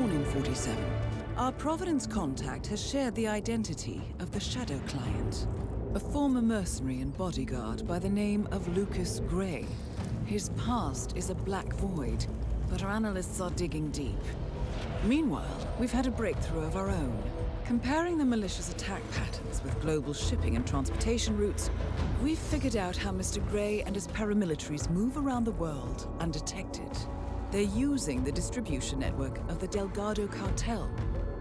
Morning 47. Our Providence contact has shared the identity of the Shadow Client, a former mercenary and bodyguard by the name of Lucas Gray. His past is a black void, but our analysts are digging deep. Meanwhile, we've had a breakthrough of our own. Comparing the malicious attack patterns with global shipping and transportation routes, we've figured out how Mr. Gray and his paramilitaries move around the world undetected. They're using the distribution network of the Delgado cartel,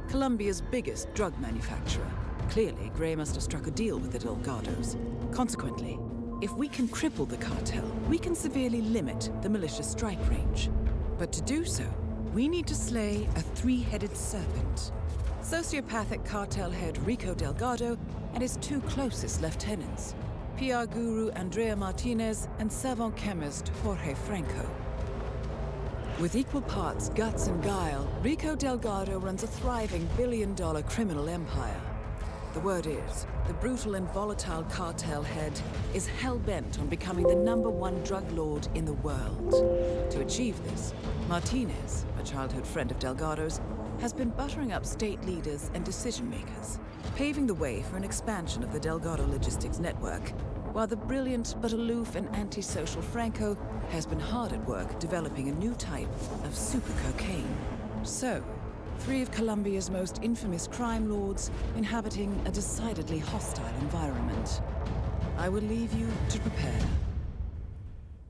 Colombia's biggest drug manufacturer. Clearly, Gray must have struck a deal with the Delgados. Consequently, if we can cripple the cartel, we can severely limit the militia's strike range. But to do so, we need to slay a three-headed serpent. Sociopathic cartel head Rico Delgado and his two closest lieutenants, PR guru Andrea Martinez and savant chemist Jorge Franco. With equal parts guts and guile, Rico Delgado runs a thriving billion-dollar criminal empire. The word is, the brutal and volatile cartel head is hell-bent on becoming the #1 drug lord in the world. To achieve this, Martinez, a childhood friend of Delgado's, has been buttering up state leaders and decision-makers, paving the way for an expansion of the Delgado logistics network, while the brilliant but aloof and antisocial Franco has been hard at work developing a new type of super cocaine. So, three of Colombia's most infamous crime lords inhabiting a decidedly hostile environment. I will leave you to prepare.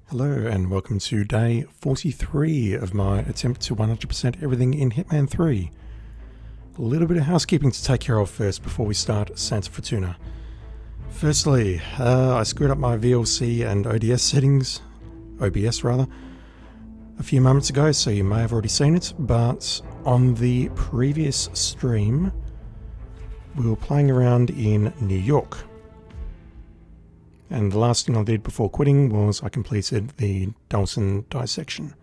Hello and welcome to day 43 of my attempt to 100% everything in Hitman 3. A little bit of housekeeping to take care of first before we start Santa Fortuna. Firstly, I screwed up my VLC and OBS settings, a few moments ago, so you may have already seen it, but on the previous stream, we were playing around in New York. And the last thing I did before quitting was I completed the Dalton dissection.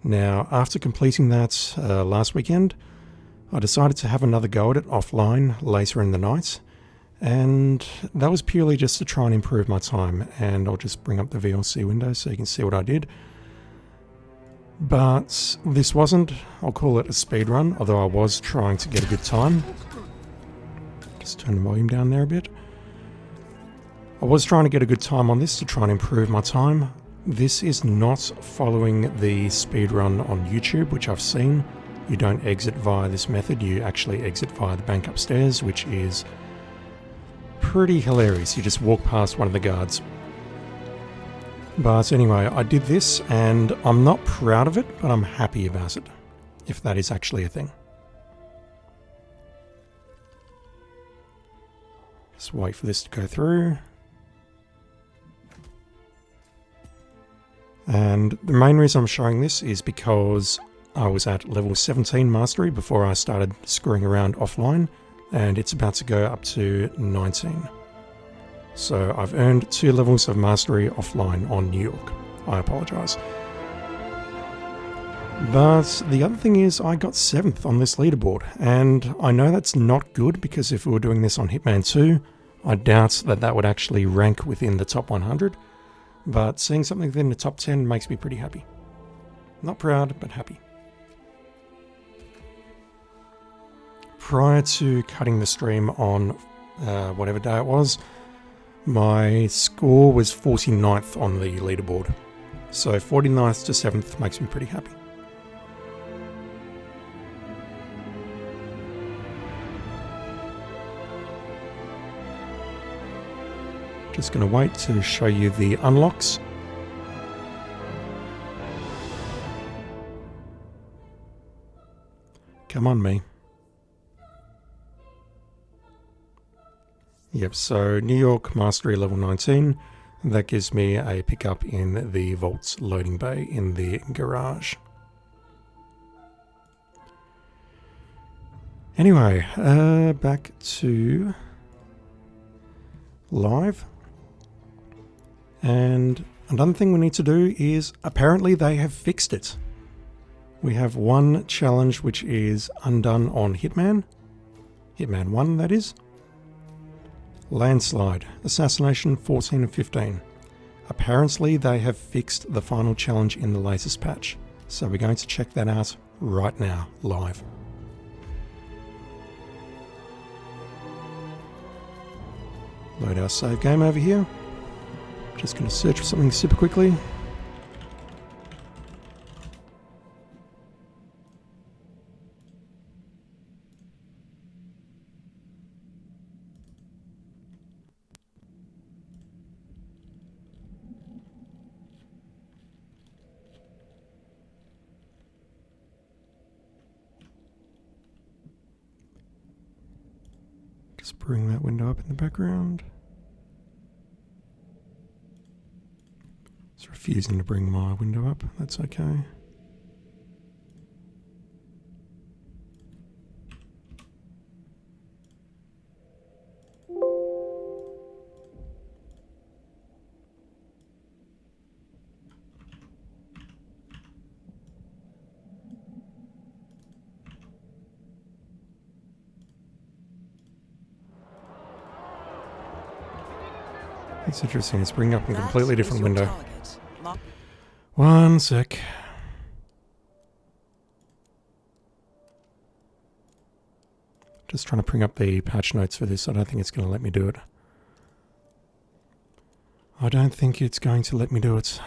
Now, after completing that last weekend, I decided to have another go at it offline later in the night. And that was purely just to try and improve my time, and I'll just bring up the VLC window so you can see what I did. But this wasn't, I'll call it a speed run, although I was trying to get a good time. Just turn the volume down there a bit. I was trying to get a good time on this to try and improve my time. This is not following the speed run on YouTube, which I've seen. You don't exit via this method, you actually exit via the bank upstairs, which is pretty hilarious. You just walk past one of the guards. But anyway, I did this and I'm not proud of it, but I'm happy about it, if that is actually a thing. Just wait for this to go through. And the main reason I'm showing this is because I was at level 17 mastery before I started screwing around offline, and it's about to go up to 19. So I've earned 2 levels of mastery offline on New York. I apologise. But the other thing is I got 7th on this leaderboard, and I know that's not good because if we were doing this on Hitman 2, I doubt that that would actually rank within the top 100, but seeing something within the top 10 makes me pretty happy. Not proud, but happy. Prior to cutting the stream on whatever day it was, my score was 49th on the leaderboard. So 49th to 7th makes me pretty happy. Just going to wait to show you the unlocks. Come on, me. Yep, so New York Mastery level 19, that gives me a pickup in the Vault's loading bay in the garage. Anyway, back to live. And another thing we need to do is, apparently they have fixed it. We have one challenge which is undone on Hitman. Hitman 1, that is. Landslide, Assassination 14 and 15. Apparently they have fixed the final challenge in the latest patch. So we're going to check that out right now, live. Load our save game over here. Just going to search for something super quickly. Just bring that window up in the background. It's refusing to bring my window up. That's okay. It's interesting. It's bringing up a completely different window. One sec. Just trying to bring up the patch notes for this. I don't think it's going to let me do it. I don't think it's going to let me do it.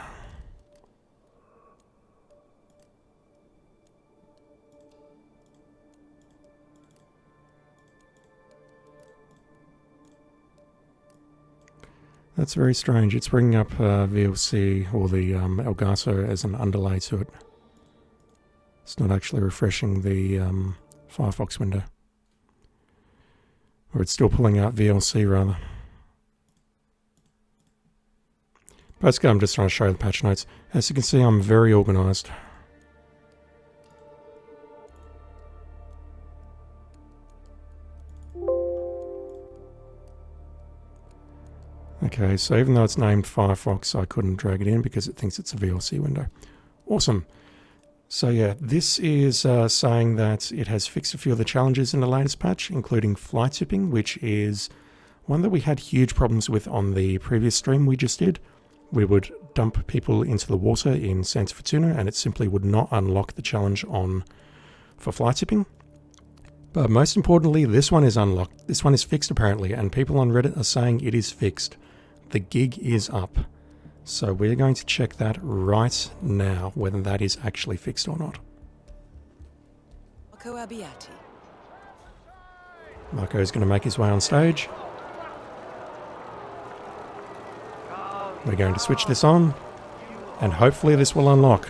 That's very strange. It's bringing up VLC or the Elgato as an underlay to it. It's not actually refreshing the Firefox window. Or it's still pulling out VLC rather. Basically, I'm just trying to show you the patch notes. As you can see, I'm very organized. Okay, so even though it's named Firefox, I couldn't drag it in because it thinks it's a VLC window. Awesome. So yeah, this is saying that it has fixed a few of the challenges in the latest patch, including fly tipping, which is one that we had huge problems with on the previous stream we just did. We would dump people into the water in Santa Fortuna and it simply would not unlock the challenge for fly tipping. But most importantly, this one is unlocked. This one is fixed apparently, and people on Reddit are saying it is fixed. The gig is up. So we're going to check that right now, whether that is actually fixed or not. Marco is going to make his way on stage. We're going to switch this on, and hopefully this will unlock.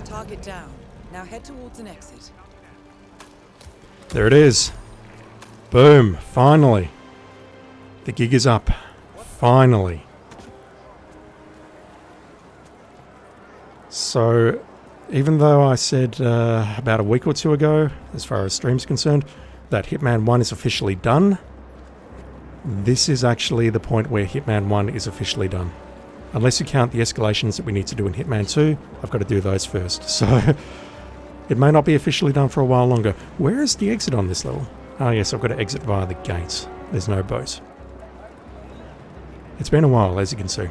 Target down. Now head towards an exit. There it is. Boom. Finally. The gig is up. Finally. So, even though I said about a week or two ago, as far as stream's concerned, that Hitman 1 is officially done, this is actually the point where Hitman 1 is officially done. Unless you count the escalations that we need to do in Hitman 2, I've got to do those first. So, it may not be officially done for a while longer. Where is the exit on this level? Oh yes, I've got to exit via the gate. There's no boat. It's been a while, as you can see.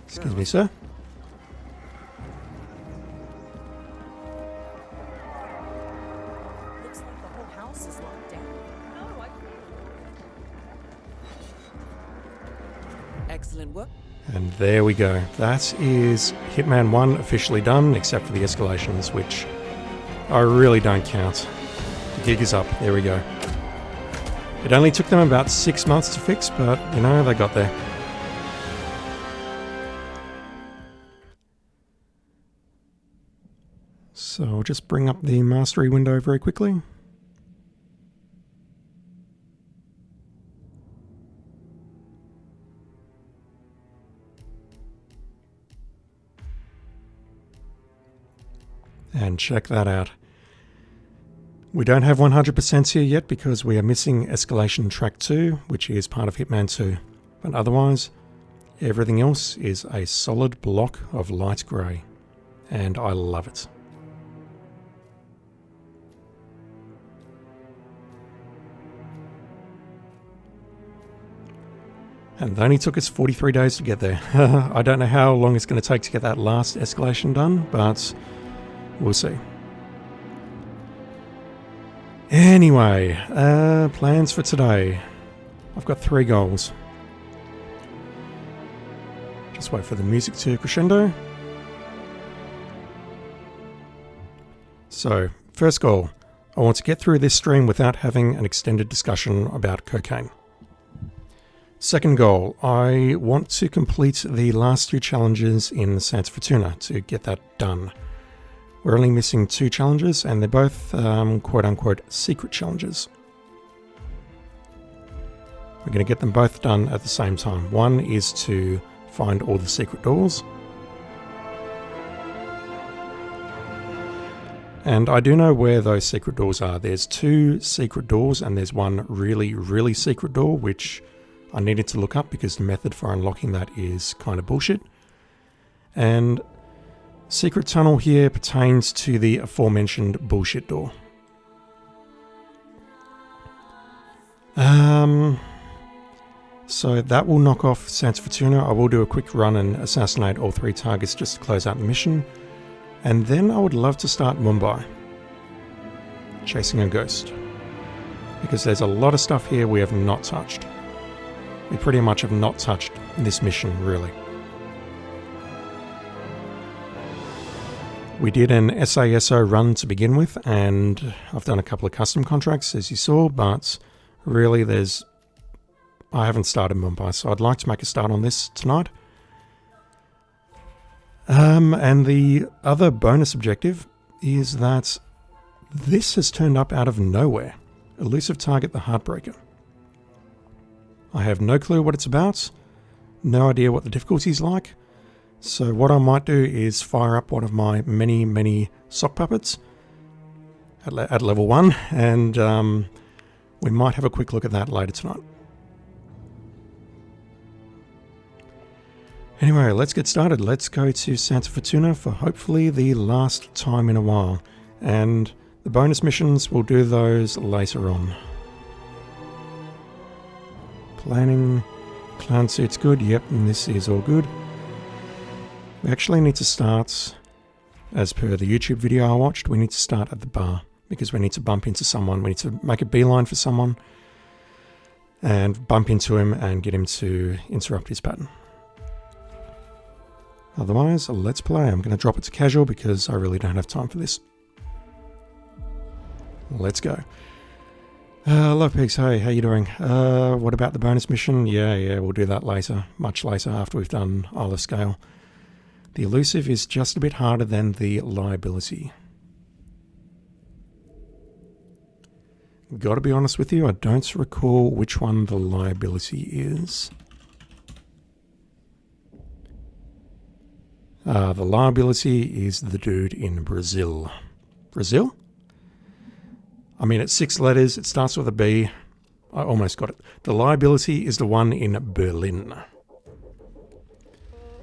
Excuse me, sir. Looks like the whole house is locked down. No, Excellent work. And there we go. That is Hitman 1 officially done, except for the escalations, which I really don't count. The gig is up. There we go. It only took them about 6 months to fix, but, you know, they got there. So I'll just bring up the mastery window very quickly. And check that out. We don't have 100% here yet because we are missing Escalation Track 2, which is part of Hitman 2. But otherwise, everything else is a solid block of light grey. And I love it. And it only took us 43 days to get there. I don't know how long it's going to take to get that last escalation done, but we'll see. Anyway, plans for today. I've got 3 goals. Just wait for the music to crescendo. So, first goal. I want to get through this stream without having an extended discussion about cocaine. Second goal, I want to complete the last 2 challenges in Santa Fortuna to get that done. We're only missing 2 challenges and they're both quote-unquote secret challenges. We're going to get them both done at the same time. One is to find all the secret doors. And I do know where those secret doors are. There's 2 secret doors and there's one really, really secret door which I needed to look up because the method for unlocking that is kind of bullshit. And secret tunnel here pertains to the aforementioned bullshit door. So that will knock off Santa Fortuna. I will do a quick run and assassinate all 3 targets just to close out the mission. And then I would love to start Mumbai. Chasing a ghost. Because there's a lot of stuff here we have not touched. We pretty much have not touched this mission, really. We did an SASO run to begin with, and I've done a couple of custom contracts, as you saw, but really I haven't started Mumbai, so I'd like to make a start on this tonight. And the other bonus objective is that this has turned up out of nowhere. Elusive target, the Heartbreaker. I have no clue what it's about, no idea what the difficulty is like, so what I might do is fire up one of my many sock puppets at level 1, and we might have a quick look at that later tonight. Anyway, let's get started. Let's go to Santa Fortuna for hopefully the last time in a while, and the bonus missions, we'll do those later on. Planning, clown suit's good, yep, and this is all good. We actually need to start, as per the YouTube video I watched, we need to start at the bar, because we need to bump into someone, we need to make a beeline for someone, and bump into him and get him to interrupt his pattern. Otherwise, let's play. I'm going to drop it to casual because I really don't have time for this. Let's go. Love Pigs, hey, how you doing? What about the bonus mission? Yeah, we'll do that later, much later after we've done Isle of Scale. The elusive is just a bit harder than the liability. Gotta be honest with you, I don't recall which one the liability is. The liability is the dude in Brazil. Brazil? I mean, it's 6 letters, it starts with a B. I almost got it. The liability is the one in Berlin.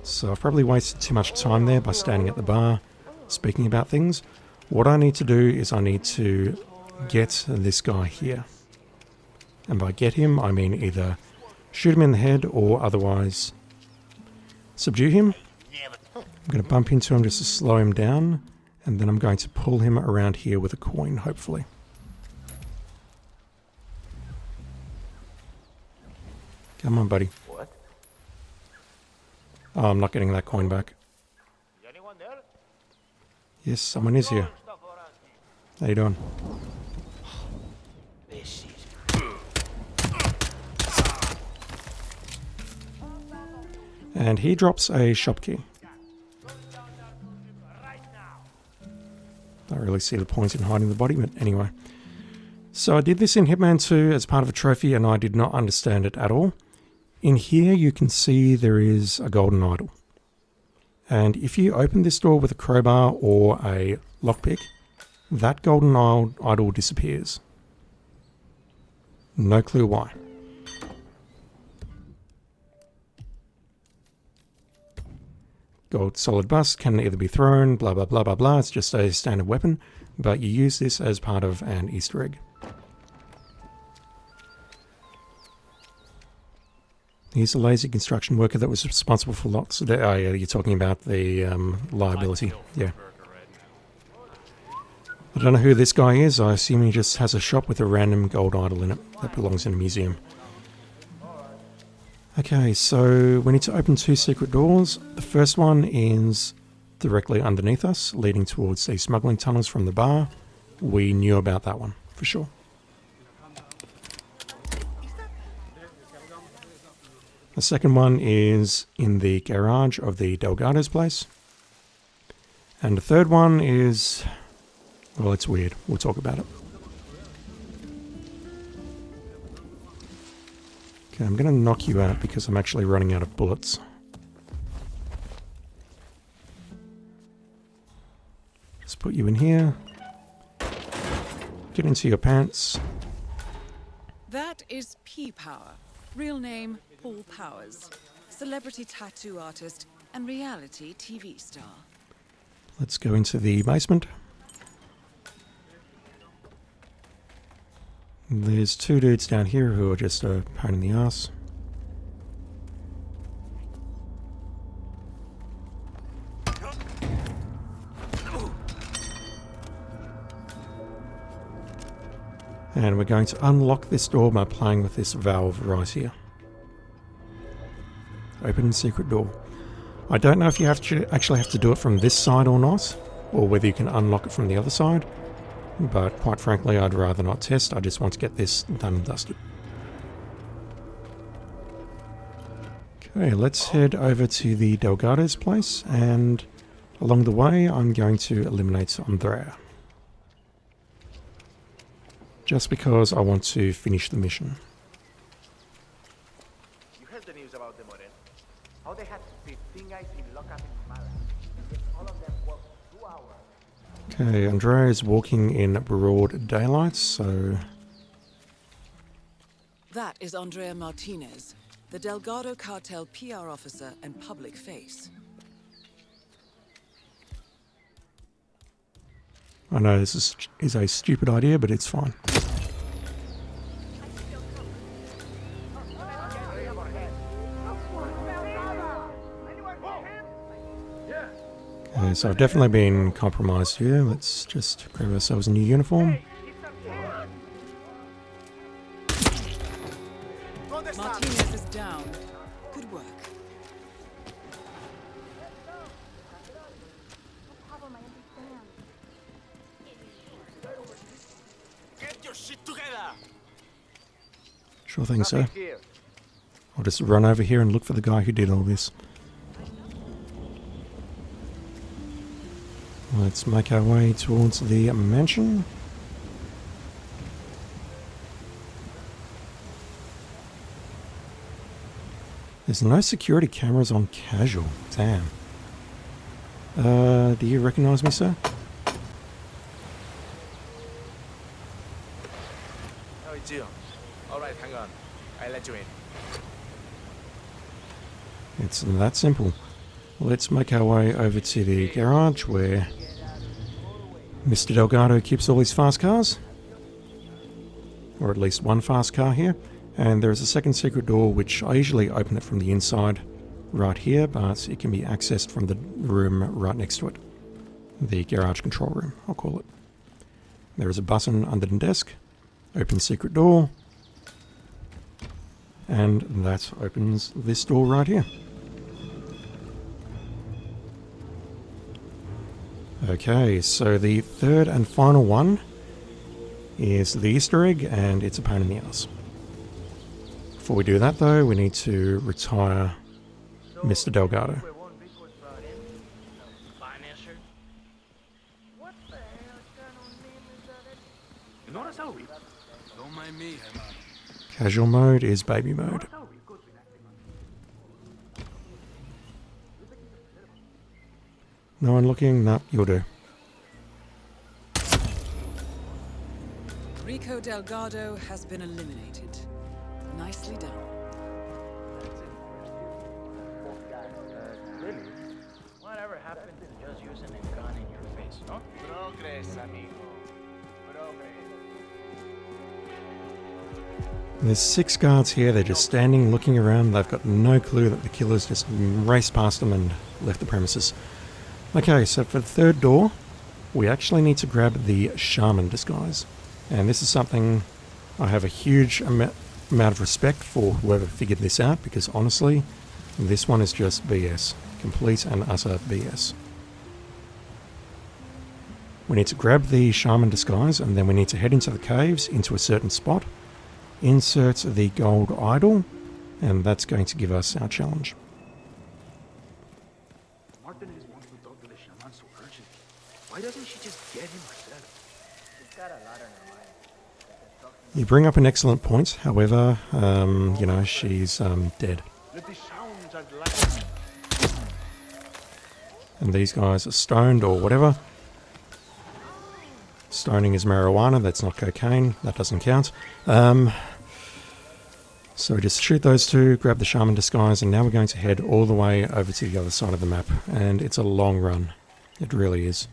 So I've probably wasted too much time there by standing at the bar, speaking about things. What I need to do is I need to get this guy here. And by get him, I mean either shoot him in the head or otherwise subdue him. I'm going to bump into him just to slow him down, and then I'm going to pull him around here with a coin, hopefully. Come on, buddy. What? Oh, I'm not getting that coin back. Is anyone there? Yes, someone is here. How you doing? This is... And he drops a shop key. Don't really see the point in hiding the body, but anyway. So I did this in Hitman 2 as part of a trophy, and I did not understand it at all. In here you can see there is a golden idol. And if you open this door with a crowbar or a lockpick, that golden idol disappears. No clue why. Gold solid bust can either be thrown, blah blah blah blah blah, it's just a standard weapon, but you use this as part of an Easter egg. He's a lazy construction worker that was responsible for lots of... Oh yeah, you're talking about the liability. Yeah. I don't know who this guy is. I assume he just has a shop with a random gold idol in it that belongs in a museum. Okay, so we need to open 2 secret doors. The first one is directly underneath us, leading towards the smuggling tunnels from the bar. We knew about that one, for sure. The second one is in the garage of the Delgado's place. And the third one is... well, it's weird. We'll talk about it. Okay, I'm going to knock you out because I'm actually running out of bullets. Just put you in here. Get into your pants. That is P-Power. Real name, Paul Powers. Celebrity tattoo artist and reality TV star. Let's go into the basement. There's 2 dudes down here who are just a pain in the ass. And we're going to unlock this door by playing with this valve right here. Open secret door. I don't know if you actually have to do it from this side or not, or whether you can unlock it from the other side. But quite frankly, I'd rather not test. I just want to get this done and dusted. Okay, let's head over to the Delgado's place, and along the way, I'm going to eliminate Andrea. Just because I want to finish the mission. You heard the news about the Moren? How they had 15 guys in lockup in Mala. Yet all of them worked 2 hours. Okay, Andrea is walking in broad daylight, so... That is Andrea Martinez, the Delgado cartel PR officer and public face. I know this is a stupid idea, but it's fine. Okay, so I've definitely been compromised here. Let's just grab ourselves a new uniform. Martinez is down. Good work. Get your shit together! Sure thing, sir. Nothing here. I'll just run over here and look for the guy who did all this. Let's make our way towards the mansion. There's no security cameras on casual. Damn. Do you recognize me, sir? Oh, it's you. Alright, hang on. I'll let you in. It's that simple. Let's make our way over to the garage where Mr. Delgado keeps all his fast cars. Or at least one fast car here. And there is a second secret door which I usually open it from the inside right here, but it can be accessed from the room right next to it. The garage control room, I'll call it. There is a button under the desk. Open secret door. And that opens this door right here. Okay, so the third and final one is the Easter egg, and it's a pain in the ass. Before we do that though, we need to retire Mr. Delgado. What the hell kind of name is that? No, that's how we. Don't mind me, Hitman. Casual mode is baby mode. No one looking? No, you'll do. Eco Delgado has been eliminated. Nicely done. That's impressive. Both guys. Really? Whatever happened to just using a gun in your face, no? Progress, amigo. Progress. There's 6 guards here. They're just standing, looking around. They've got no clue that the killers just raced past them and left the premises. Okay, so for the third door, we actually need to grab the shaman disguise. And this is something I have a huge amount of respect for whoever figured this out, because honestly, this one is just BS. Complete and utter BS. We need to grab the shaman disguise, and then we need to head into the caves, into a certain spot, insert the gold idol, and that's going to give us our challenge. Martin wants to talk to the shaman so urgently. Why doesn't she just get him herself? She's got a lot on her mind. You bring up an excellent point, however, you know, she's dead. Let the sounds and lights. And these guys are stoned or whatever. Stoning is marijuana, that's not cocaine, that doesn't count. So we just shoot those two, grab the shaman disguise, and now we're going to head all the way over to the other side of the map. And it's a long run. It really is.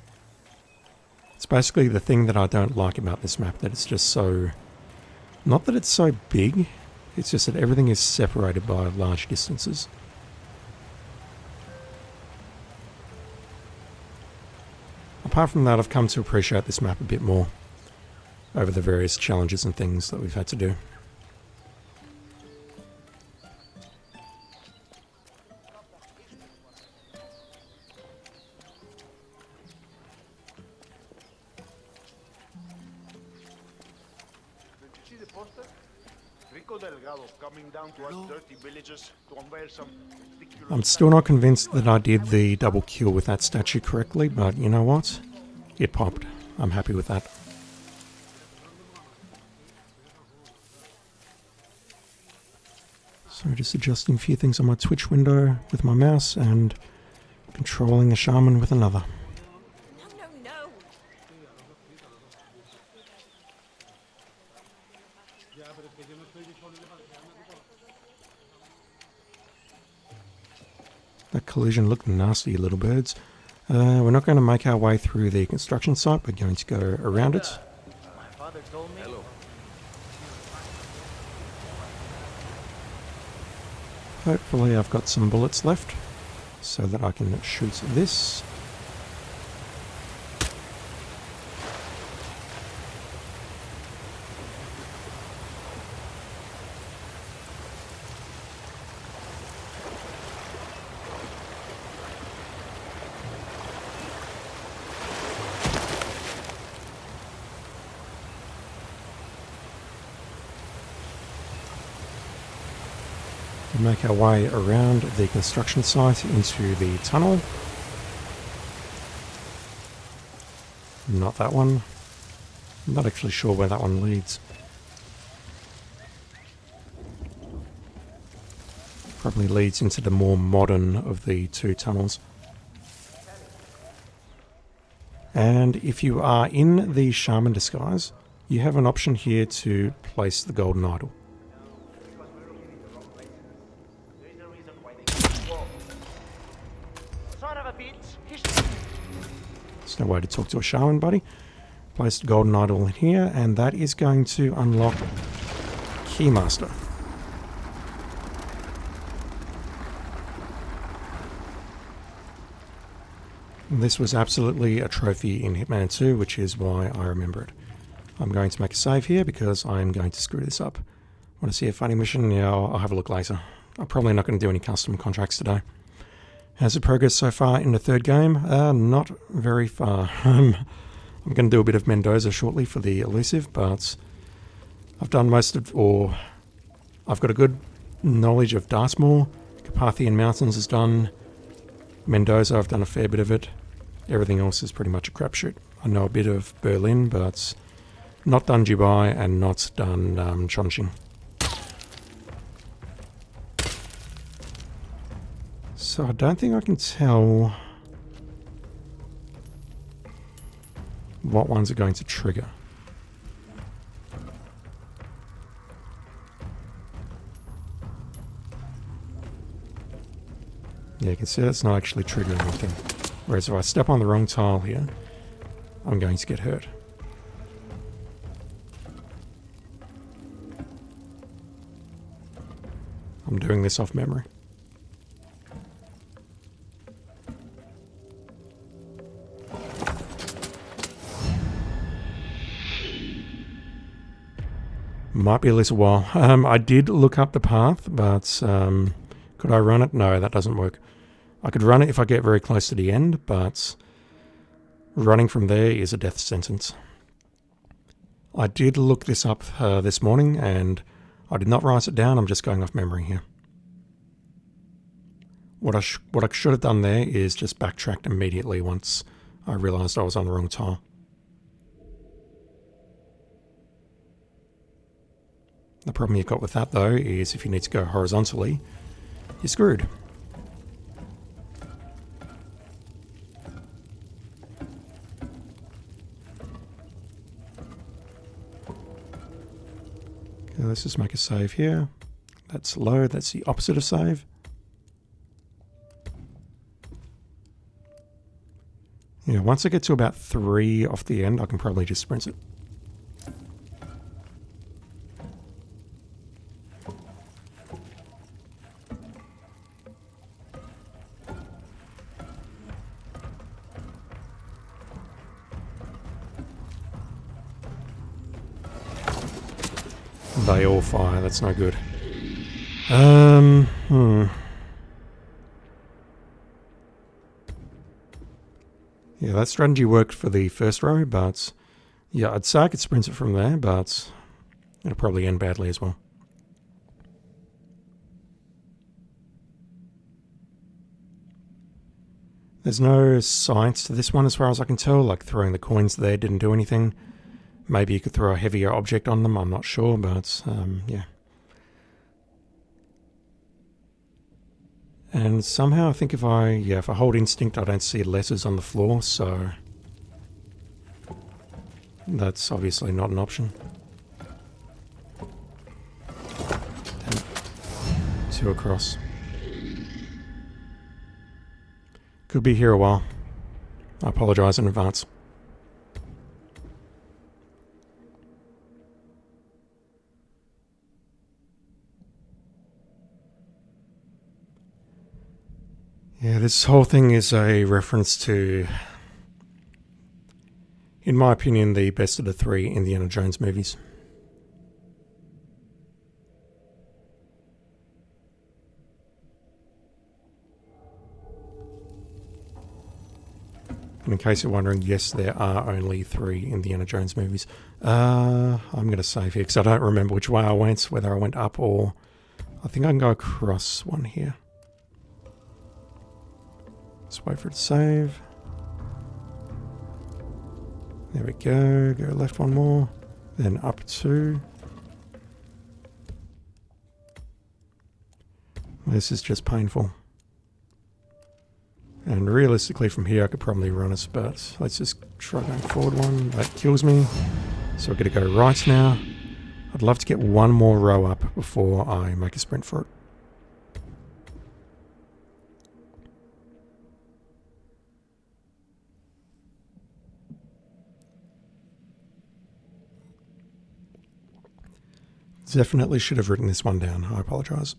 It's basically the thing that I don't like about this map, that it's just so... Not that it's so big, it's just that everything is separated by large distances. Apart from that, I've come to appreciate this map a bit more over the various challenges and things that we've had to do. Did you see the poster? Rico Delgado coming down to us dirty villagers to unveil some ridiculous... I'm still not convinced that I did the double kill with that statue correctly, but you know what? It popped. I'm happy with that. So just adjusting a few things on my Twitch window with my mouse and controlling the shaman with another. No. That collision looked nasty, little birds. We're not going to make our way through the construction site. We're going to go around it. My father told me. Hello. Hopefully I've got some bullets left so that I can shoot this. We make our way around the construction site into the tunnel. Not that one. I'm not actually sure where that one leads. Probably leads into the more modern of the two tunnels. And if you are in the shaman disguise, you have an option here to place the golden idol. Son of a bitch! There's no way to talk to a shaman, buddy. Place the golden idol in here, and that is going to unlock Keymaster. This was absolutely a trophy in Hitman 2, which is why I remember it. I'm going to make a save here because I'm going to screw this up. Want to see a funny mission? Yeah, I'll have a look later. I'm probably not going to do any custom contracts today. How's the progress so far in the third game? Not very far. I'm going to do a bit of Mendoza shortly for the elusive, but I've done most of, or I've got a good knowledge of Dartmoor. Carpathian Mountains is done. Mendoza, I've done a fair bit of it. Everything else is pretty much a crapshoot. I know a bit of Berlin, but not done Dubai and not done Chongqing. So I don't think I can tell what ones are going to trigger. Yeah, you can see that's not actually triggering anything. Whereas if I step on the wrong tile here, I'm going to get hurt. I'm doing this off memory. Might be a little while. I did look up the path, but could I run it? No, that doesn't work. I could run it if I get very close to the end, but running from there is a death sentence. I did look this up this morning, and I did not write it down. I'm just going off memory here. What I should have done there is just backtracked immediately once I realised I was on the wrong tile. The problem you've got with that, though, is if you need to go horizontally, you're screwed. Okay, let's just make a save here. That's low, that's the opposite of save. Yeah, once I get to about 3 off the end, I can probably just sprint it. They all fire, that's no good. Yeah, that strategy worked for the first row, but yeah, I'd say I could sprint it from there, but it'll probably end badly as well. There's no science to this one as far as I can tell, like throwing the coins there didn't do anything. Maybe you could throw a heavier object on them, I'm not sure, but yeah. And somehow I think if I hold instinct, I don't see letters on the floor, so that's obviously not an option. Damn it. 2 across. Could be here a while. I apologise in advance. Yeah, this whole thing is a reference to, in my opinion, the best of the 3 Indiana Jones movies. And in case you're wondering, yes, there are only 3 Indiana Jones movies. I'm going to save here because I don't remember which way I went, whether I went up or... I think I can go across one here. Let's wait for it to save. There we go. Go left one more. Then up 2. This is just painful. And realistically from here I could probably run us, but let's just try going forward one. That kills me. So we're going to go right now. I'd love to get one more row up before I make a sprint for it. Definitely should have written this one down. I apologise.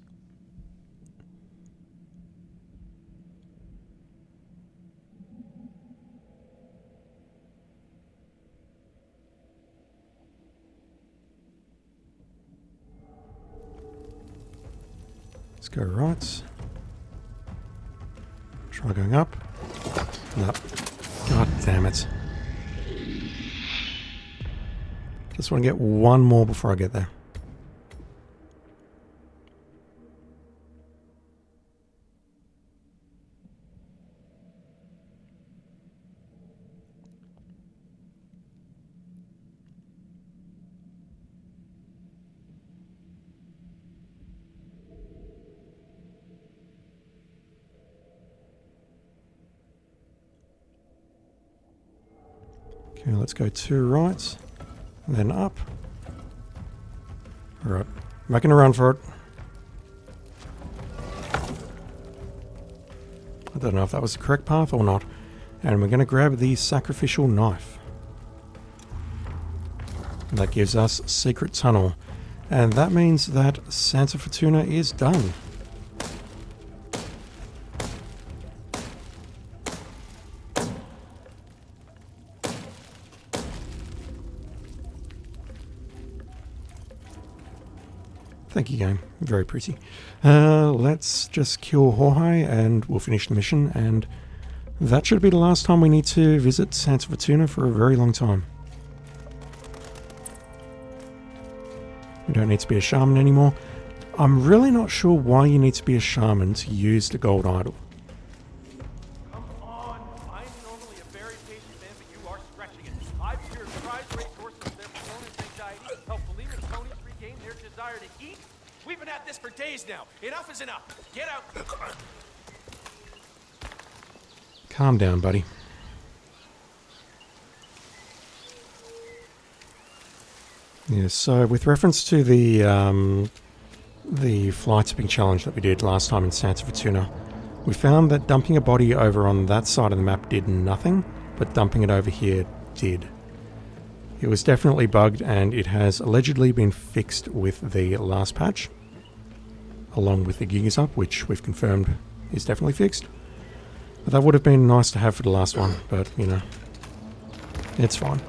Let's go right. Try going up. Nope. God damn it. Just want to get one more before I get there. Okay, let's go 2 right, then up. Alright, making a run for it. Don't know if that was the correct path or not. And we're going to grab the sacrificial knife. And that gives us secret tunnel. And that means that Santa Fortuna is done. Thank you, game. Very pretty. Let's just kill Jorge and we'll finish the mission, and that should be the last time we need to visit Santa Fortuna for a very long time. We don't need to be a shaman anymore. I'm really not sure why you need to be a shaman to use the gold idol. Come on, I'm normally a very patient man, but you are stretching it. I've cured prize racehorses of their performance anxiety, helped bulimic ponies regain their desire to eat. We've been at this for days now. Enough is enough. Get out. Calm down, buddy. Yeah, so with reference to the fly tipping challenge that we did last time in Santa Fortuna, we found that dumping a body over on that side of the map did nothing, but dumping it over here did. It was definitely bugged, and it has allegedly been fixed with the last patch, along with the Gigas Up, which we've confirmed is definitely fixed. But that would have been nice to have for the last one, but, you know, it's fine.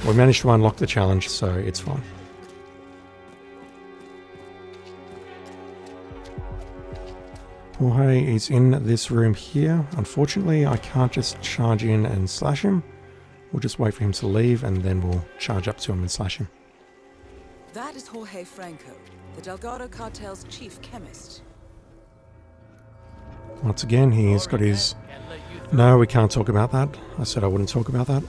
We managed to unlock the challenge, so it's fine. Jorge is in this room here. Unfortunately, I can't just charge in and slash him. We'll just wait for him to leave, and then we'll charge up to him and slash him. That is Jorge Franco, the Delgado cartel's chief chemist. Once again, he's got his... No, we can't talk about that. I said I wouldn't talk about that.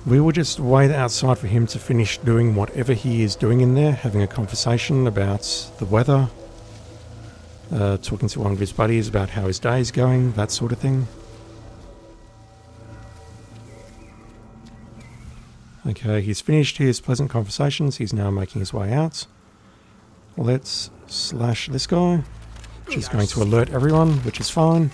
We will just wait outside for him to finish doing whatever he is doing in there, having a conversation about the weather, talking to one of his buddies about how his day is going, that sort of thing. Okay, he's finished his pleasant conversations. He's now making his way out. Let's slash this guy, which is going to alert everyone, which is fine.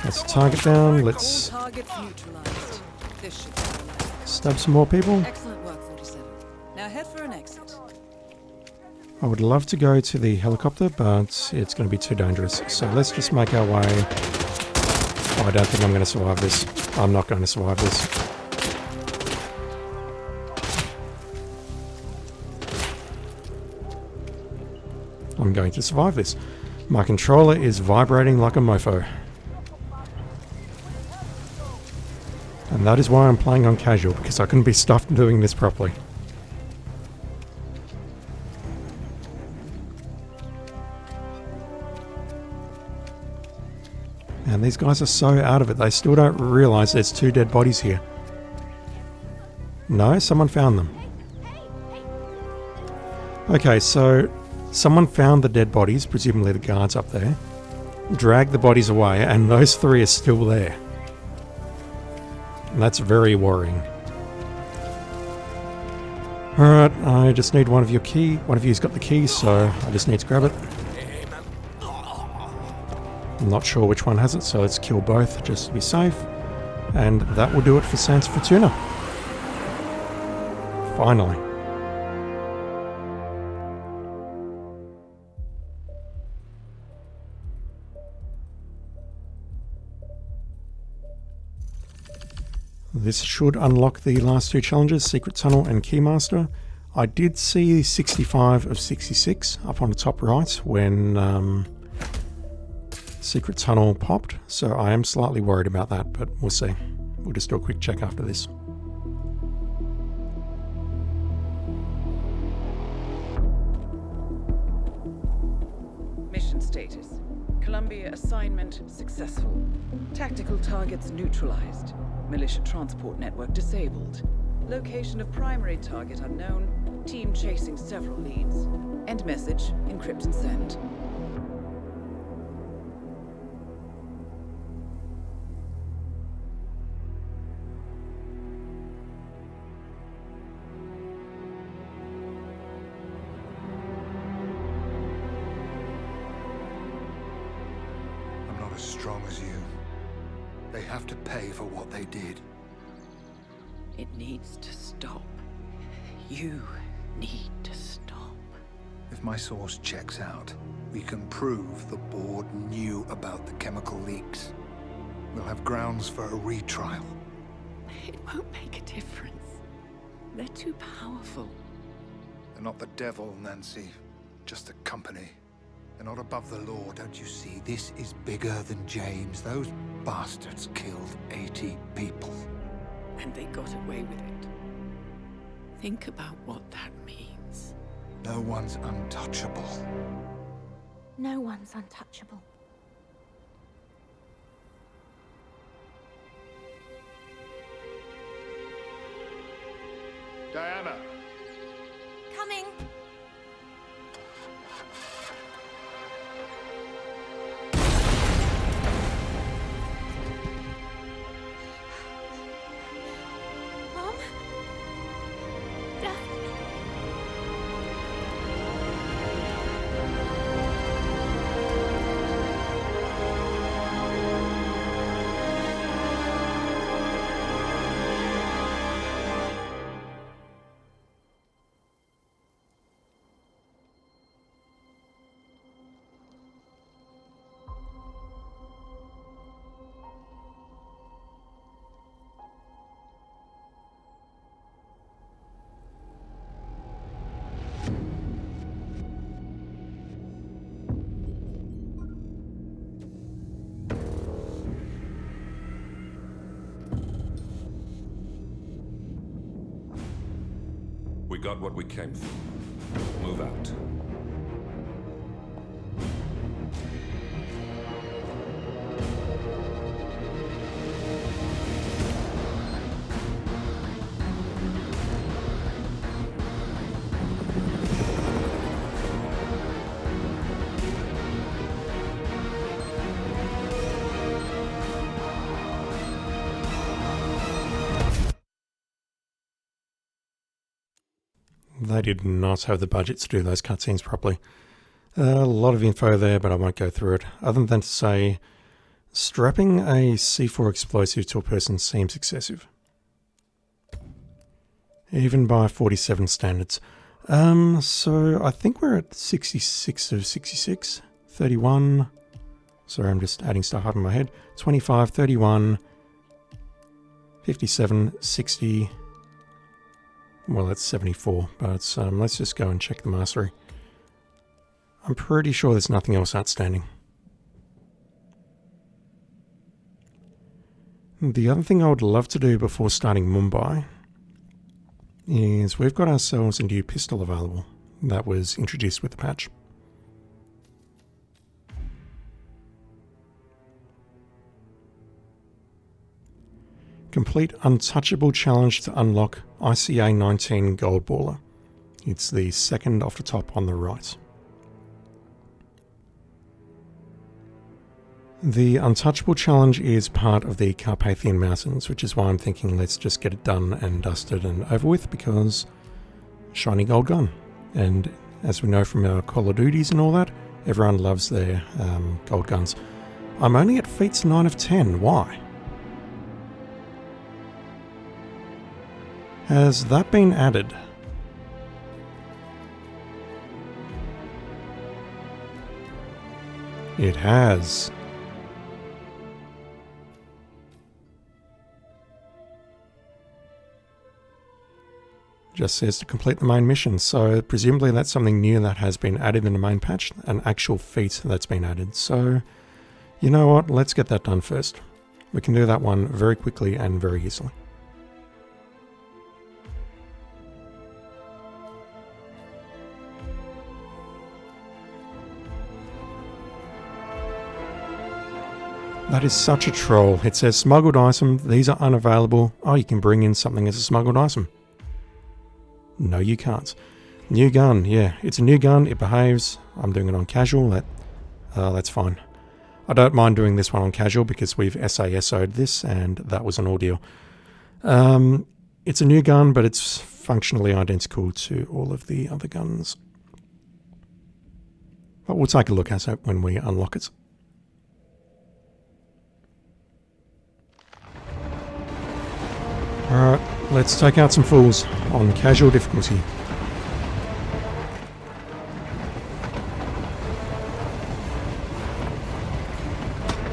Let's target down. Let's Target neutralized. This should stab some more people. Excellent work, 47. Now head for an exit. I would love to go to the helicopter, but it's going to be too dangerous. So let's just make our way. Oh, I don't think I'm going to survive this. I'm not going to survive this. I'm going to survive this. My controller is vibrating like a mofo. And that is why I'm playing on casual, because I couldn't be stuffed doing this properly. And these guys are so out of it, they still don't realise there's 2 dead bodies here. No, someone found them. Okay, so someone found the dead bodies, presumably the guards up there, dragged the bodies away, and those 3 are still there. And that's very worrying. Alright, I just need one of your key. One of you's got the key, so I just need to grab it. I'm not sure which one has it, so let's kill both just to be safe. And that will do it for Santa Fortuna. Finally. This should unlock the last 2 challenges, Secret Tunnel and Keymaster. I did see 65 of 66 up on the top right when Secret Tunnel popped, so I am slightly worried about that, but we'll see. We'll just do a quick check after this. Mission status. Columbia assignment successful. Tactical targets neutralized. Militia transport network disabled. Location of primary target unknown. Team chasing several leads. End message. Encrypt and send. strong as you. They have to pay for what they did. It needs to stop. You need to stop. If my source checks out, we can prove the board knew about the chemical leaks. We'll have grounds for a retrial. It won't make a difference. They're too powerful. They're not the devil, Nancy. Just a company. They're not above the law, don't you see? This is bigger than James. Those bastards killed 80 people. And they got away with it. Think about what that means. No one's untouchable. No one's untouchable. Diana! Coming! Mom? Dad? We got what we came for. Move out. They did not have the budget to do those cutscenes properly. A lot of info there, but I won't go through it. Other than to say, strapping a C4 explosive to a person seems excessive. Even by 47 standards. So I think we're at 66 of 66. 31. Sorry, I'm just adding stuff up in my head. 25, 31, 57, 60. Well, that's 74, but let's just go and check the mastery. I'm pretty sure there's nothing else outstanding. The other thing I would love to do before starting Mumbai is we've got ourselves a new pistol available that was introduced with the patch. Complete Untouchable Challenge to unlock ICA 19 Gold Baller. It's the second off the top on the right. The Untouchable Challenge is part of the Carpathian Mountains, which is why I'm thinking let's just get it done and dusted and over with, because shiny gold gun. And as we know from our Call of Duties and all that, everyone loves their gold guns. I'm only at feats 9 of 10. Why? Has that been added? It has. Just says to complete the main mission, so presumably that's something new that has been added in the main patch, an actual feat that's been added. So, you know what, let's get that done first. We can do that one very quickly and very easily. That is such a troll. It says smuggled item, these are unavailable. Oh, you can bring in something as a smuggled item. No, you can't. New gun, yeah, it's a new gun, it behaves. I'm doing it on casual, that's fine. I don't mind doing this one on casual because we've SASO'd this and that was an ordeal. It's a new gun, but it's functionally identical to all of the other guns. But we'll take a look at it when we unlock it. Alright, let's take out some fools on casual difficulty.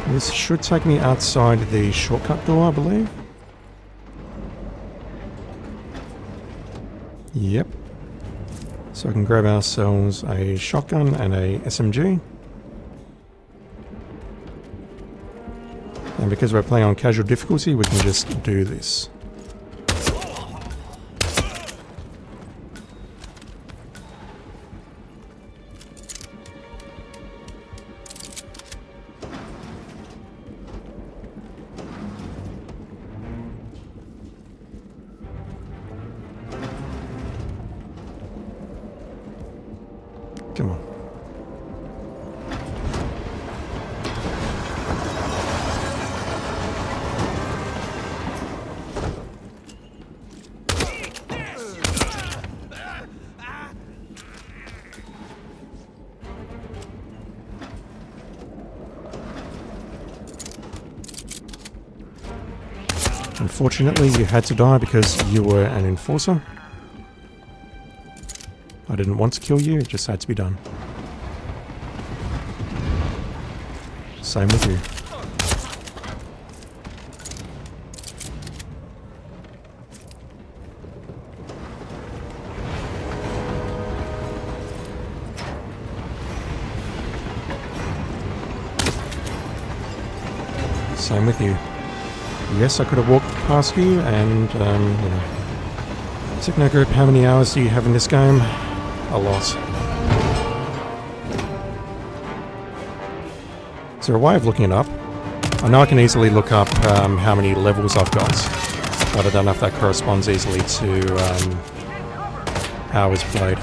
This should take me outside the shortcut door, I believe. Yep. So I can grab ourselves a shotgun and a SMG. And because we're playing on casual difficulty, we can just do this. Come on. Unfortunately, you had to die because you were an enforcer. I didn't want to kill you, it just had to be done. Same with you. Same with you. Yes, I could have walked past you and, you know. Techno Group, how many hours do you have in this game? A lot. Is there a way of looking it up? I know I can easily look up how many levels I've got, but I don't know if that corresponds easily to hours played.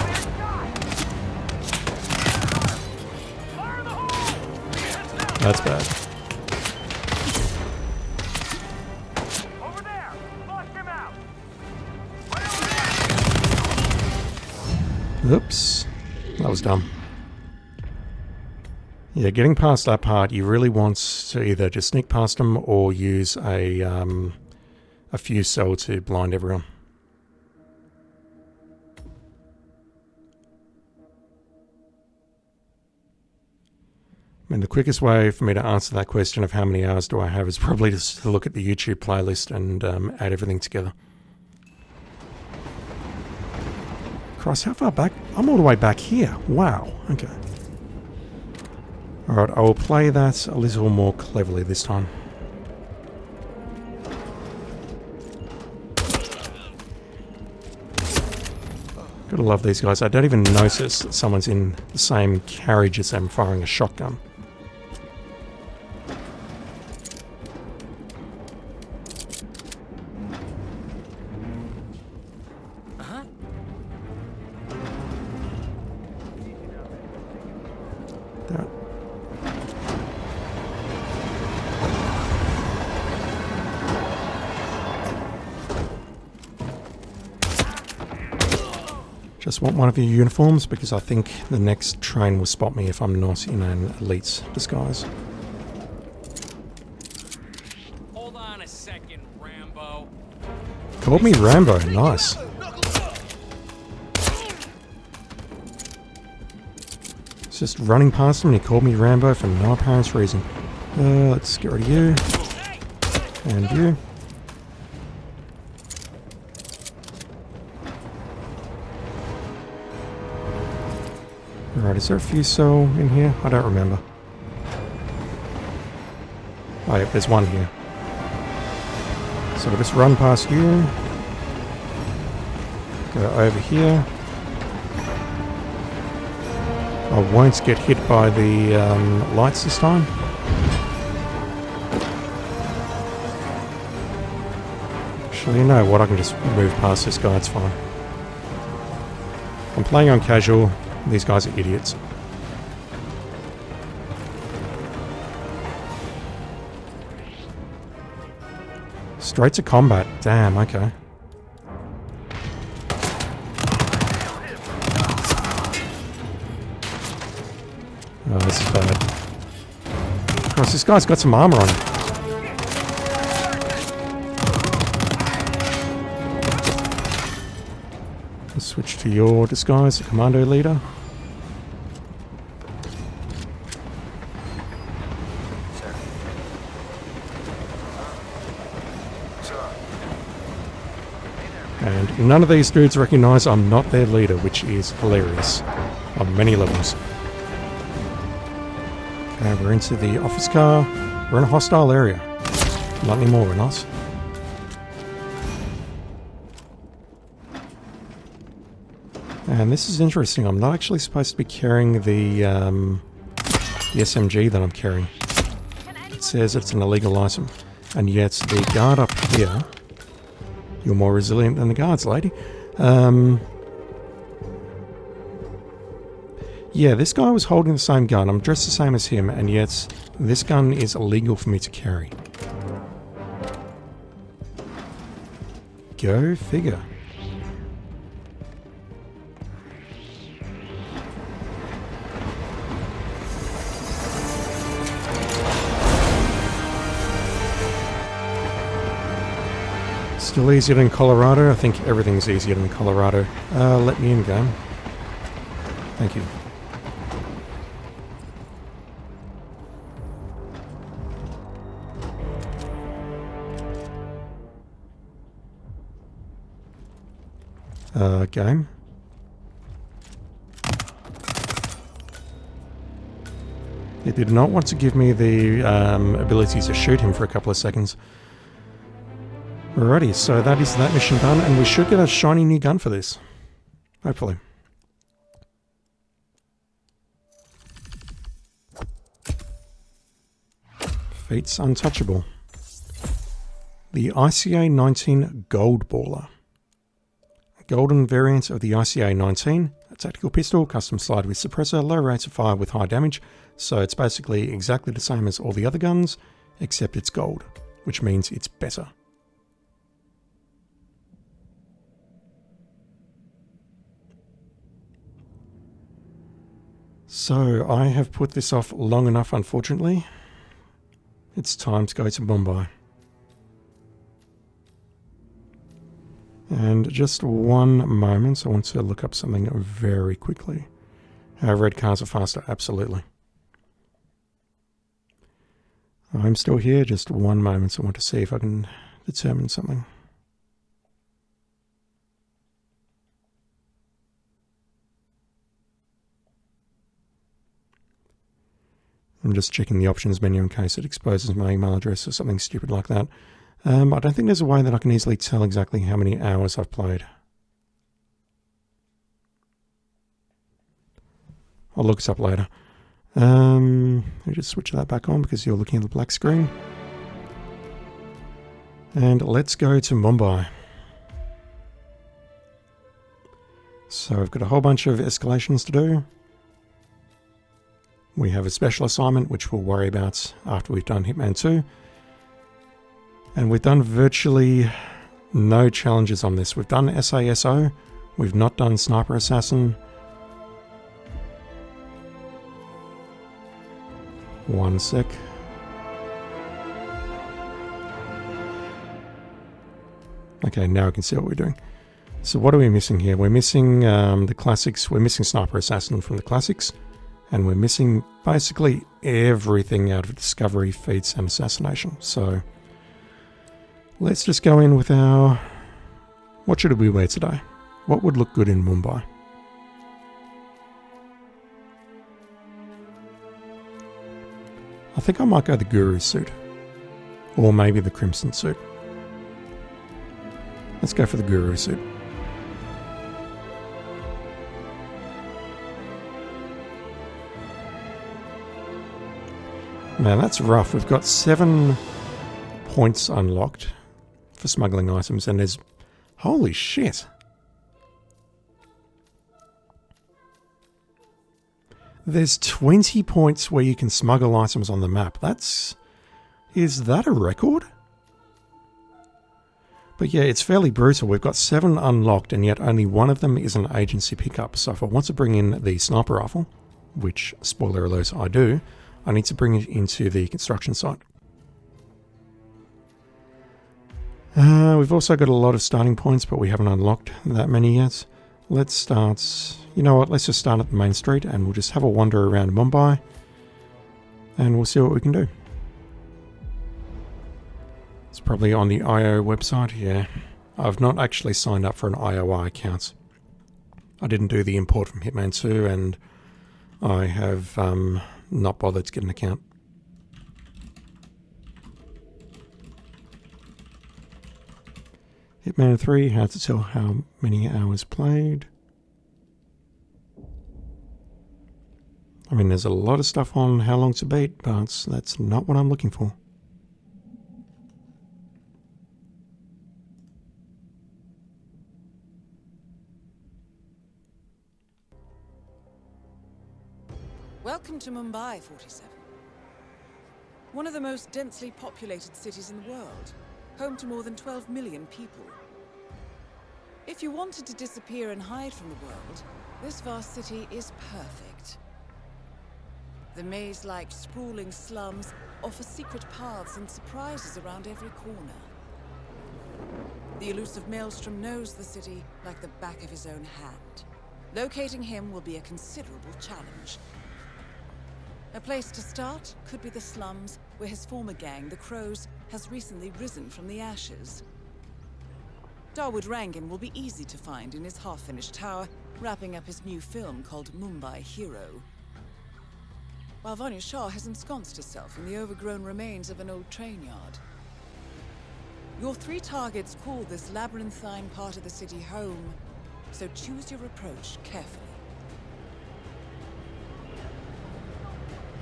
That's bad. Oops, that was dumb. Yeah, getting past that part, you really want to either just sneak past them or use a fuse cell to blind everyone. I mean, the quickest way for me to answer that question of how many hours do I have is probably just to look at the YouTube playlist and add everything together. Christ, how far back? I'm all the way back here. Wow. Okay. Alright, I will play that a little more cleverly this time. Gotta love these guys. I don't even notice that someone's in the same carriage as them firing a shotgun. Just want one of your uniforms because I think the next train will spot me if I'm not in an elite's disguise. Hold on a second, Rambo. Called me Rambo, nice. It's just running past him and he called me Rambo for no apparent reason. Let's get rid of you. And you. Alright, is there a fuse cell in here? I don't remember. Oh, yep, there's one here. So I'll just run past you. Go over here. I won't get hit by the lights this time. Actually, you know what? I can just move past this guy, it's fine. I'm playing on casual. These guys are idiots. Straight to combat. Damn, okay. Oh, this is bad. Of course, this guy's got some armor on him. Switch to your disguise, the commando leader. And none of these dudes recognize I'm not their leader, which is hilarious on many levels. Okay, we're into the office car. We're in a hostile area. Not anymore, we're not. And this is interesting. I'm not actually supposed to be carrying the SMG that I'm carrying. It says it's an illegal item. And yet the guard up here... You're more resilient than the guards, lady. Yeah, this guy was holding the same gun. I'm dressed the same as him, and yet this gun is illegal for me to carry. Go figure. Still easier than Colorado. I think everything's easier than Colorado. Let me in, game. Thank you. Game. It did not want to give me the ability to shoot him for a couple of seconds. Alrighty, so that is that mission done, and we should get a shiny new gun for this. Hopefully. Feats untouchable. The ICA 19 Gold Baller. A golden variant of the ICA 19, a tactical pistol, custom slide with suppressor, low rates of fire with high damage, so it's basically exactly the same as all the other guns, except it's gold, which means it's better. So, I have put this off long enough, unfortunately. It's time to go to Mumbai. And just one moment, I want to look up something very quickly. Red cars are faster, absolutely. I'm still here, just one moment, I want to see if I can determine something. I'm just checking the options menu in case it exposes my email address or something stupid like that. I don't think there's a way that I can easily tell exactly how many hours I've played. I'll look it up later. Let me just switch that back on because you're looking at the black screen. And let's go to Mumbai. So I've got a whole bunch of escalations to do. We have a special assignment, which we'll worry about after we've done Hitman 2. And we've done virtually no challenges on this. We've done SASO. We've not done Sniper Assassin. One sec. Okay, now I can see what we're doing. So what are we missing here? We're missing the classics. We're missing Sniper Assassin from the classics. And we're missing basically everything out of Discovery, Feats, and Assassination. So let's just go in with our... What should we wear today? What would look good in Mumbai? I think I might go the Guru suit. Or maybe the Crimson suit. Let's go for the Guru suit. Man, that's rough. We've got 7 points unlocked for smuggling items, and there's... Holy shit! There's 20 points where you can smuggle items on the map. That's... Is that a record? But yeah, it's fairly brutal. We've got 7 unlocked, and yet only one of them is an agency pickup. So if I want to bring in the sniper rifle, which, spoiler alert, I do, I need to bring it into the construction site. We've also got a lot of starting points, but we haven't unlocked that many yet. let's start... You know what, let's just start at the main street and we'll just have a wander around Mumbai. And we'll see what we can do. It's probably on the IO website, yeah. I've not actually signed up for an IOI account. I didn't do the import from Hitman 2 and I have not bothered to get an account. Hitman 3, how to tell how many hours played. I mean, there's a lot of stuff on how long to beat, but that's not what I'm looking for. Welcome to Mumbai, 47. One of the most densely populated cities in the world, home to more than 12 million people. If you wanted to disappear and hide from the world, this vast city is perfect. The maze-like sprawling slums offer secret paths and surprises around every corner. The elusive Maelstrom knows the city like the back of his own hand. Locating him will be a considerable challenge. A place to start could be the slums, where his former gang, the Crows, has recently risen from the ashes. Dawood Rangan will be easy to find in his half-finished tower, wrapping up his new film called Mumbai Hero. While Vanya Shah has ensconced herself in the overgrown remains of an old train yard. Your three targets call this labyrinthine part of the city home, so choose your approach carefully.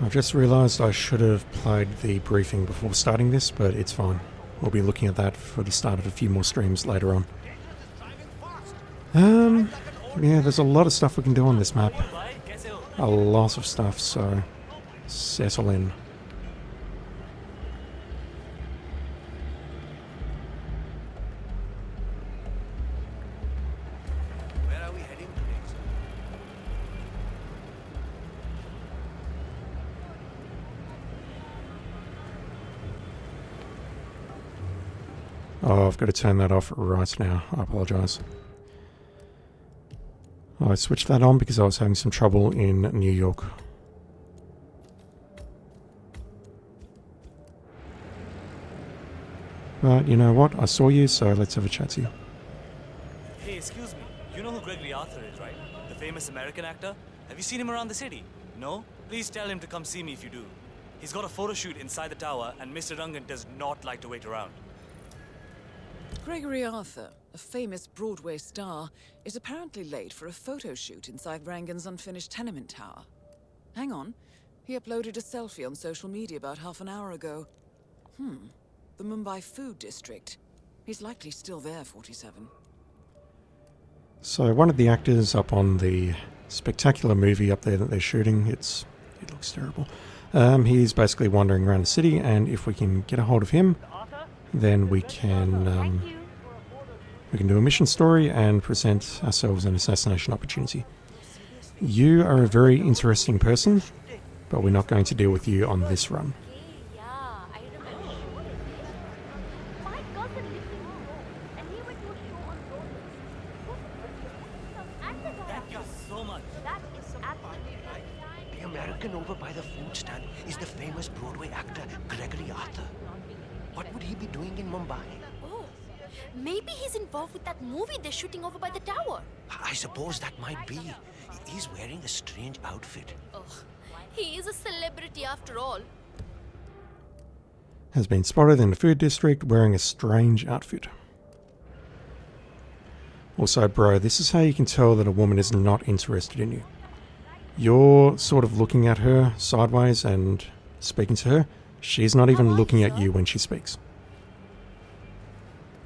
I've just realised I should have played the briefing before starting this, but it's fine. We'll be looking at that for the start of a few more streams later on. Yeah, there's a lot of stuff we can do on this map. A lot of stuff, so settle in. Where are we heading today, sir? Oh, I've got to turn that off right now. I apologise. I switched that on because I was having some trouble in New York. But you know what? I saw you, so let's have a chat to you. Hey, excuse me. You know who Gregory Arthur is, right? The famous American actor? Have you seen him around the city? No? Please tell him to come see me if you do. He's got a photo shoot inside the tower, and Mr. Rangan does not like to wait around. Gregory Arthur, a famous Broadway star, is apparently late for a photo shoot inside Rangan's unfinished tenement tower. Hang on. He uploaded a selfie on social media about half an hour ago. The Mumbai Food District. He's likely still there, 47. So one of the actors up on the spectacular movie up there that they're shooting, it looks terrible. He's basically wandering around the city, and if we can get a hold of him, then we can do a mission story and present ourselves an assassination opportunity. You are a very interesting person, but we're not going to deal with you on this run. The American over by the food stand is the famous Broadway actor Gregory Arthur. What would he be doing in Mumbai? Oh, maybe he's involved with that movie they're shooting over by the tower. I suppose that might be. He's wearing a strange outfit. Oh, he is a celebrity after all. Has been spotted in the food district wearing a strange outfit. Also, bro, this is how you can tell that a woman is not interested in you. You're sort of looking at her sideways and speaking to her. She's not even looking at you when she speaks.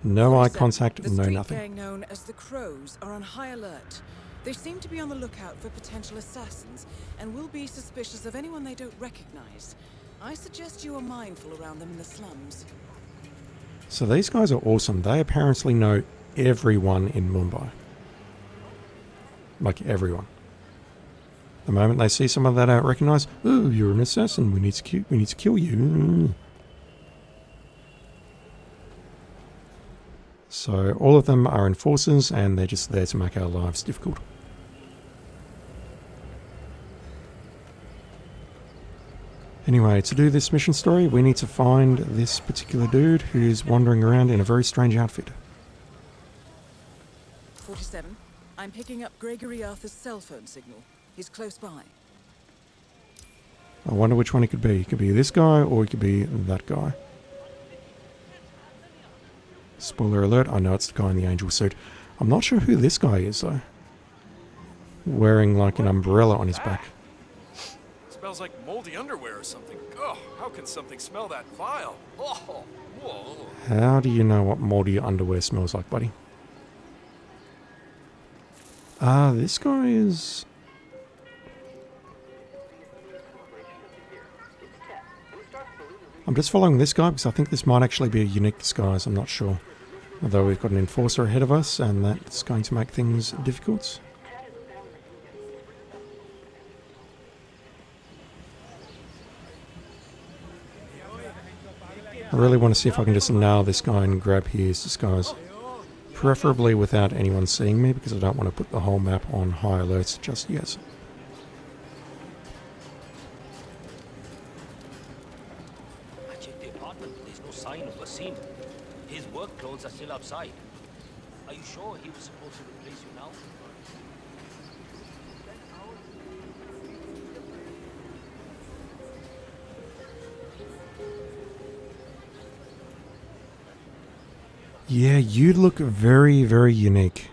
No eye contact, no nothing. The street gang known as the Crows are on high alert. They seem to be on the lookout for potential assassins and will be suspicious of anyone they don't recognize. I suggest you are mindful around them in the slums. So these guys are awesome. They apparently know everyone in Mumbai. Like everyone. The moment they see someone they don't recognize, oh, you're an assassin. We need to kill you. So all of them are enforcers and they're just there to make our lives difficult. Anyway, to do this mission story, we need to find this particular dude who's wandering around in a very strange outfit. 47. I'm picking up Gregory Arthur's cell phone signal. He's close by. I wonder which one he could be. He could be this guy or he could be that guy. Spoiler alert, I know it's the guy in the angel suit. I'm not sure who this guy is though. Wearing like an umbrella on his back. Smells like moldy underwear or something. Oh, how can something smell that vile? Oh, whoa. How do you know what moldy underwear smells like, buddy? This guy is... I'm just following this guy because I think this might actually be a unique disguise, I'm not sure. Although we've got an enforcer ahead of us and that's going to make things difficult. I really want to see if I can just nail this guy and grab his disguise. Preferably without anyone seeing me because I don't want to put the whole map on high alerts just yet. I checked the apartment. There's no sign of Wasim. His work clothes are still outside. Are you sure he was supposed to replace you now? Yeah, you look very, very unique.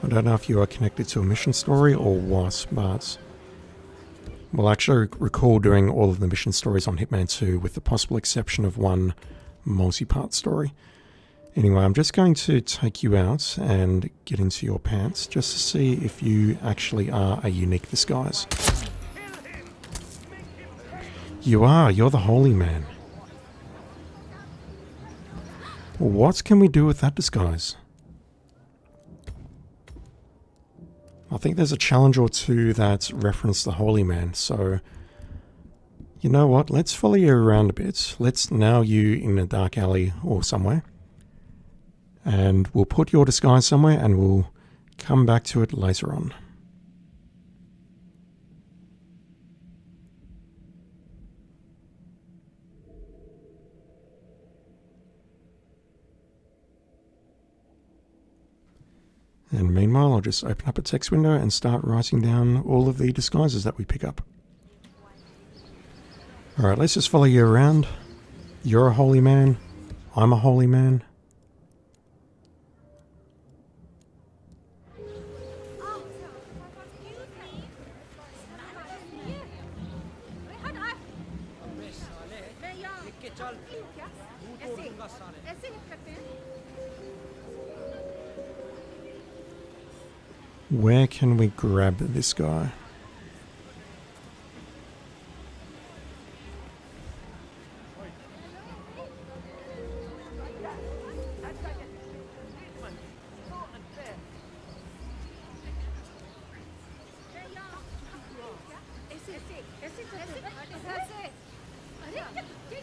I don't know if you are connected to a mission story or what, but we'll actually recall doing all of the mission stories on Hitman 2 with the possible exception of one multi-part story. Anyway, I'm just going to take you out and get into your pants just to see if you actually are a unique disguise. You are, you're the holy man. What can we do with that disguise? I think there's a challenge or two that reference the holy man, so you know what, let's follow you around a bit. Let's nail you in a dark alley or somewhere. And we'll put your disguise somewhere and we'll come back to it later on. And meanwhile, I'll just open up a text window and start writing down all of the disguises that we pick up. Alright, let's just follow you around. You're a holy man. I'm a holy man. Where can we grab this guy?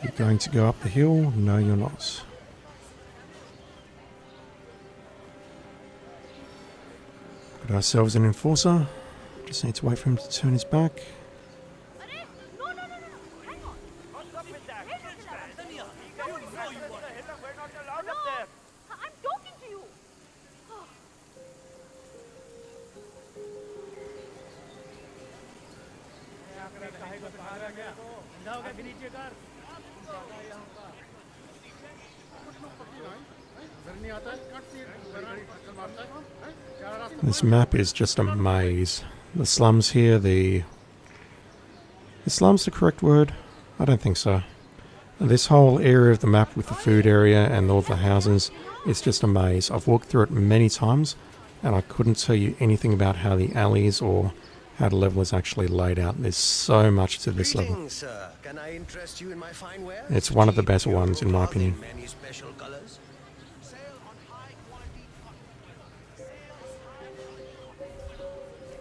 You're going to go up the hill? No, you're not. Got ourselves an enforcer. Just need to wait for him to turn his back. This map is just a maze. The slums here, Is slums the correct word? I don't think so. This whole area of the map with the food area and all the houses, it's just a maze. I've walked through it many times and I couldn't tell you anything about how the alleys or how the level is actually laid out. There's so much to this level. Sir. Can I interest you in my fine wares? It's one of the better ones in my opinion. Many special colors.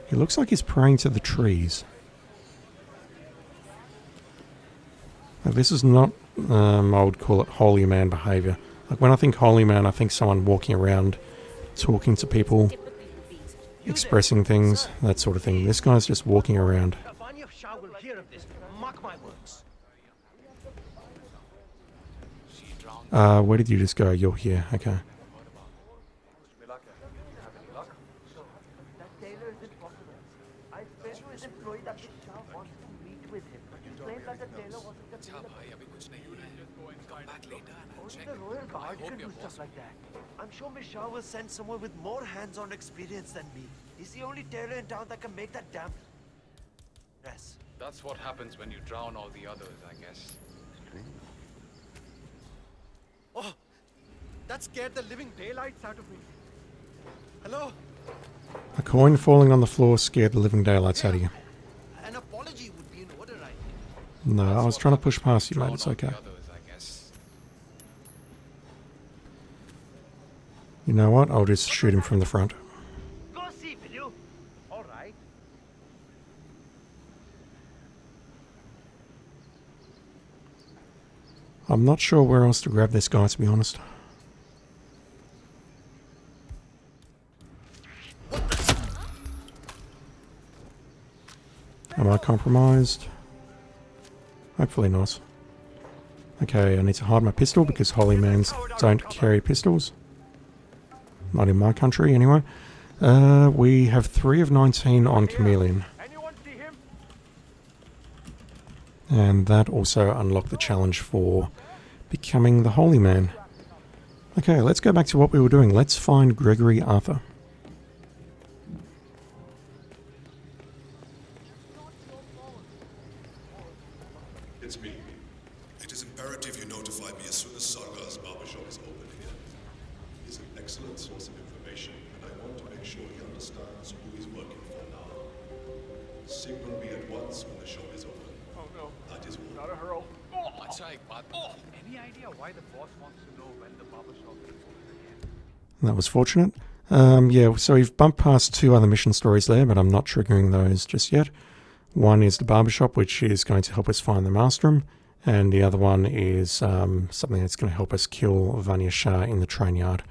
He looks like he's praying to the trees. Now, this is not I would call it holy man behavior. Like when I think holy man, I think someone walking around, talking to people, expressing things, that sort of thing. This guy's just walking around. Vanya Shah will hear of this. Mark my words. Where did you just go? You're here. Okay. I'm sure Miss Shah will send someone with more hands-on experience than me. He's the only tailor in town that can make that damn dress. That's what happens when you drown all the others, I guess. Oh, that scared the living daylights out of me. Hello? A coin falling on the floor scared the living daylights out of you. An apology would be in order, I think. No, I was trying to push past you, mate. It's okay. You know what? I'll just shoot him from the front. Go see, will you? All right. I'm not sure where else to grab this guy, to be honest. Am I compromised? Hopefully not. Okay, I need to hide my pistol because holy mans don't carry pistols. Not in my country, anyway. We have 3 of 19 on Chameleon. And that also unlocked the challenge for becoming the Holy Man. Okay, let's go back to what we were doing. Let's find Gregory Arthur. It's me. It is imperative you notify me as soon as Sargar's barbershop is open here. He's an excellent source of information, and I want to make sure he understands who he's working for now. Signal me at once when the shop is open. Oh no. That is all. Not a hurl. Any idea why the boss wants to know when the barbershop is open again? That was fortunate. Yeah, so we've bumped past 2 other mission stories there, but I'm not triggering those just yet. One is the barbershop, which is going to help us find the maelstrom, and the other one is something that's going to help us kill Vanya Shah in the train yard.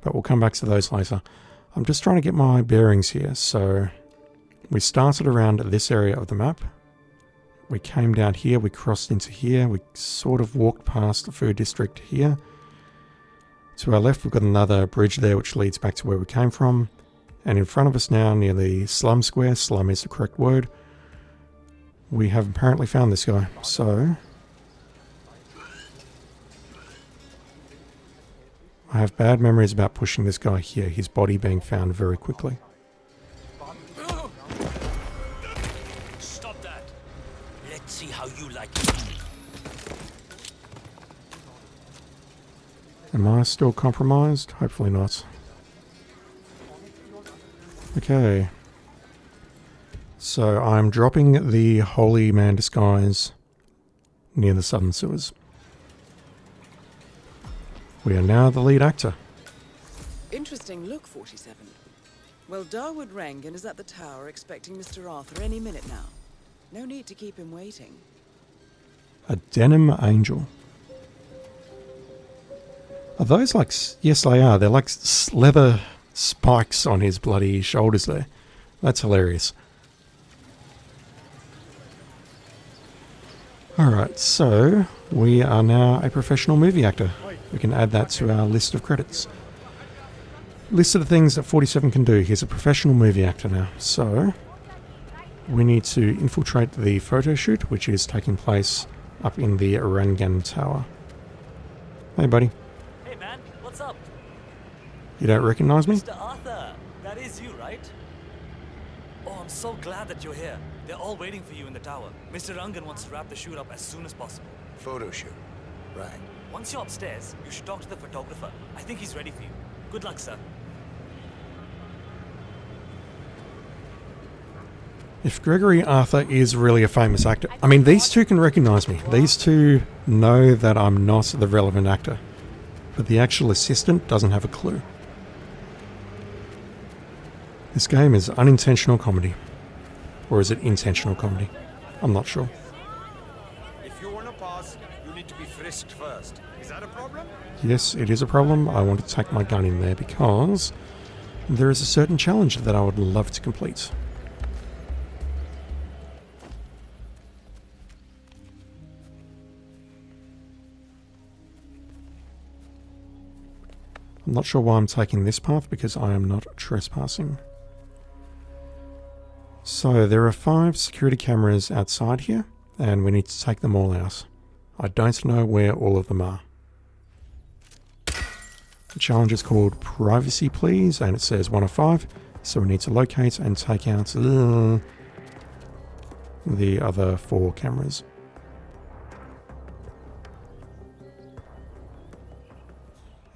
But we'll come back to those later. I'm just trying to get my bearings here. So we started around this area of the map. We came down here, we crossed into here, we sort of walked past the food district here. To our left, we've got another bridge there which leads back to where we came from. And in front of us now, near the slum square, slum is the correct word, we have apparently found this guy. So I have bad memories about pushing this guy here, his body being found very quickly. Stop that. Let's see how you like it. Am I still compromised? Hopefully not. Okay. So I'm dropping the Holy Man disguise near the southern sewers. We are now the lead actor. Interesting look, 47. Well, Darwood Rangan is at the tower expecting Mr. Arthur any minute now. No need to keep him waiting. A denim angel. Are those like... Yes, they are. They're like leather spikes on his bloody shoulders there. That's hilarious. Alright, so we are now a professional movie actor. We can add that to our list of credits. List of the things that 47 can do. He's a professional movie actor now. So we need to infiltrate the photo shoot, which is taking place up in the Rangan Tower. Hey, buddy. Hey, man. What's up? You don't recognize me? Mr. Arthur. That is you, right? Oh, I'm so glad that you're here. They're all waiting for you in the tower. Mr. Rangan wants to wrap the shoot up as soon as possible. Photo shoot. Right. Once you're upstairs, you should talk to the photographer. I think he's ready for you. Good luck, sir. If Gregory Arthur is really a famous actor... I mean, these two can recognize me. These two know that I'm not the relevant actor. But the actual assistant doesn't have a clue. This game is unintentional comedy. Or is it intentional comedy? I'm not sure. If you want to pass, you need to be frisked first. Is that a problem? Yes, it is a problem. I want to take my gun in there because there is a certain challenge that I would love to complete. I'm not sure why I'm taking this path because I am not trespassing. So there are 5 security cameras outside here and we need to take them all out. I don't know where all of them are. The challenge is called Privacy Please and it says 1 of 5. So we need to locate and take out the other 4 cameras.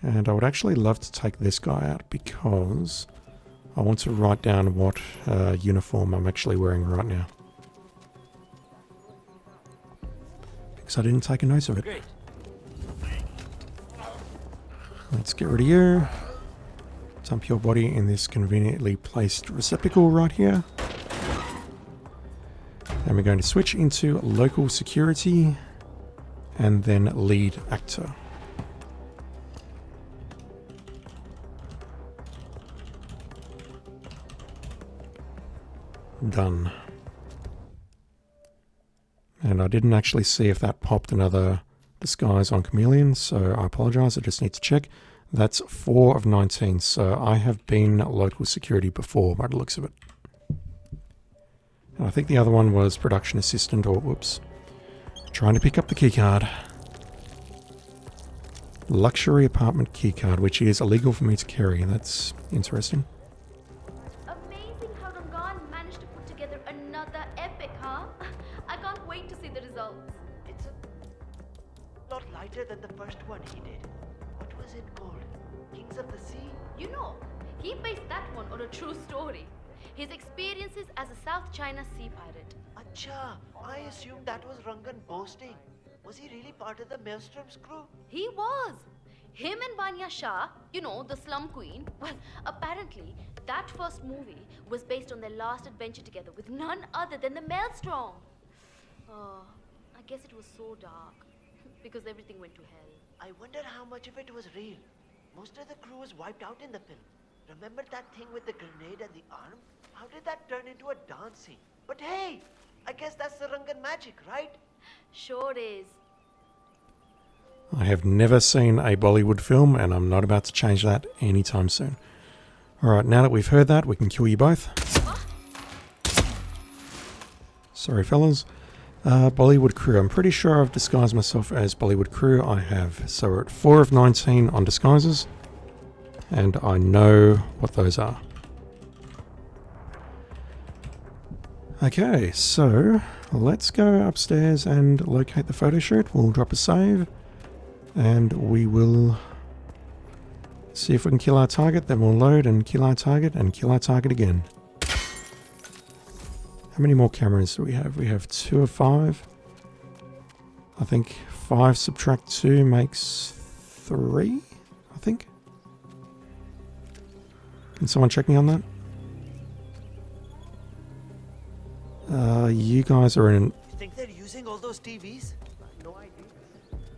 And I would actually love to take this guy out because I want to write down what uniform I'm actually wearing right now. Because I didn't take a note of it. Great. Let's get rid of you. Dump your body in this conveniently placed receptacle right here. And we're going to switch into local security and then lead actor. Done. And I didn't actually see if that popped another disguise on Chameleon, so I apologize, I just need to check. That's 4 of 19, so I have been local security before by the looks of it. And I think the other one was production assistant, or whoops, trying to pick up the keycard. Luxury apartment keycard, which is illegal for me to carry. That's interesting. Amazing how Rangan managed to put together another epic, huh? I can't wait to see the results. It's a lot lighter than the first one he did. What was it called? Kings of the Sea? You know, he based that one on a true story. His experiences as a South China sea pirate. Acha, I assumed that was Rangan boasting. Was he really part of the Maelstrom's crew? He was. Him and Banya Shah, you know, the slum queen. Well, apparently, that first movie was based on their last adventure together with none other than the Maelstrom. Oh, I guess it was so dark. Because everything went to hell. I wonder how much of it was real. Most of the crew was wiped out in the film. Remember that thing with the grenade and the arm? How did that turn into a dance scene? But hey, I guess that's the Rangan magic, right? Sure is. I have never seen a Bollywood film and I'm not about to change that anytime soon. Alright, now that we've heard that, we can kill you both. Sorry fellas. Bollywood crew. I'm pretty sure I've disguised myself as Bollywood crew. I have. So we're at 4 of 19 on disguises. And I know what those are. Okay, so let's go upstairs and locate the photo shoot. We'll drop a save. And we will see if we can kill our target. Then we'll load and kill our target and kill our target again. How many more cameras do we have? We have 2 of 5. I think 5 subtract 2 makes 3, I think. Can someone check me on that? You guys are in... You think they're using all those TVs? No idea.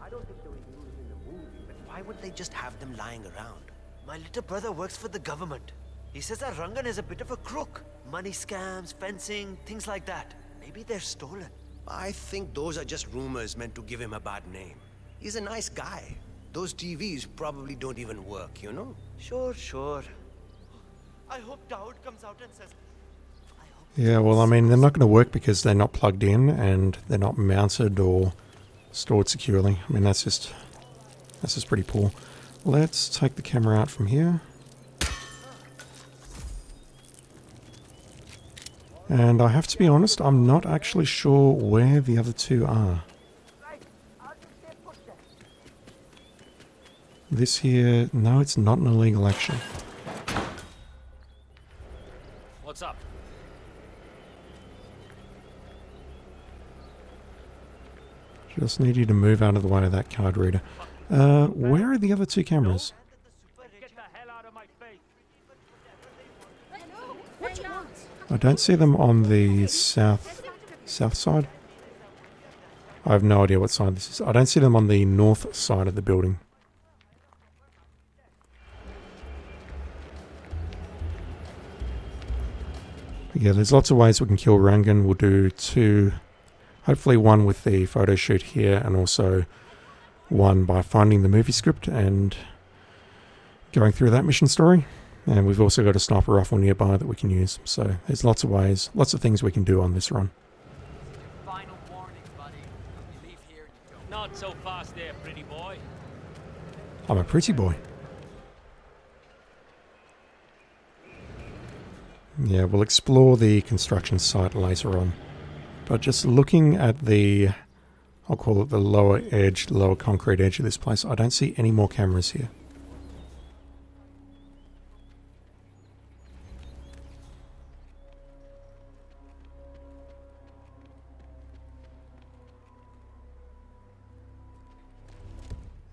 I don't think they were used in the movie. But why would they just have them lying around? My little brother works for the government. He says that Rangan is a bit of a crook. Money scams, fencing, things like that. Maybe they're stolen. I think those are just rumors meant to give him a bad name. He's a nice guy. Those TVs probably don't even work, you know? Sure, sure. I hope Daud comes out and says... Yeah, well, I mean, they're not going to work because they're not plugged in and they're not mounted or stored securely. I mean, that's just pretty poor. Let's take the camera out from here. And I have to be honest, I'm not actually sure where the other 2 are. This here, no, it's not an illegal action. What's up? Just need you to move out of the way of that card reader. Where are the other 2 cameras? I don't see them on the south side. I have no idea what side this is. I don't see them on the north side of the building. But yeah, there's lots of ways we can kill Rangan. We'll do two, hopefully one with the photo shoot here, and also one by finding the movie script and going through that mission story. And we've also got a sniper rifle nearby that we can use. So there's lots of ways, lots of things we can do on this run. Final warning, buddy. You leave here and you don't. Not so fast there, pretty boy. I'm a pretty boy. Yeah, we'll explore the construction site later on. But just looking at the, I'll call it the lower edge, lower concrete edge of this place, I don't see any more cameras here.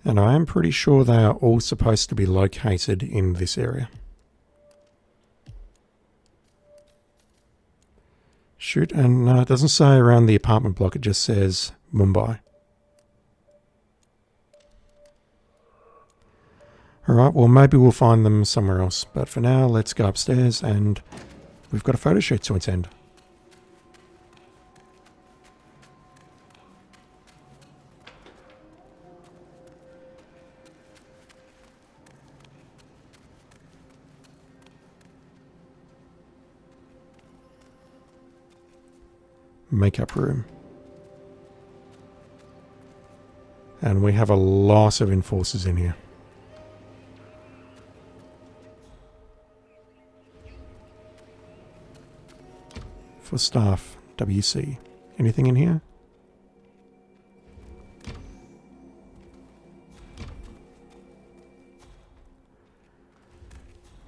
And I am pretty sure they are all supposed to be located in this area. Shoot, and it doesn't say around the apartment block, it just says Mumbai. Alright, well maybe we'll find them somewhere else, but for now let's go upstairs and we've got a photo shoot to attend. Makeup room. And we have a lot of enforcers in here. For staff, WC. Anything in here?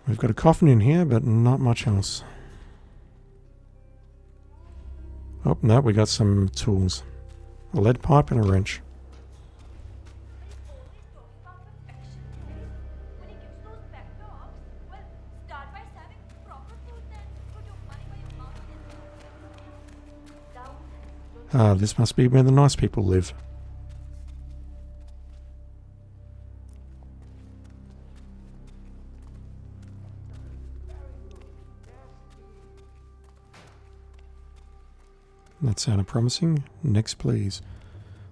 We've got a coffin in here, but not much else. Oh, no, we got some tools. A lead pipe and a wrench. Ah, this must be where the nice people live. That sounded promising. Next, please.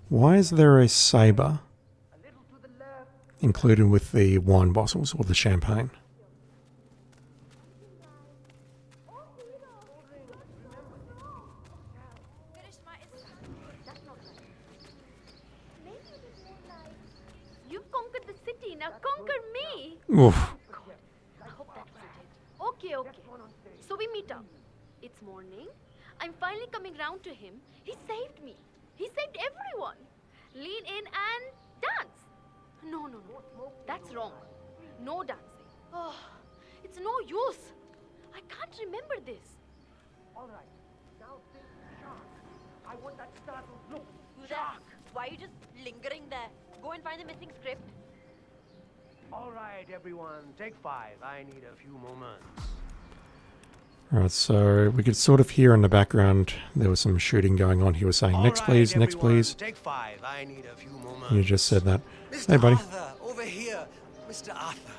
Why is there a saber included with the wine bottles or the champagne? You've conquered the city, now conquer me! Oof. I hope that was it. Okay, okay. So we meet up. It's morning. I'm finally coming round to him. He saved me. He saved everyone. Lean in and dance. No, no, no. That's wrong. No dancing. Oh, it's no use. I can't remember this. All right. Now think shark. I want that startled look. Shark. Why are you just lingering there? Go and find the missing script. All right, everyone. Take 5. I need a few moments. Alright, so we could sort of hear in the background there was some shooting going on. He was saying, next please, next please. Take 5. I need a few moments. You just said that. Mr. Hey, buddy. Arthur, over here. Mr. Arthur.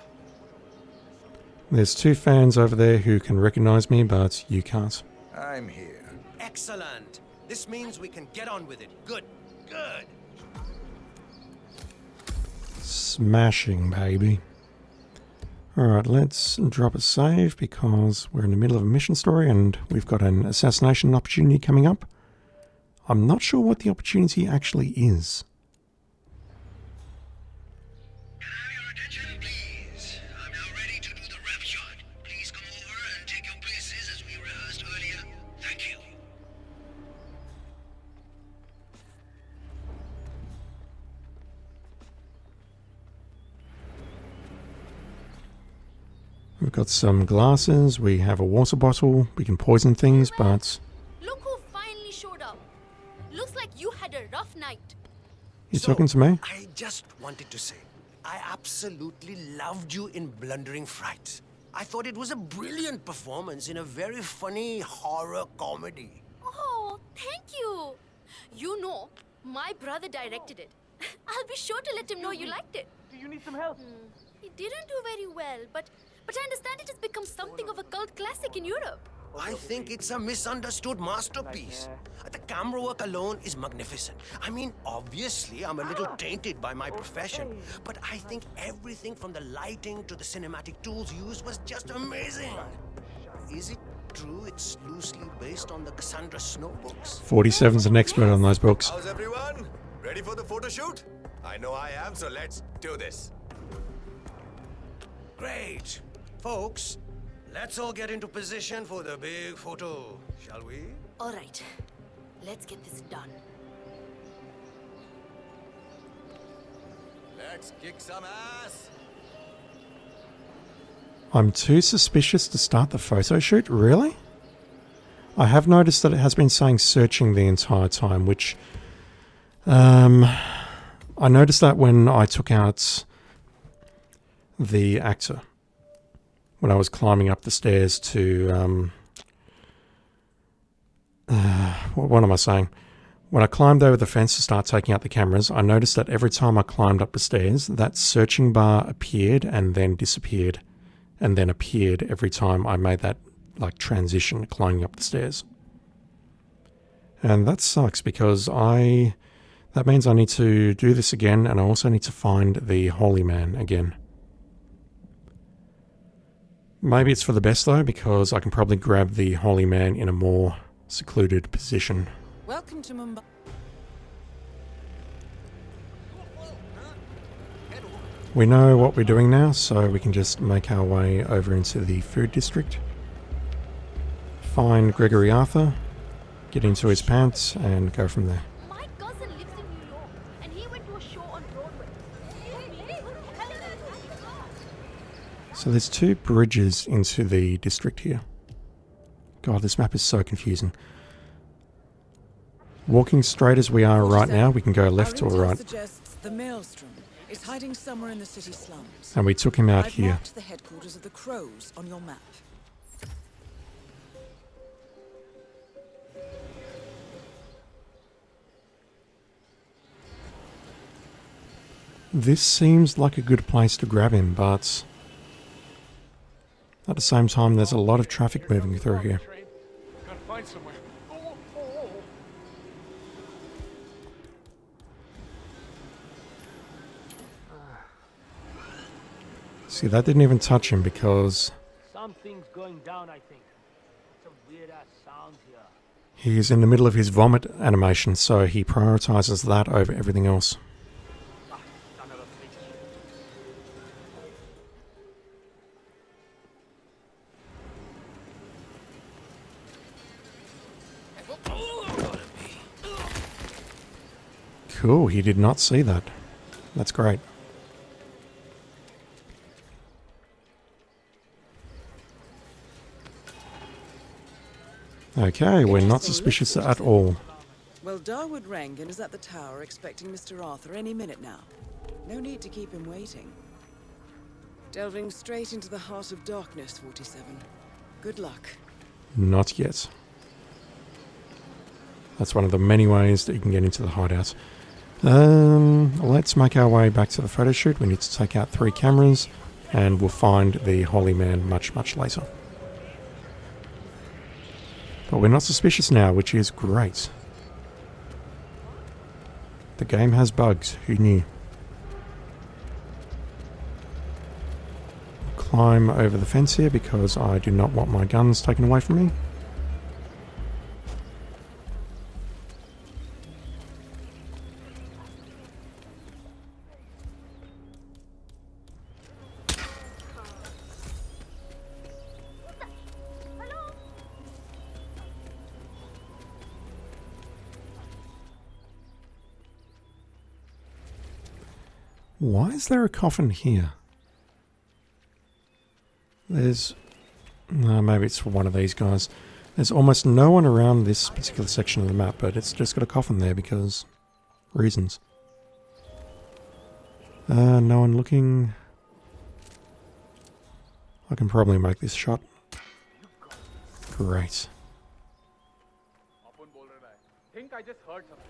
There's 2 fans over there who can recognize me, but you can't. I'm here. Excellent. This means we can get on with it. Good. Good. Smashing, baby. Alright, let's drop a save because we're in the middle of a mission story and we've got an assassination opportunity coming up. I'm not sure what the opportunity actually is. We've got some glasses, we have a water bottle, we can poison things, but... Look who finally showed up. Looks like you had a rough night. You talking to me? I just wanted to say, I absolutely loved you in Blundering Frights. I thought it was a brilliant performance in a very funny horror comedy. Oh, thank you. You know, My brother directed it. I'll be sure to let him know you liked it. Do you need some help? He didn't do very well, but I understand it has become something of a cult classic in Europe. I think it's a misunderstood masterpiece. The camera work alone is magnificent. I mean, obviously, I'm a little tainted by my profession, but I think everything from the lighting to the cinematic tools used was just amazing. Is it true it's loosely based on the Cassandra Snow books? 47's an expert on those books. How's everyone? Ready for the photo shoot? I know I am, so let's do this. Great. Folks, let's all get into position for the big photo, shall we? All right, let's get this done. Let's kick some ass. I'm too suspicious to start the photo shoot? Really? I have noticed that it has been saying searching the entire time, which... I noticed that when I took out the actor. When I was climbing up the stairs to... what am I saying? When I climbed over the fence to start taking out the cameras, I noticed that every time I climbed up the stairs, that searching bar appeared and then disappeared. And then appeared every time I made that transition climbing up the stairs. And that sucks because that means I need to do this again, and I also need to find the Holy Man again. Maybe it's for the best though, because I can probably grab the Holy Man in a more secluded position. Welcome to Mumbai. We know what we're doing now, so we can just make our way over into the food district. Find Gregory Arthur, get into his pants, and go from there. My cousin lives in New York, and he went to a show on Broadway. So there's two bridges into the district here. God, this map is so confusing. Walking straight as we are right now, we can go left or right. Suggests the Maelstrom is hiding somewhere in the city slums. And we took him out I've here. marked the headquarters of the Crows on your map. This seems like a good place to grab him, but at the same time there's a lot of traffic moving through here. Gotta find somewhere. See, that didn't even touch him because Something's going down, I think. Some weird ass sounds here. he's in the middle of his vomit animation, so he prioritizes that over everything else. Cool, he did not see that. That's great. Okay, we're not suspicious at all. Well, Darwood Rangan is at the tower expecting Mr. Arthur any minute now. No need to keep him waiting. Delving straight into the heart of darkness, 47. Good luck. Not yet. That's one of the many ways that you can get into the hideout. Let's make our way back to the photo shoot. We need to take out 3 cameras, and we'll find the Holy Man much, much later. But we're not suspicious now, which is great. The game has bugs. Who knew? Climb over the fence here because I do not want my guns taken away from me. Why is there a coffin here? There's... maybe it's for one of these guys. There's almost no one around this particular section of the map, but it's just got a coffin there because... reasons. No one looking... I can probably make this shot. Great. Think I just heard something.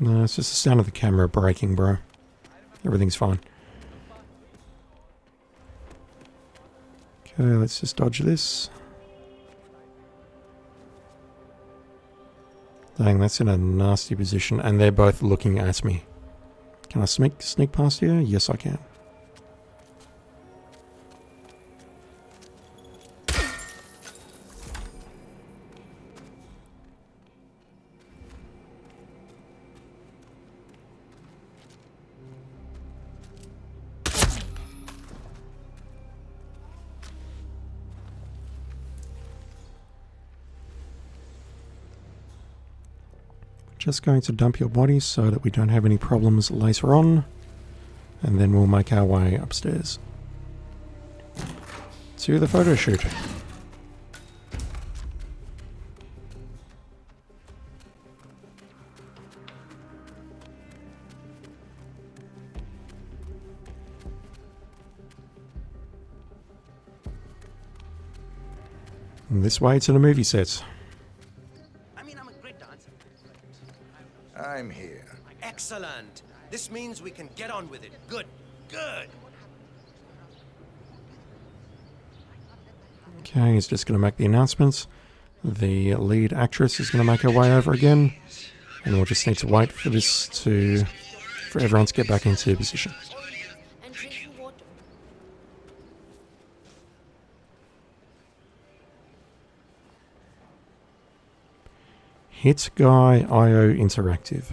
No, it's just the sound of the camera breaking, bro. Everything's fine. Okay, let's just dodge this. Dang, that's in a nasty position, and they're both looking at me. Can I sneak past here? Yes, I can. Just going to dump your body so that we don't have any problems later on, and then we'll make our way upstairs to the photo shoot. And this way to the movie set. I'm here. Excellent. This means we can get on with it. Good. Good. Okay, he's just going to make the announcements. The lead actress is going to make her way over again. And we'll just need to wait for for everyone to get back into position. Hit Guy IO Interactive.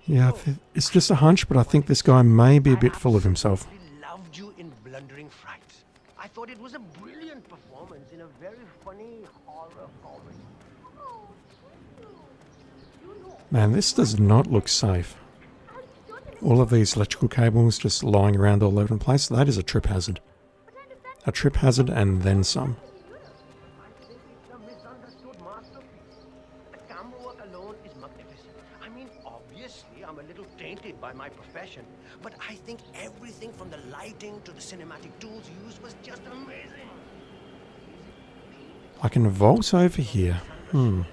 Yeah, it's just a hunch, but I think this guy may be a bit full of himself. Loved you in Blundering Frights. I thought it was a brilliant performance in a very funny horror comedy. Man, this does not look safe. All of these electrical cables just lying around all over the place. That is a trip hazard. A trip hazard and then some. It's a misunderstood masterpiece. The camera work alone is magnificent. I mean, obviously, I'm a little tainted by my profession, but I think everything from the lighting to the cinematic tools used was just amazing. I can vault over here. I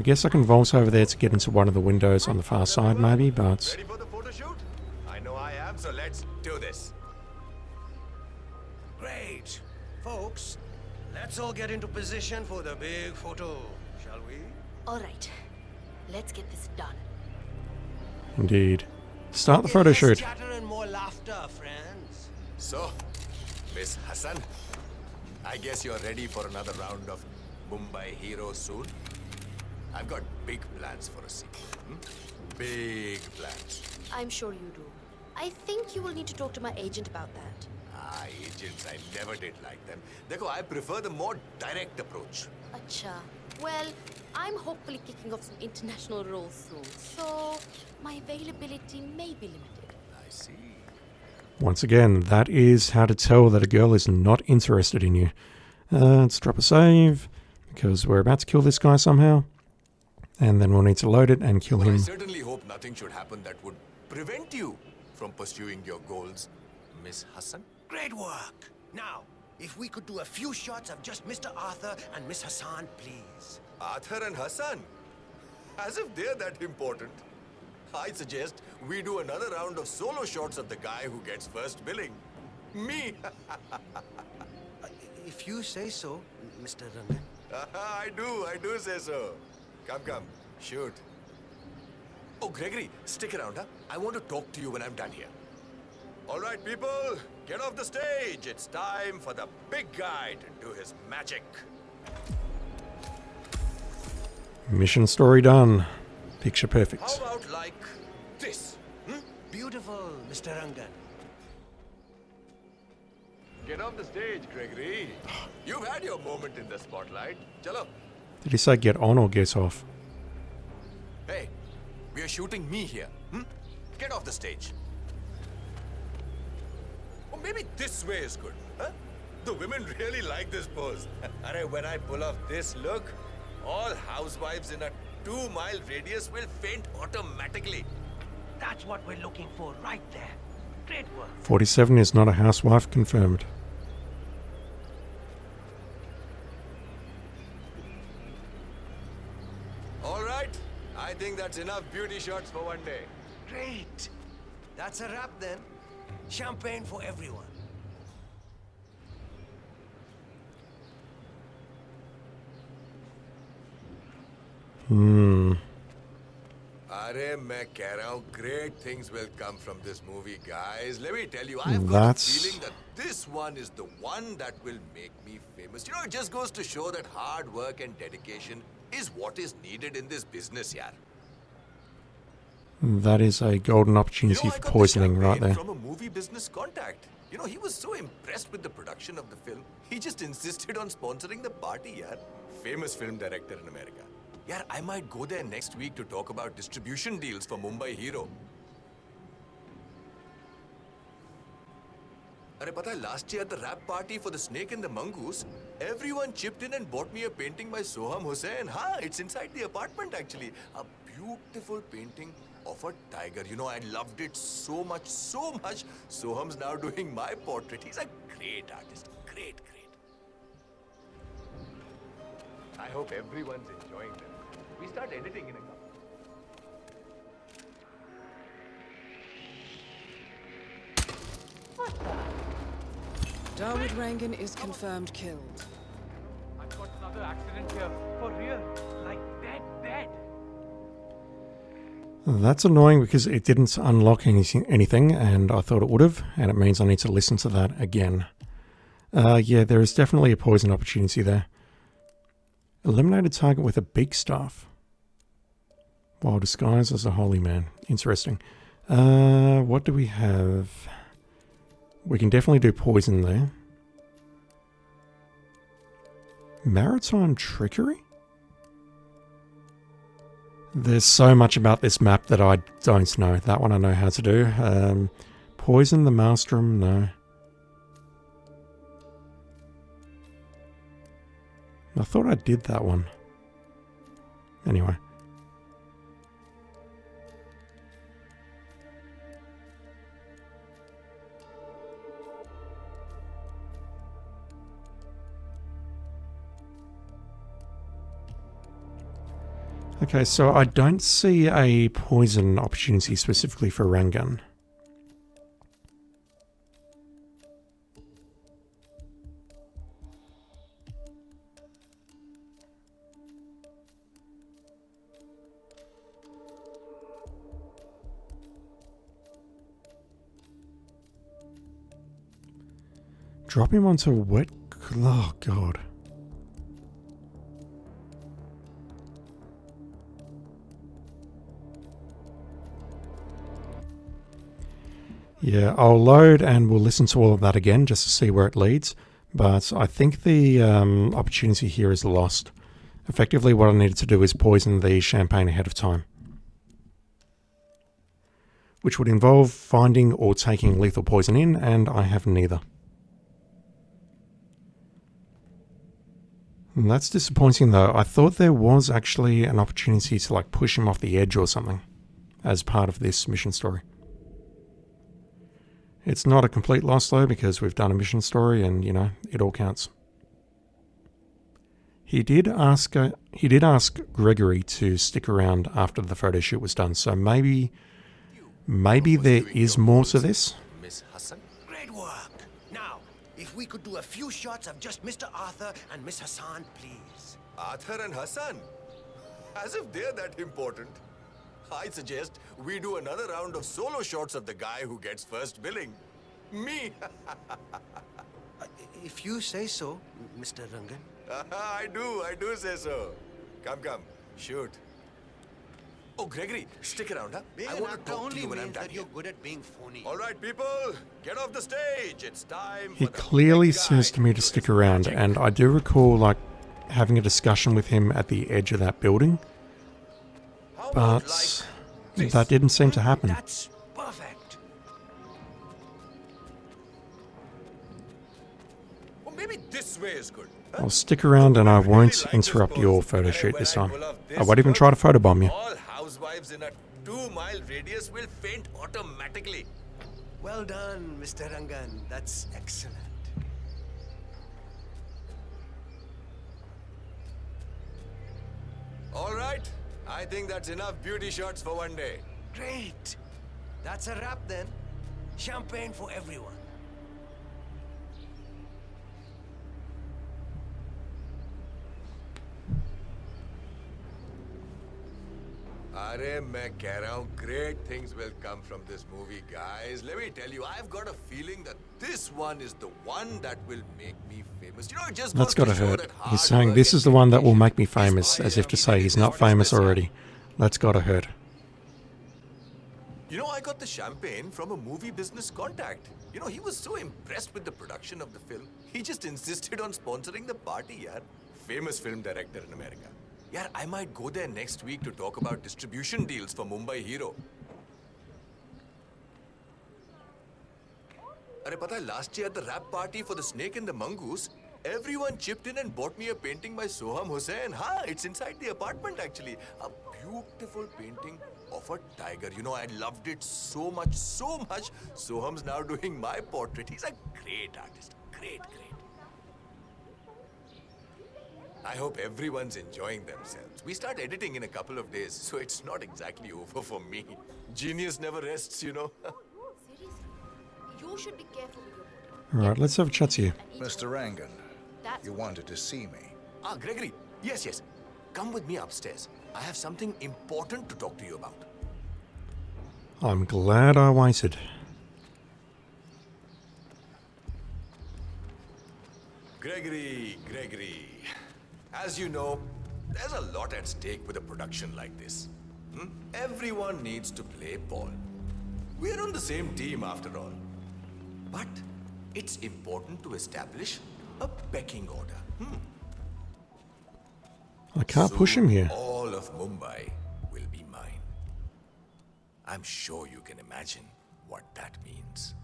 guess I can vault over there to get into one of the windows on the far side, maybe, but... Ready for the photo shoot? I know I am, so let's do this. Great. Folks, let's all get into position for the big photo, shall we? All right. Let's get this done. Indeed. Start the photo shoot. Chatter and more laughter, friends. So, Miss Hassan, I guess you're ready for another round of Mumbai heroes soon? I've got big plans for a sequel. Big plans. I'm sure you do. I think you will need to talk to my agent about that. Agents, I never did like them. Dekho, I prefer the more direct approach. Acha. Well, I'm hopefully kicking off some international roles soon, so my availability may be limited. I see. Once again, that is how to tell that a girl is not interested in you. Let's drop a save, because we're about to kill this guy somehow. And then we'll need to load it and kill him. I certainly hope nothing should happen that would prevent you from pursuing your goals, Miss Hassan. Great work. Now, if we could do a few shots of just Mr. Arthur and Miss Hassan, please. Arthur and Hassan? As if they're that important. I suggest we do another round of solo shots of the guy who gets first billing. Me! If you say so, Mr. Rangan. I do say so. Come, shoot. Oh, Gregory, stick around, huh? I want to talk to you when I'm done here. All right, people, get off the stage. It's time for the big guy to do his magic. Mission story done. Picture perfect. How about like this? Beautiful, Mr. Rangan. Get off the stage, Gregory. You've had your moment in the spotlight. Chalo. Did he say get on or get off? Hey, we are shooting me here. Get off the stage. Or maybe this way is good, huh? The women really like this pose. When I pull off this look, all housewives in a 2-mile radius will faint automatically. That's what we're looking for right there. Great work. 47 is not a housewife confirmed. right. I think that's enough beauty shots for one day. Great. That's a wrap then. Champagne for everyone. Arey, मैं कह रहा हूँ, great things will come from this movie, guys. Let me tell you, I've got a feeling that this one is the one that will make me famous. You know, it just goes to show that hard work and dedication is what is needed in this business, yaar. That is a golden opportunity for poisoning right there. From a movie business contact. You know, he was so impressed with the production of the film, he just insisted on sponsoring the party, yaar. Famous film director in America. Yeah, I might go there next week to talk about distribution deals for Mumbai Hero. Arey, pata hai, last year at the rap party for The Snake and the Mongoose, everyone chipped in and bought me a painting by Soham Hussain. It's inside the apartment actually. A beautiful painting of a tiger. You know, I loved it so much, so much. Soham's now doing my portrait. He's a great artist. Great. I hope everyone's enjoying this. We start editing in a couple. Dawood Rangan is confirmed killed. I've got another accident here. For real. Like dead. That's annoying because it didn't unlock anything, and I thought it would have, and it means I need to listen to that again. Yeah, there is definitely a poison opportunity there. Eliminated target with a big staff. While disguised as a holy man. Interesting. What do we have? We can definitely do poison there. Maritime trickery? There's so much about this map that I don't know. That one I know how to do. Poison the maelstrom? No. I thought I did that one. Anyway. Okay, so I don't see a poison opportunity specifically for Rangan. Drop him onto a wet... Oh, God. Yeah, I'll load and we'll listen to all of that again just to see where it leads. But I think the opportunity here is lost. Effectively, what I needed to do is poison the champagne ahead of time, which would involve finding or taking lethal poison in, and I have neither. And that's disappointing though. I thought there was actually an opportunity to like push him off the edge or something as part of this mission story. It's not a complete loss though, because we've done a mission story and, you know, it all counts. He did ask Gregory to stick around after the photo shoot was done, so maybe there is more to this. Miss Hassan? Great work. Now, if we could do a few shots of just Mr. Arthur and Miss Hassan, please. Arthur and Hassan? As if they're that important. I suggest we do another round of solo shots of the guy who gets first billing. Me! If you say so, Mr. Rangan. I do say so. Come, shoot. Oh, Gregory, stick around, huh? I want to talk to you when I'm done. You're good at being phony. All right, people, get off the stage. It's time for He clearly says to me to stick around, and I do recall like having a discussion with him at the edge of that building. But that didn't seem to happen. That's perfect. Well, maybe this way is good. I'll stick around and I won't interrupt your photo shoot this time. I won't even try to photobomb you. All housewives in a 2-mile radius will faint automatically. Well done, Mr. Rangan. That's excellent. All right, I think that's enough beauty shots for one day. Great. That's a wrap then. Champagne for everyone. Arey, main keh raha hu, great things will come from this movie, guys. Let me tell you, I've got a feeling that this one is the one that will make me famous. You know, it just That's goes gotta to show hurt. that He's hard saying work this and is the one that will make me famous, as if to say he's not famous already. That's gotta hurt. You know, I got the champagne from a movie business contact. You know, he was so impressed with the production of the film, he just insisted on sponsoring the party, yaar. Famous film director in America. Yaar, I might go there next week to talk about distribution deals for Mumbai Hero. Arey, pata hai, last year at the rap party for the Snake and the Mongoose, everyone chipped in and bought me a painting by Soham Hussain. Ha, it's inside the apartment actually. A beautiful painting of a tiger. You know, I loved it so much, so much. Soham's now doing my portrait. He's a great artist. Great, great. I hope everyone's enjoying themselves. We start editing in a couple of days, so it's not exactly over for me. Genius never rests, you know. Seriously, you should be careful with your Alright, let's have a chat to you. Mr. Rangan, That's you wanted to see me. Ah, Gregory. Yes, yes. Come with me upstairs. I have something important to talk to you about. I'm glad I waited. Gregory. As you know, there's a lot at stake with a production like this. Everyone needs to play ball. We're on the same team after all. But it's important to establish a pecking order. I can't push him here. All of Mumbai will be mine. I'm sure you can imagine what that means.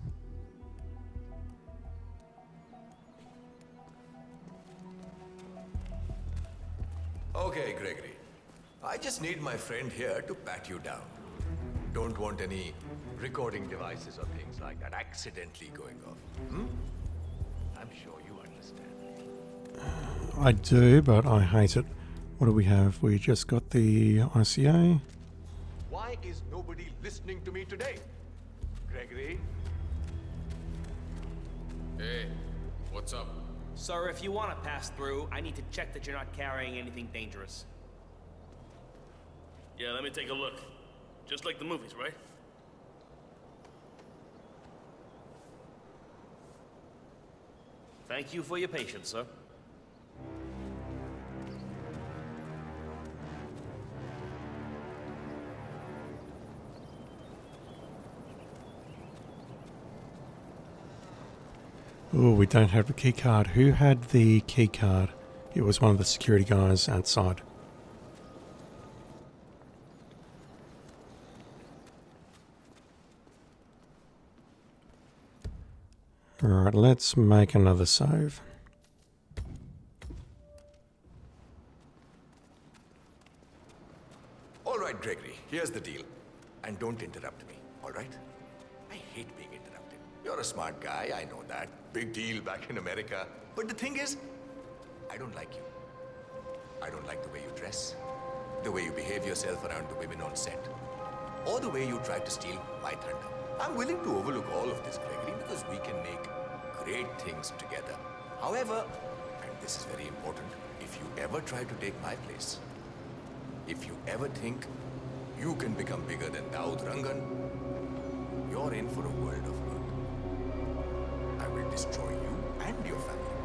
Okay, Gregory. I just need my friend here to pat you down. Don't want any recording devices or things like that accidentally going off. I'm sure you understand. I do, but I hate it. What do we have? We just got the ICA. Why is nobody listening to me today? Gregory? Hey, what's up? Sir, if you want to pass through, I need to check that you're not carrying anything dangerous. Yeah, let me take a look. Just like the movies, right? Thank you for your patience, sir. Oh, we don't have the key card. Who had the key card? It was one of the security guys outside. Alright, let's make another save. Alright, Gregory, here's the deal. And don't interrupt me, alright? I hate being interrupted. You're a smart guy, I know that. Big deal back in America. But the thing is, I don't like you. I don't like the way you dress, the way you behave yourself around the women on set, or the way you try to steal my thunder. I'm willing to overlook all of this, Gregory, because we can make great things together. However, and this is very important, if you ever try to take my place, if you ever think you can become bigger than Daud Rangan, you're in for a world of hurt. I will destroy you and your family.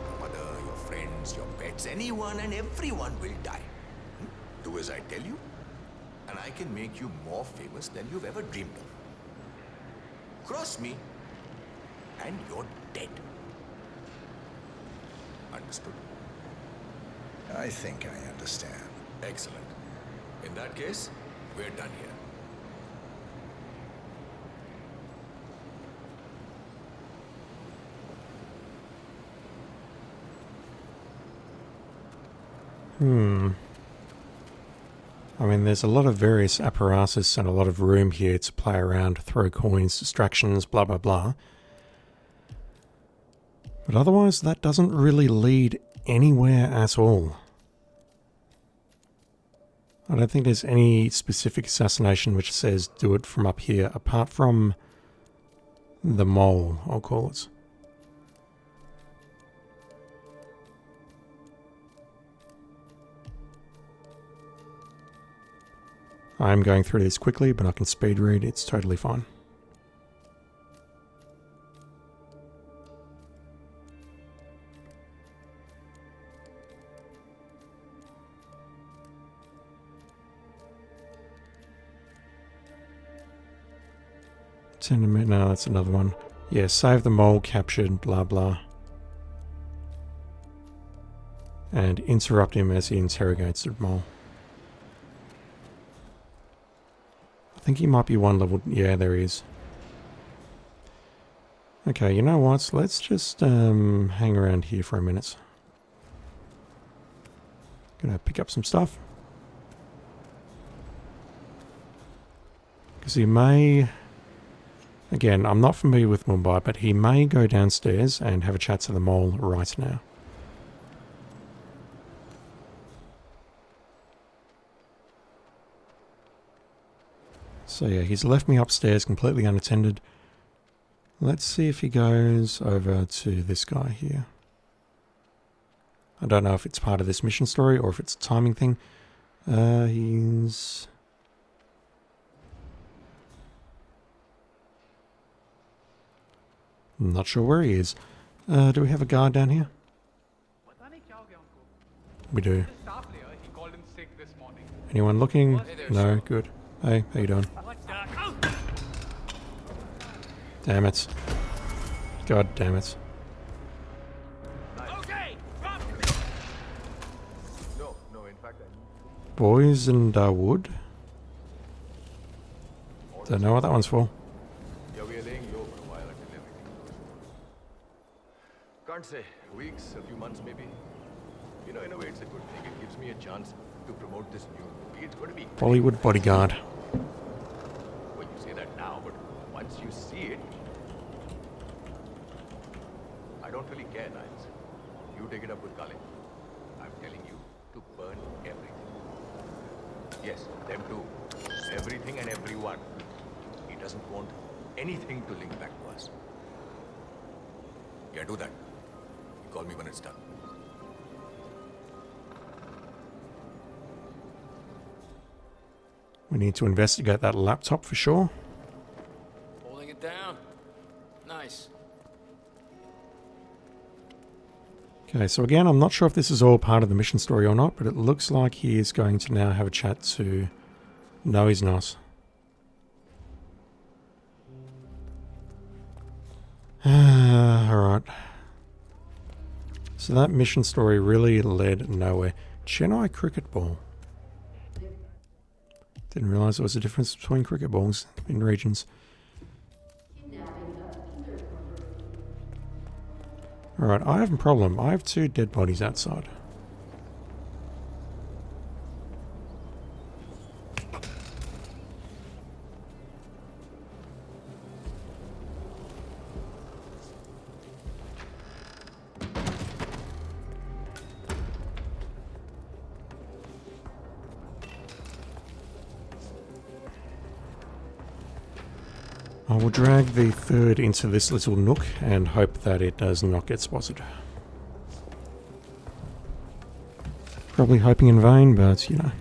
Your mother, your friends, your pets, anyone and everyone will die. Do as I tell you, and I can make you more famous than you've ever dreamed of. Cross me, and you're dead. Understood? I think I understand. Excellent. In that case, we're done here. I mean, there's a lot of various apparatus and a lot of room here to play around, throw coins, distractions, blah blah blah. But otherwise, that doesn't really lead anywhere at all. I don't think there's any specific assassination which says do it from up here, apart from the mole, I'll call it. I'm going through this quickly, but I can speed read, it's totally fine. No, that's another one. Yeah, save the mole, captured, blah blah. And interrupt him as he interrogates the mole. I think he might be one level. Yeah, there he is. Okay, you know what? Let's just hang around here for a minute. Gonna pick up some stuff. Because he may... Again, I'm not familiar with Mumbai, but he may go downstairs and have a chat to the mole right now. So yeah, he's left me upstairs completely unattended. Let's see if he goes over to this guy here. I don't know if it's part of this mission story or if it's a timing thing. He's... I'm not sure where he is. Do we have a guard down here? We do. Anyone looking? No, good. Hey, how you doing? Damn it. God damn it. Boys and wood? Don't know what that one's for. Can't say. Weeks, a few months maybe. You know, in a way it's a good thing. It gives me a chance to promote this new movie. It's going to be... Bollywood bodyguard. Well, you say that now, but once you see it... I don't really care, Niles. You take it up with Colin. I'm telling you to burn everything. Yes, them too. Everything and everyone. He doesn't want anything to link back to us. Yeah, do that. Call me when it's done. We need to investigate that laptop for sure. Holding it down. Nice. Okay, so again, I'm not sure if this is all part of the mission story or not, but it looks like he is going to now have a chat to... No, he's not. Alright. So that mission story really led nowhere. Chennai cricket ball. Didn't realise there was a difference between cricket balls in regions. Alright, I have a problem. I have 2 dead bodies outside. I will drag the third into this little nook and hope that it does not get spotted. Probably hoping in vain, but you know.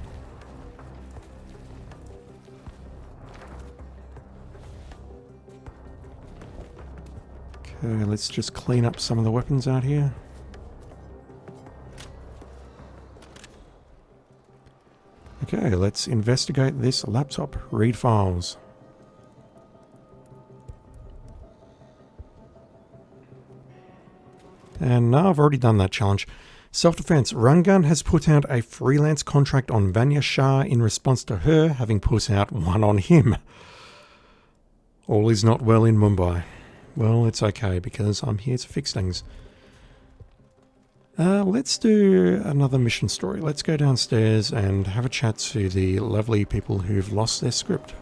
Okay, let's just clean up some of the weapons out here. Okay, let's investigate this laptop. Read files. And now I've already done that challenge. Self-defense. Rangan has put out a freelance contract on Vanya Shah in response to her having put out one on him. All is not well in Mumbai. Well, it's okay because I'm here to fix things. Let's do another mission story. Let's go downstairs and have a chat to the lovely people who've lost their script.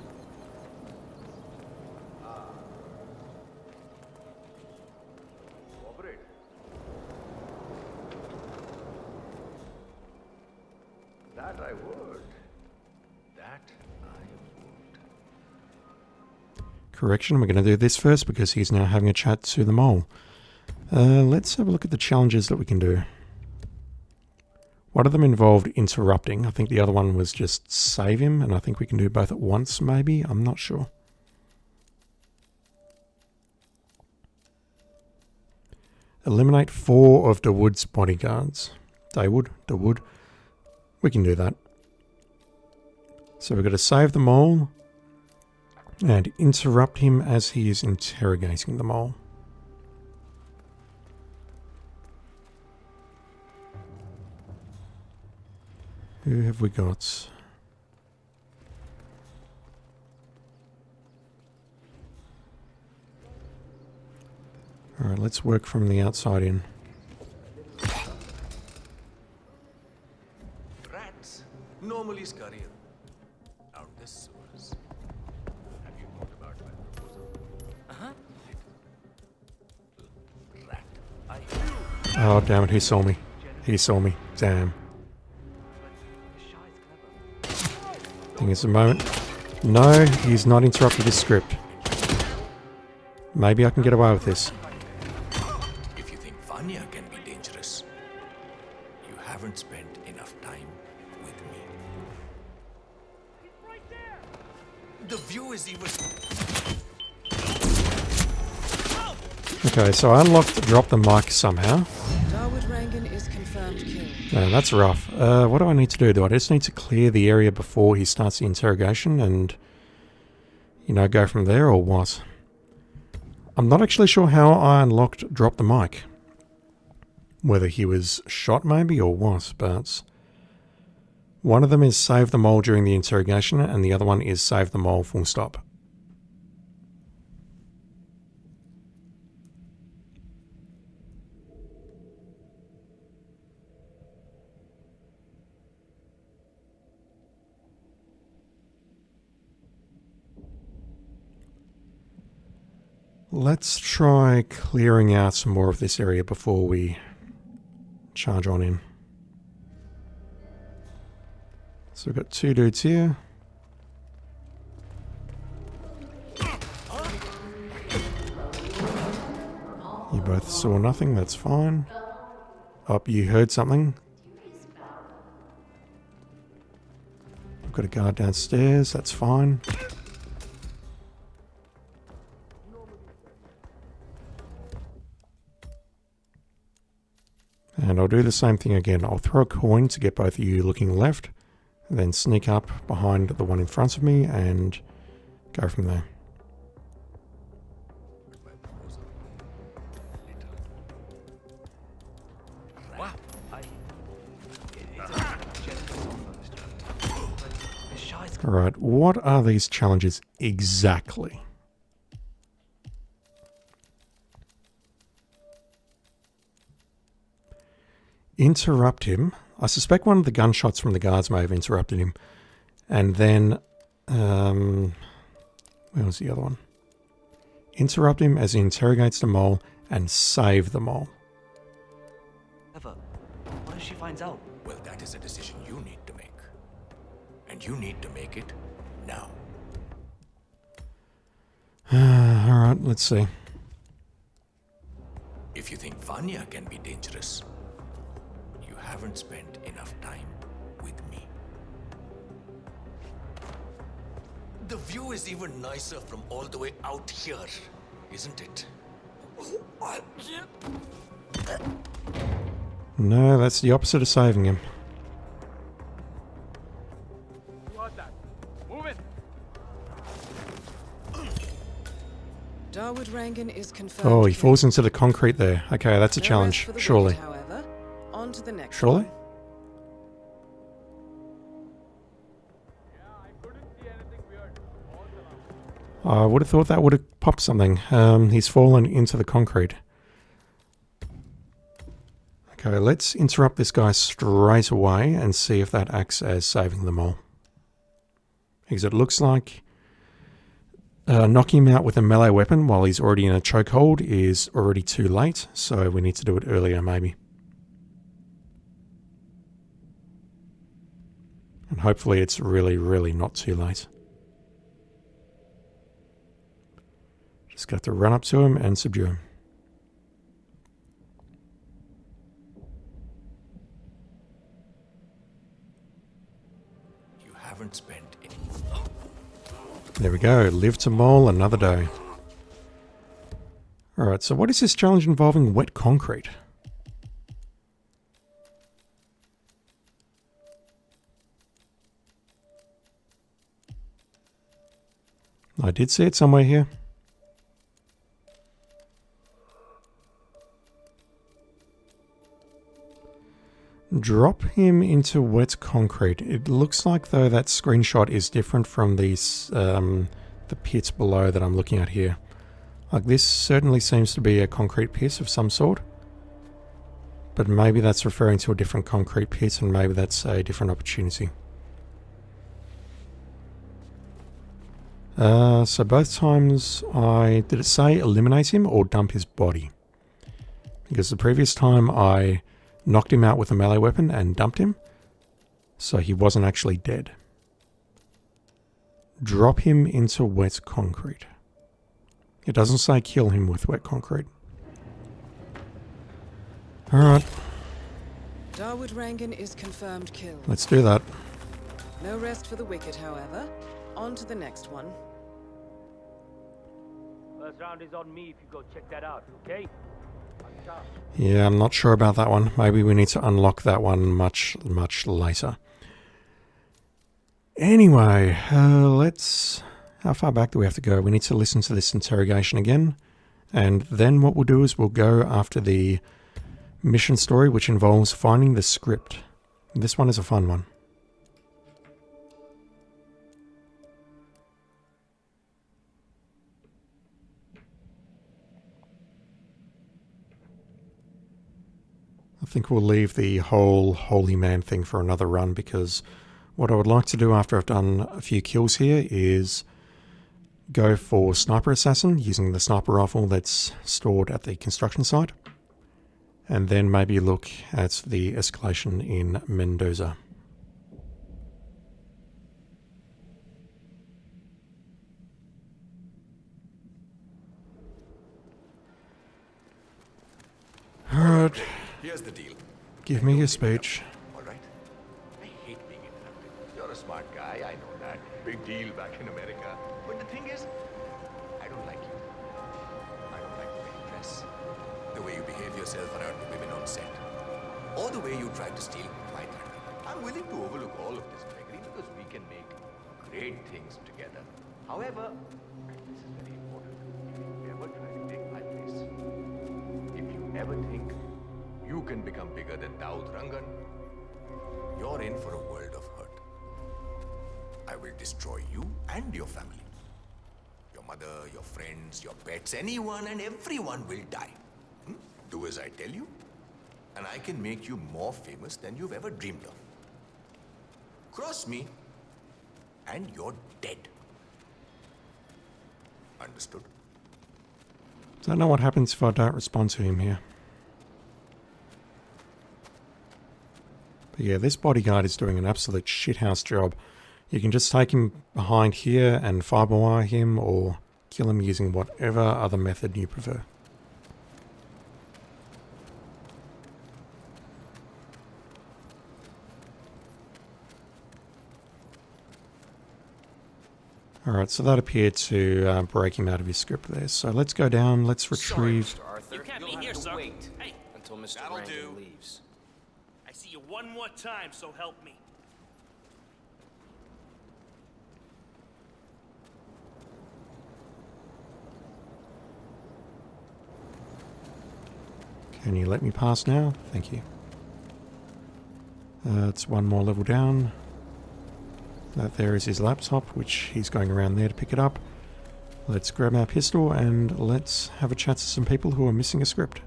That I would. Correction, we're going to do this first because he's now having a chat to the mole. Let's have a look at the challenges that we can do. One of them involved interrupting. I think the other one was just save him, and I think we can do both at once, maybe. I'm not sure. Eliminate 4 of Dawood's bodyguards. Dawood. We can do that. So we've got to save the mole and interrupt him as he is interrogating the mole. Who have we got? Alright, let's work from the outside in. Rats normally scurry out the sewers. Have you thought about my proposal? Rat. Oh, damn it, he saw me. He saw me. Damn. I think it's a moment. No, he's not interrupted his script. Maybe I can get away with this. If you think Vanya can be dangerous, you haven't spent enough time with me. The view is even... Okay, so I unlocked drop the mic somehow. Dawood Rangan is confirmed killed. Man, that's rough. What do I need to do? Do I just need to clear the area before he starts the interrogation and, you know, go from there, or what? I'm not actually sure how I unlocked drop the mic. Whether he was shot maybe or what, but one of them is save the mole during the interrogation and the other one is save the mole full stop. Let's try clearing out some more of this area before we charge on in. So we've got 2 dudes here. You both saw nothing, that's fine. Oh, you heard something. I've got a guard downstairs, that's fine. And I'll do the same thing again. I'll throw a coin to get both of you looking left, and then sneak up behind the one in front of me and go from there. Alright, what are these challenges exactly? Interrupt him. I suspect one of the gunshots from the guards may have interrupted him. And then, where was the other one? Interrupt him as he interrogates the mole and save the mole. What if she finds out? Well, that is a decision you need to make. And you need to make it now. Alright, let's see. If you think Vanya can be dangerous, you haven't spent enough time with me. The view is even nicer from all the way out here, isn't it? No, that's the opposite of saving him. Dawood Rangan is confirmed. Oh, he falls into the concrete there. Okay, that's a challenge, surely. However, on to the next. Surely? I would have thought that would have popped something. He's fallen into the concrete. Okay, let's interrupt this guy straight away and see if that acts as saving them all. Because it looks like knocking him out with a melee weapon while he's already in a chokehold is already too late, so we need to do it earlier maybe. And hopefully it's really, really not too late. Just got to run up to him and subdue him. You haven't spent any. There we go. Live to maul another day. Alright, so what is this challenge involving wet concrete? I did see it somewhere here. Drop him into wet concrete. It looks like though that screenshot is different from these the pits below that I'm looking at here. Like this certainly seems to be a concrete pit of some sort. But maybe that's referring to a different concrete pit and maybe that's a different opportunity. So both times did it say eliminate him or dump his body? Because the previous time I knocked him out with a melee weapon and dumped him, so he wasn't actually dead. Drop him into wet concrete. It doesn't say kill him with wet concrete. Alright. Dawood Rangan is confirmed killed. Let's do that. No rest for the wicked, however. On to the next one. First round is on me if you go check that out, okay? Yeah, I'm not sure about that one. Maybe we need to unlock that one much, much later. Anyway, let's... How far back do we have to go? We need to listen to this interrogation again. And then what we'll do is we'll go after the mission story, which involves finding the script. This one is a fun one. I think we'll leave the whole holy man thing for another run, because what I would like to do after I've done a few kills here is go for sniper assassin using the sniper rifle that's stored at the construction site, and then maybe look at the escalation in Mendoza. Alright. Here's the deal. Give me your speech. All right? I hate being interrupted. You're a smart guy, I know that. Big deal back in America. But the thing is, I don't like you. I don't like the way you dress, the way you behave yourself around the women on set, or the way you try to steal my thunder. I'm willing to overlook all of this, Gregory, because we can make great things together. However, this is very important. If you ever try to take my place, if you ever think you can become bigger than Dawood Rangan, you're in for a world of hurt. I will destroy you and your family. Your mother, your friends, your pets, anyone and everyone will die. Do as I tell you, and I can make you more famous than you've ever dreamed of. Cross me, and you're dead. Understood? Don't know what happens if I don't respond to him here. But yeah, this bodyguard is doing an absolute shithouse job. You can just take him behind here and fiber wire him, or kill him using whatever other method you prefer. Alright, so that appeared to break him out of his script there. So let's go down, let's retrieve... Sorry, Mr. Arthur. You can't be here, sir. Wait. Hey, until Mr. Rangan leaves. I see you one more time, so help me. Can you let me pass now? Thank you. It's one more level down. That there is his laptop, which he's going around there to pick it up. Let's grab our pistol and let's have a chat to some people who are missing a script.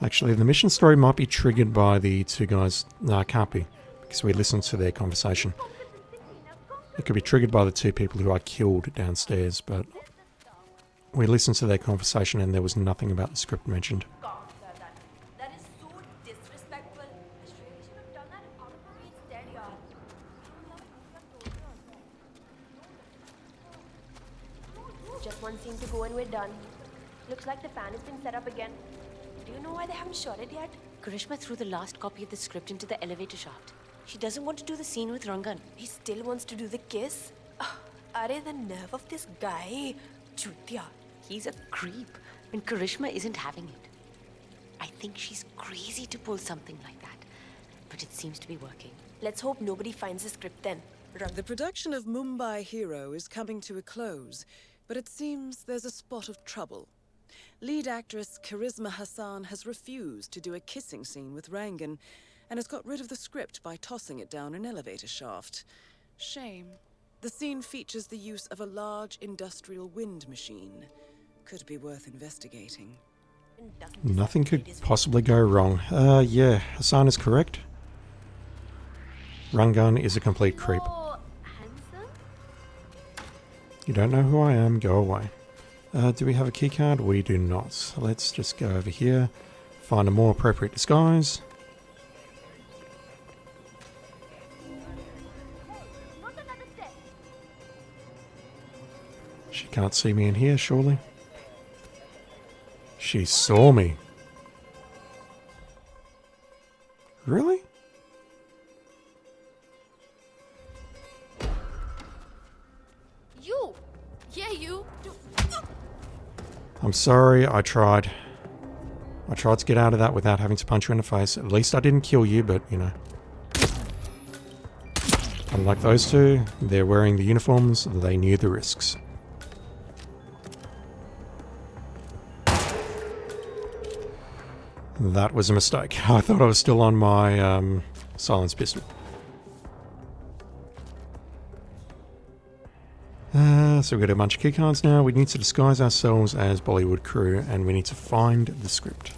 Actually, the mission story might be triggered by the two guys. No, it can't be, because we listened to their conversation. It could be triggered by the two people who I killed downstairs, but we listened to their conversation and there was nothing about the script mentioned. That is so disrespectful. Australia should have done that in other movies instead, yaar. Just one scene to go and we're done. Looks like the fan has been set up again. Do you know why they haven't shot it yet? Karishma threw the last copy of the script into the elevator shaft. She doesn't want to do the scene with Rangan. He still wants to do the kiss? Are the nerve of this guy? Chutya. He's a creep, and Karishma isn't having it. I think she's crazy to pull something like that, but it seems to be working. Let's hope nobody finds the script then. The production of Mumbai Hero is coming to a close, but it seems there's a spot of trouble. Lead actress Charisma Hassan has refused to do a kissing scene with Rangan and has got rid of the script by tossing it down an elevator shaft. Shame. The scene features the use of a large industrial wind machine. Could be worth investigating. Nothing could possibly go wrong. Yeah, Hassan is correct. Rangan is a complete creep. You don't know who I am, go away. Do we have a keycard? We do not. Let's just go over here, find a more appropriate disguise. She can't see me in here, surely. She saw me. Really? You! Yeah, you! I'm sorry, I tried. I tried to get out of that without having to punch you in the face. At least I didn't kill you, but, you know. Unlike those two, they're wearing the uniforms, they knew the risks. That was a mistake. I thought I was still on my silence pistol. So we've got a bunch of keycards now. We need to disguise ourselves as Bollywood crew and we need to find the script.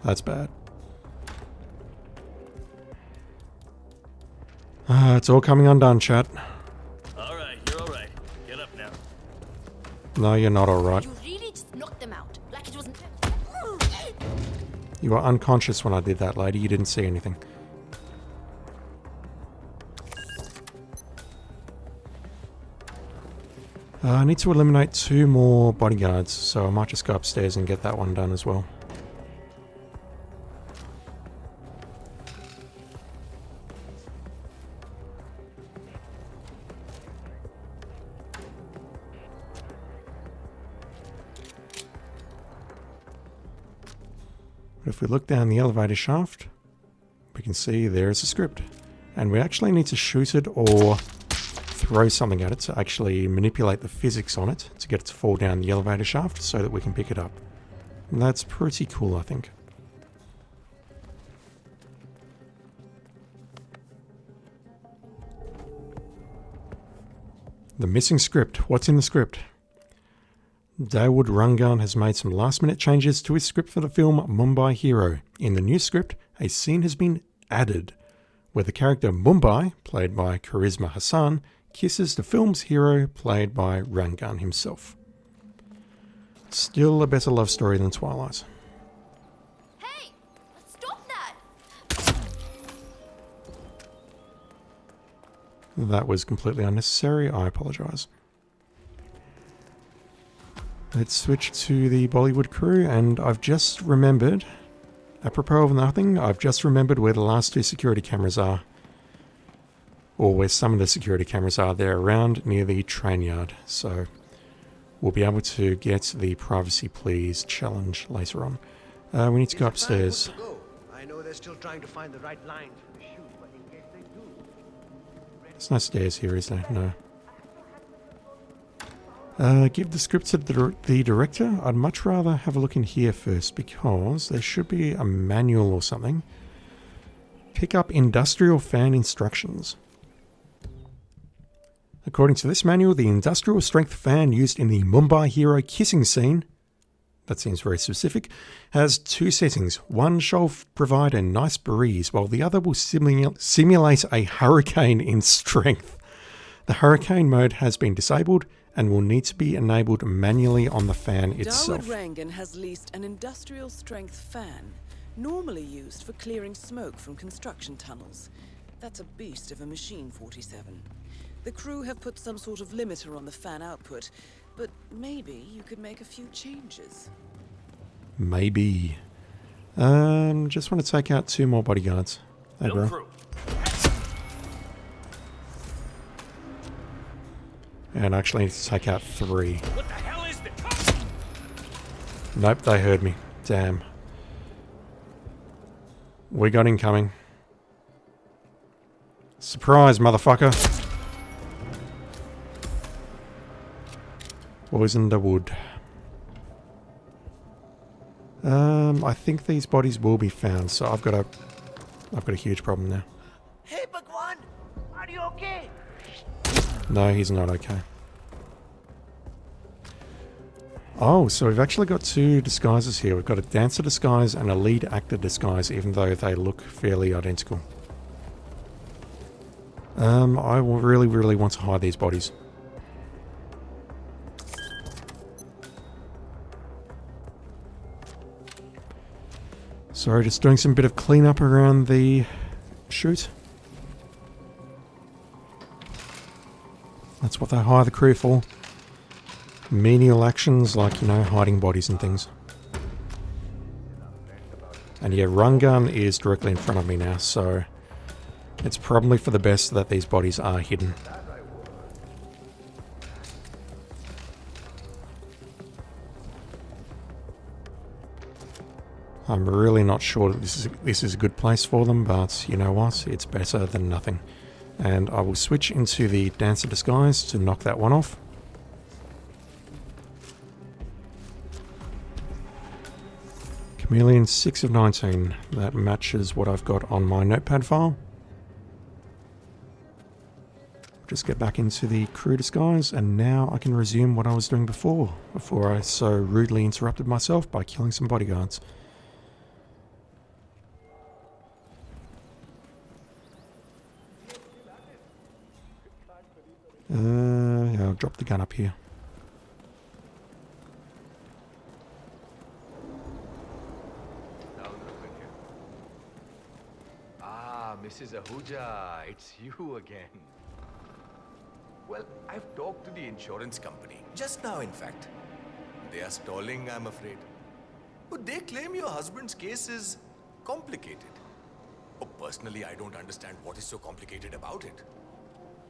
That's bad. It's all coming undone, chat. Alright, you're alright. Get up now. No, you're not alright. You really just knocked them out. Like it wasn't... You were unconscious when I did that, lady. You didn't see anything. I need to eliminate 2 more bodyguards, so I might just go upstairs and get that one done as well. But if we look down the elevator shaft, we can see there's a script. And we actually need to shoot it or throw something at it to actually manipulate the physics on it to get it to fall down the elevator shaft so that we can pick it up. And that's pretty cool, I think. The missing script. What's in the script? Dawood Rangan has made some last-minute changes to his script for the film Mumbai Hero. In the new script, a scene has been added where the character Mumbai, played by Charisma Hassan, kisses the film's hero, played by Rangan himself. Still a better love story than Twilight. Hey! Stop that! That was completely unnecessary. I apologise. Let's switch to the Bollywood crew, and I've just remembered, apropos of nothing, I've just remembered where the last 2 security cameras are. Or where some of the security cameras are. They're around near the train yard, so we'll be able to get the privacy please challenge later on. We need to go upstairs. I know they're still trying to find the right line for the shoot, but in case they do... There's no stairs here, is there? No. Give the script to the director. I'd much rather have a look in here first because there should be a manual or something. Pick up industrial fan instructions. According to this manual, the industrial strength fan used in the Mumbai Hero kissing scene, that seems very specific, has 2 settings. One shall provide a nice breeze, while the other will simulate a hurricane in strength. The hurricane mode has been disabled and will need to be enabled manually on the fan itself. Dawood Rangan has leased an industrial-strength fan, normally used for clearing smoke from construction tunnels. That's a beast of a machine, 47. The crew have put some sort of limiter on the fan output, but maybe you could make a few changes. Maybe. Just want to take out 2 more bodyguards. Hey, bro. Crew. And I actually need to take out 3. What the hell is this? Nope, they heard me. Damn. We got incoming. Surprise, motherfucker. Poison the wood. I think these bodies will be found, so I've got a huge problem now. Hey, Bhagwan! Are you okay? No, he's not okay. Oh, so we've actually got 2 disguises here. We've got a dancer disguise and a lead actor disguise, even though they look fairly identical. I will really want to hide these bodies. Sorry, just doing some bit of cleanup around the shoot. That's what they hire the crew for. Menial actions like, you know, hiding bodies and things. And yeah, Rangan is directly in front of me now, so it's probably for the best that these bodies are hidden. I'm really not sure that this is a good place for them, but you know what? It's better than nothing. And I will switch into the dancer disguise to knock that one off. Chameleon 6 of 19. That matches what I've got on my notepad file. Just get back into the crew disguise, and now I can resume what I was doing before I so rudely interrupted myself by killing some bodyguards. Yeah, I'll drop the gun up here. Ah, Mrs. Ahuja, it's you again. Well, I've talked to the insurance company. Just now, in fact. They are stalling, I'm afraid. But they claim your husband's case is complicated. Oh, personally, I don't understand what is so complicated about it.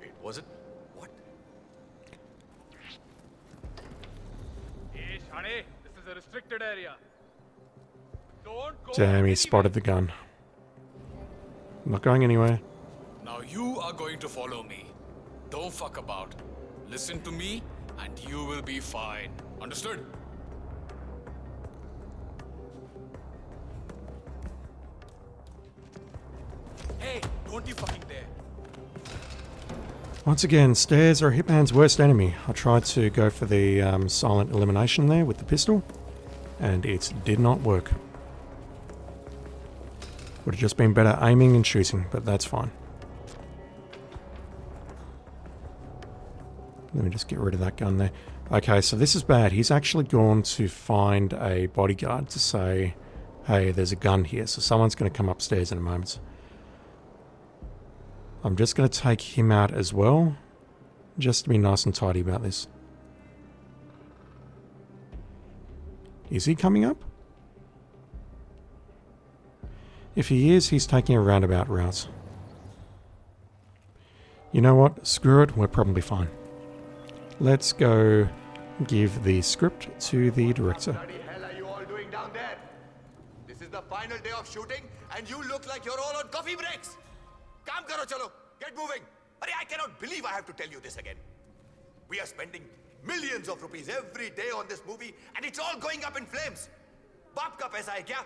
Wait, was it? What? Hey, Shane, this is a restricted area. Don't go. Damn, he spotted the gun. I'm not going anywhere. Now you are going to follow me. Don't fuck about. Listen to me, and you will be fine. Understood? Hey, don't you fucking dare. Once again, stairs are Hitman's worst enemy. I tried to go for the silent elimination there with the pistol, and it did not work. Would have just been better aiming and shooting, but that's fine. Let me just get rid of that gun there. Okay, so this is bad. He's actually gone to find a bodyguard to say, hey, there's a gun here. So someone's going to come upstairs in a moment. I'm just going to take him out as well, just to be nice and tidy about this. Is he coming up? If he is, he's taking a roundabout route. You know what? Screw it, we're probably fine. Let's go give the script to the director. What the hell are you all doing down there? This is the final day of shooting, and you look like you're all on coffee breaks. Kaam karo chalo, get moving. I cannot believe I have to tell you this again. We are spending millions of rupees every day on this movie, and it's all going up in flames. Baap ka paisa hai kya?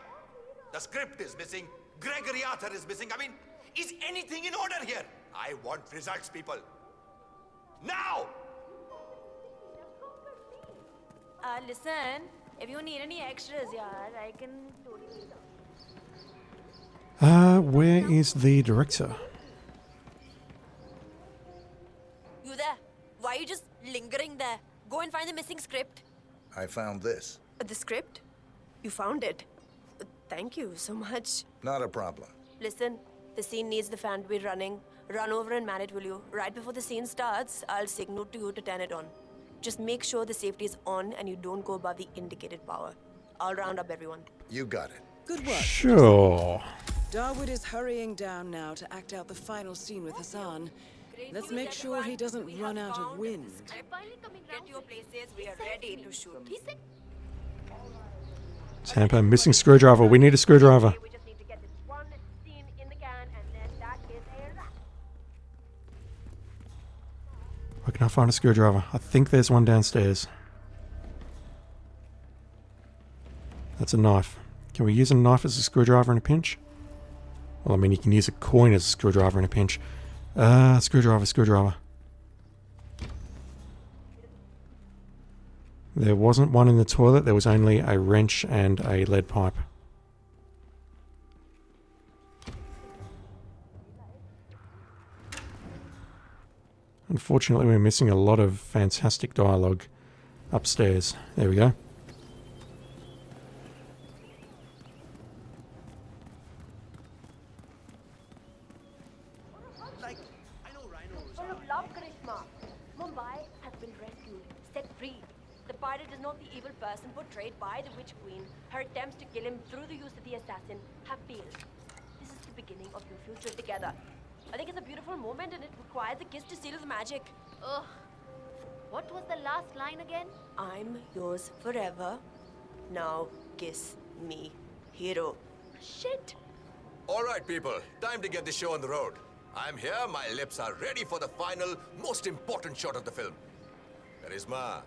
The script is missing. Gregory Arthur is missing. I mean, is anything in order here? I want results, people. Now! Listen, If you need any extras, yaar, I can totally. Where is the director? You there? Why are you just lingering there? Go and find the missing script. I found this. The script? You found it. Thank you so much. Not a problem. Listen, the scene needs the fan to be running. Run over and man it, will you? Right before the scene starts, I'll signal to you to turn it on. Just make sure the safety is on and you don't go above the indicated power. I'll round up everyone. You got it. Good work. Sure. Darwood is hurrying down now to act out the final scene with Hassan. Let's make sure he doesn't run out of wind. Get your places, we are ready to shoot. Tampa, missing screwdriver. We need a screwdriver. We just need to get this one scene in the can and then that is a wrap. Where can I find a screwdriver? I think there's one downstairs. That's a knife. Can we use a knife as a screwdriver in a pinch? Well, I mean, you can use a coin as a screwdriver in a pinch. Screwdriver. There wasn't one in the toilet. There was only a wrench and a lead pipe. Unfortunately, we're missing a lot of fantastic dialogue upstairs. There we go. For love, Karishma. Mumbai has been rescued, set free. The pirate is not the evil person portrayed by the Witch Queen. Her attempts to kill him through the use of the assassin have failed. This is the beginning of your future together. I think it's a beautiful moment and it requires a kiss to seal the magic. Ugh. What was the last line again? I'm yours forever. Now kiss me, hero. Shit. All right, people. Time to get the show on the road. I'm here. My lips are ready for the final, most important shot of the film. Charisma,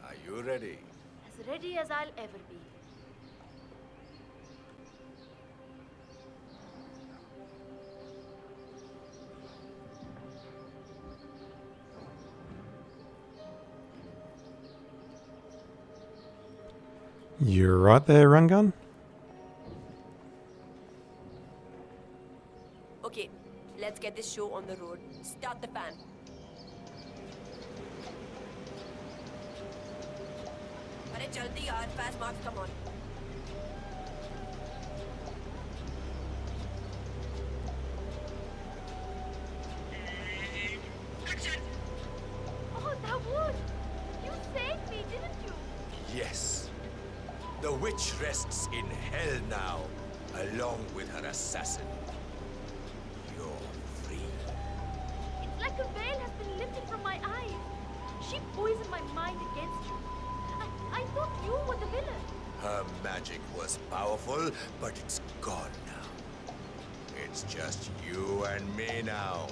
are you ready? As ready as I'll ever be. You're right there, Run Gun. Okay, let's get this show on the road. Start the fan. Arey jaldi yaar, fast marks, come on. Oh, that would. You saved me, didn't you? Yes. The witch rests in hell now, along with her assassin. You're free. It's like a veil has been lifted from my eyes. She poisoned my mind against you. I thought you were the villain. Her magic was powerful, but it's gone now. It's just you and me now.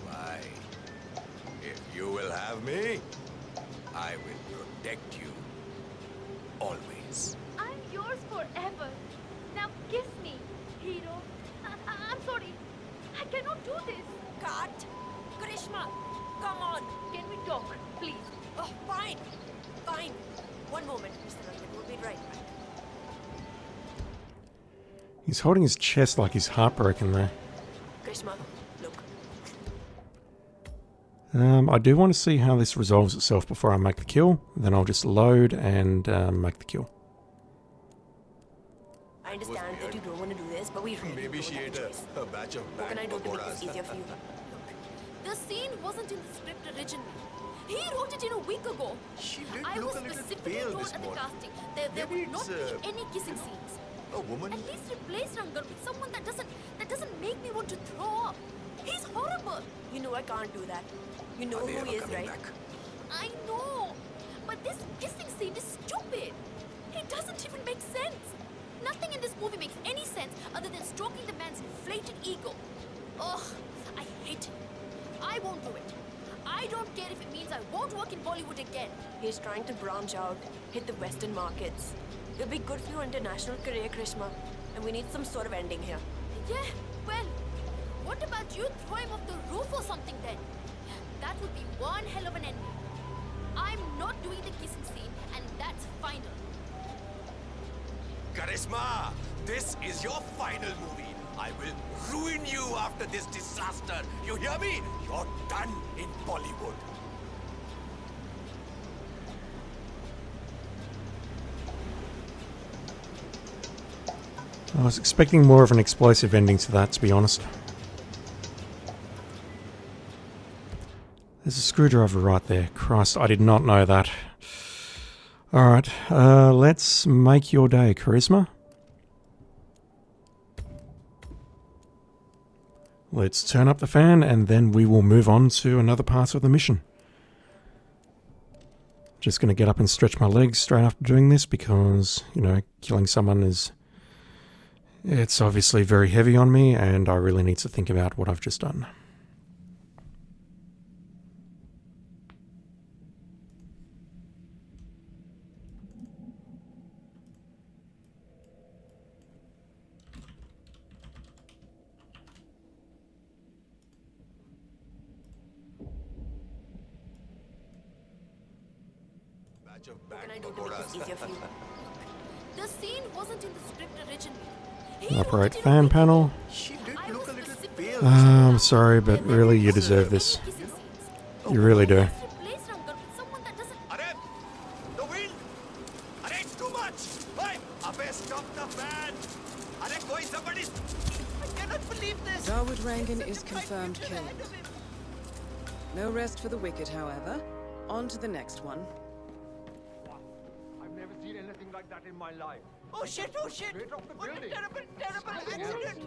Why? If you will have me, I will protect you. Always. I'm yours forever. Now kiss me, hero. I'm sorry. I cannot do this. Cut! Karishma, come on! Can we talk, please? Oh, fine. Fine. One moment, Mr. Rangan. We'll be right back. He's holding his chest like he's heartbroken there. Karishma, look. I do want to see how this resolves itself before I make the kill. Then I'll just load and make the kill. I understand that you don't want to do this, but we really Maybe don't she have ate a choice. a batch of What can I do to make pakoras. this easier for you? The scene wasn't in the script originally. He wrote it in a week ago. She did I look was a little specifically pale told this at the morning. casting there Maybe would not it's, be any kissing scenes. A woman? At least replace Rangan with someone that doesn't make me want to throw up. He's horrible. You know I can't do that. You know Are they who ever he is, coming right? back? I know. But this kissing scene is stupid. It doesn't even make sense. Nothing in this movie makes any sense other than stroking the man's inflated ego. Ugh, I hate it. I won't do it. I don't care if it means I won't work in Bollywood again. He's trying to branch out, hit the Western markets. It'll be good for your international career, Krishma. And we need some sort of ending here. Yeah, well, what about you throw him off the roof or something then? That would be one hell of an ending. I'm not doing the kissing scene, and that's final. Charisma, this is your final movie. I will ruin you after this disaster. You hear me? You're done in Bollywood. I was expecting more of an explosive ending to that, to be honest. There's a screwdriver right there. Christ, I did not know that. Alright, let's make your day, Charisma. Let's turn up the fan and then we will move on to another part of the mission. Just going to get up and stretch my legs straight after doing this because, you know, killing someone is... It's obviously very heavy on me and I really need to think about what I've just done. The scene wasn't in the script originally. Operate fan panel. I'm sorry, but really you deserve this. You really do. Dawood Rangan is confirmed killed. No rest for the wicked, however. On to the next one. I've never seen anything like that in my life. Oh shit, oh shit! What a terrible, terrible accident!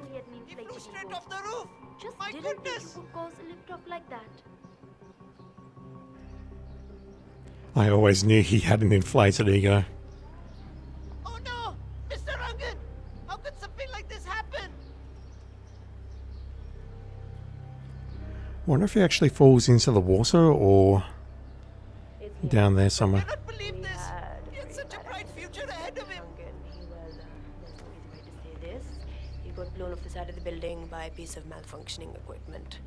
He flew straight off the roof! Just My didn't goodness! think you could cause a lift off like that. I always knew he had an inflated ego. Oh no! Mr. Rangan! How could something like this happen? Wonder if he actually falls into the water or down there somewhere. I cannot believe this! He had such a bright future ahead of him! This. He got blown off the side of the building by a piece of malfunctioning equipment.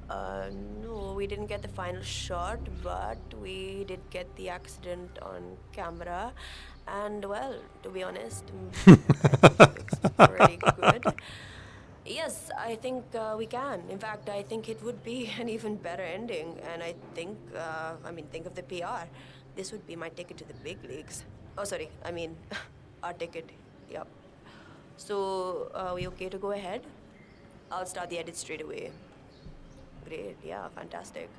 No, we didn't get the final shot, but we did get the accident on camera. And, well, to be honest, I think it looks pretty good. Yes, I think we can. In fact, I think it would be an even better ending. And I think, think of the PR. This would be my ticket to the big leagues. Oh, sorry, our ticket. Yep. So, are we okay to go ahead? I'll start the edit straight away. Great, yeah, fantastic.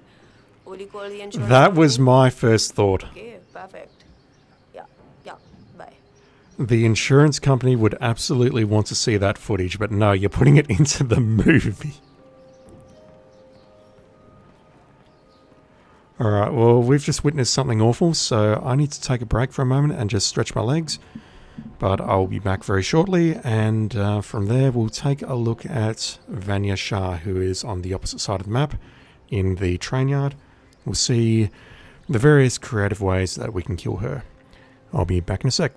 Will you call the insurance? That was my first thought. Okay, perfect. Yeah, bye. The insurance company would absolutely want to see that footage, but no, you're putting it into the movie. Alright, well, we've just witnessed something awful, so I need to take a break for a moment and just stretch my legs. But I'll be back very shortly, and from there we'll take a look at Vanya Shah, who is on the opposite side of the map in the train yard. We'll see the various creative ways that we can kill her. I'll be back in a sec.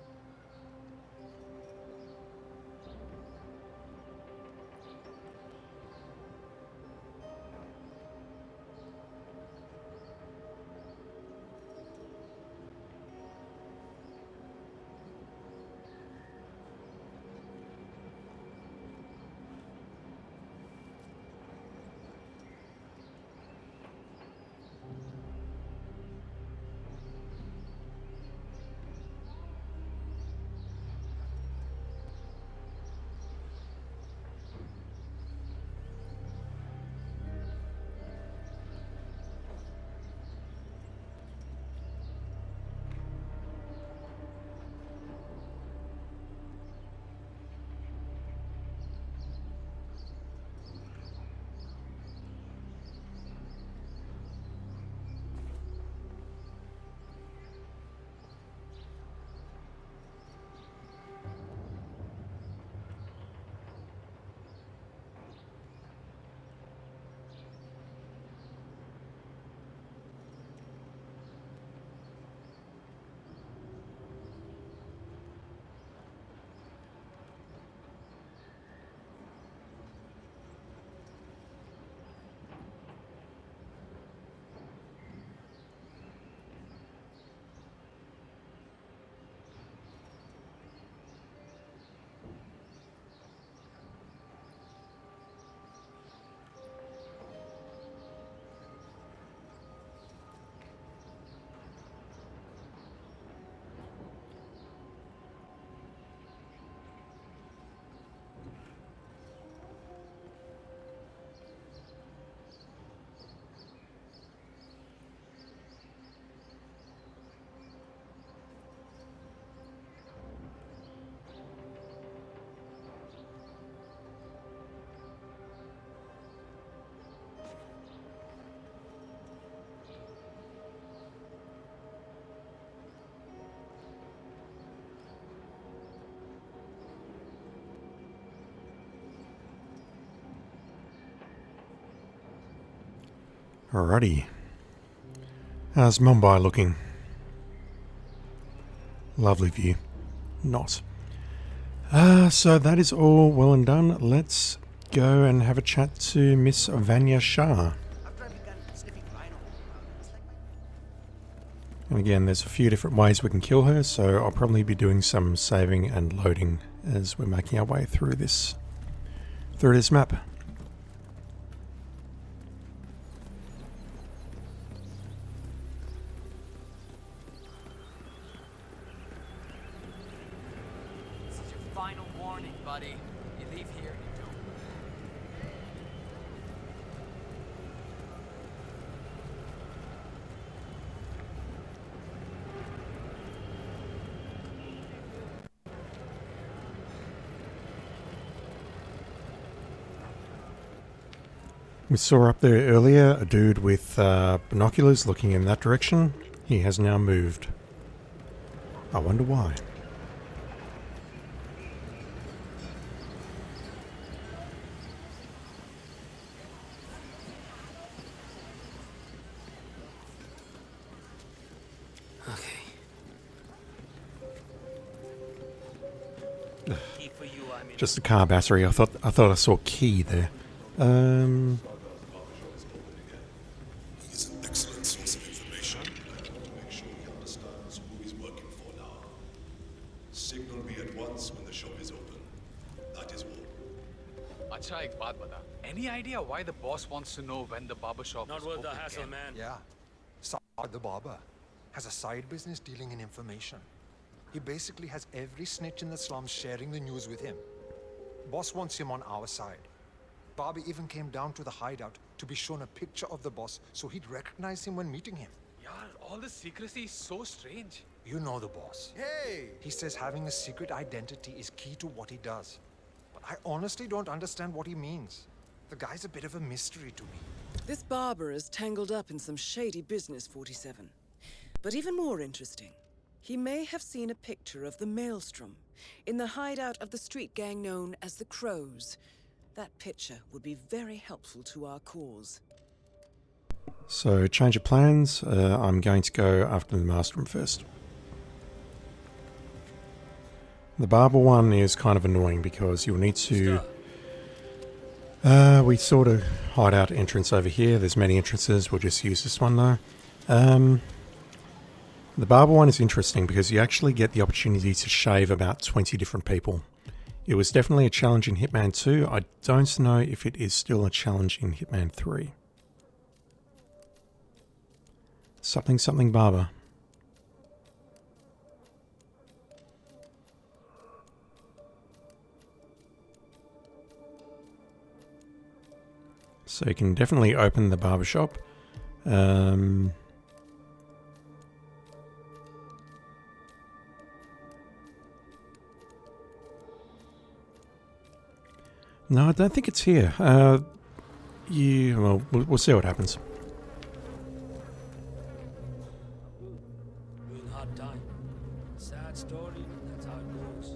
Alrighty. How's Mumbai looking? Lovely view. Not. So that is all well and done. Let's go and have a chat to Miss Vanya Shah. And again, there's a few different ways we can kill her, so I'll probably be doing some saving and loading as we're making our way through this map. This is your final warning, buddy. You leave here and you don't. We saw up there earlier a dude with binoculars looking in that direction. He has now moved. I wonder why. Key for you, I mean. Just a car battery. I thought I saw key there. He's an excellent source of information. I want to make sure he understands who he's working for now. Signal me at once when the shop is open. That is all. Acha, ek baat bata. Any idea why the boss wants to know when the barbershop Not is worth open the hassle, again? man. Yeah. Saad the barber has a side business dealing in information. He basically has every snitch in the slums sharing the news with him. Boss wants him on our side. Barbie even came down to the hideout to be shown a picture of the boss so he'd recognize him when meeting him. Yeah, all this secrecy is so strange. You know the boss. Hey! He says having a secret identity is key to what he does. But I honestly don't understand what he means. The guy's a bit of a mystery to me. This barber is tangled up in some shady business, 47. But even more interesting, he may have seen a picture of the Maelstrom in the hideout of the street gang known as the Crows. That picture would be very helpful to our cause. So, change of plans. I'm going to go after the Maelstrom first. The barber one is kind of annoying because you'll need to... we sort of hideout entrance over here. There's many entrances. We'll just use this one though. The barber one is interesting because you actually get the opportunity to shave about 20 different people. It was definitely a challenge in Hitman 2. I don't know if it is still a challenge in Hitman 3. Something barber. So you can definitely open the barbershop. No, I don't think it's here. Well, we'll see what happens. Doing hard time. Sad story, that's how it goes.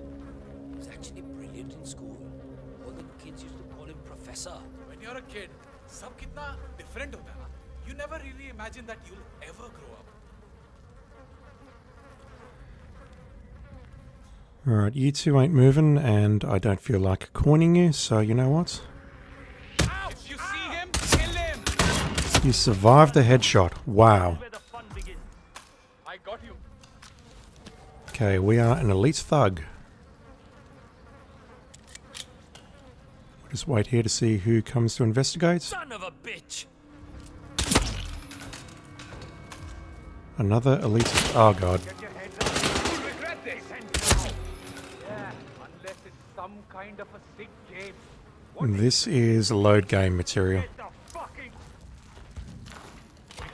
He was actually brilliant in school. All the kids used to call him Professor. When you're a kid, सब कितना different होता है ना? You never really imagine that you'll ever grow up. Alright, you two ain't moving, and I don't feel like coining you, so you know what? If you see him, kill him! You survived the headshot. Wow. I got you. Okay, we are an elite thug. We'll just wait here to see who comes to investigate. Son of a bitch! Another elite... Oh god. Unless it's some kind of a sick game. This is load game material.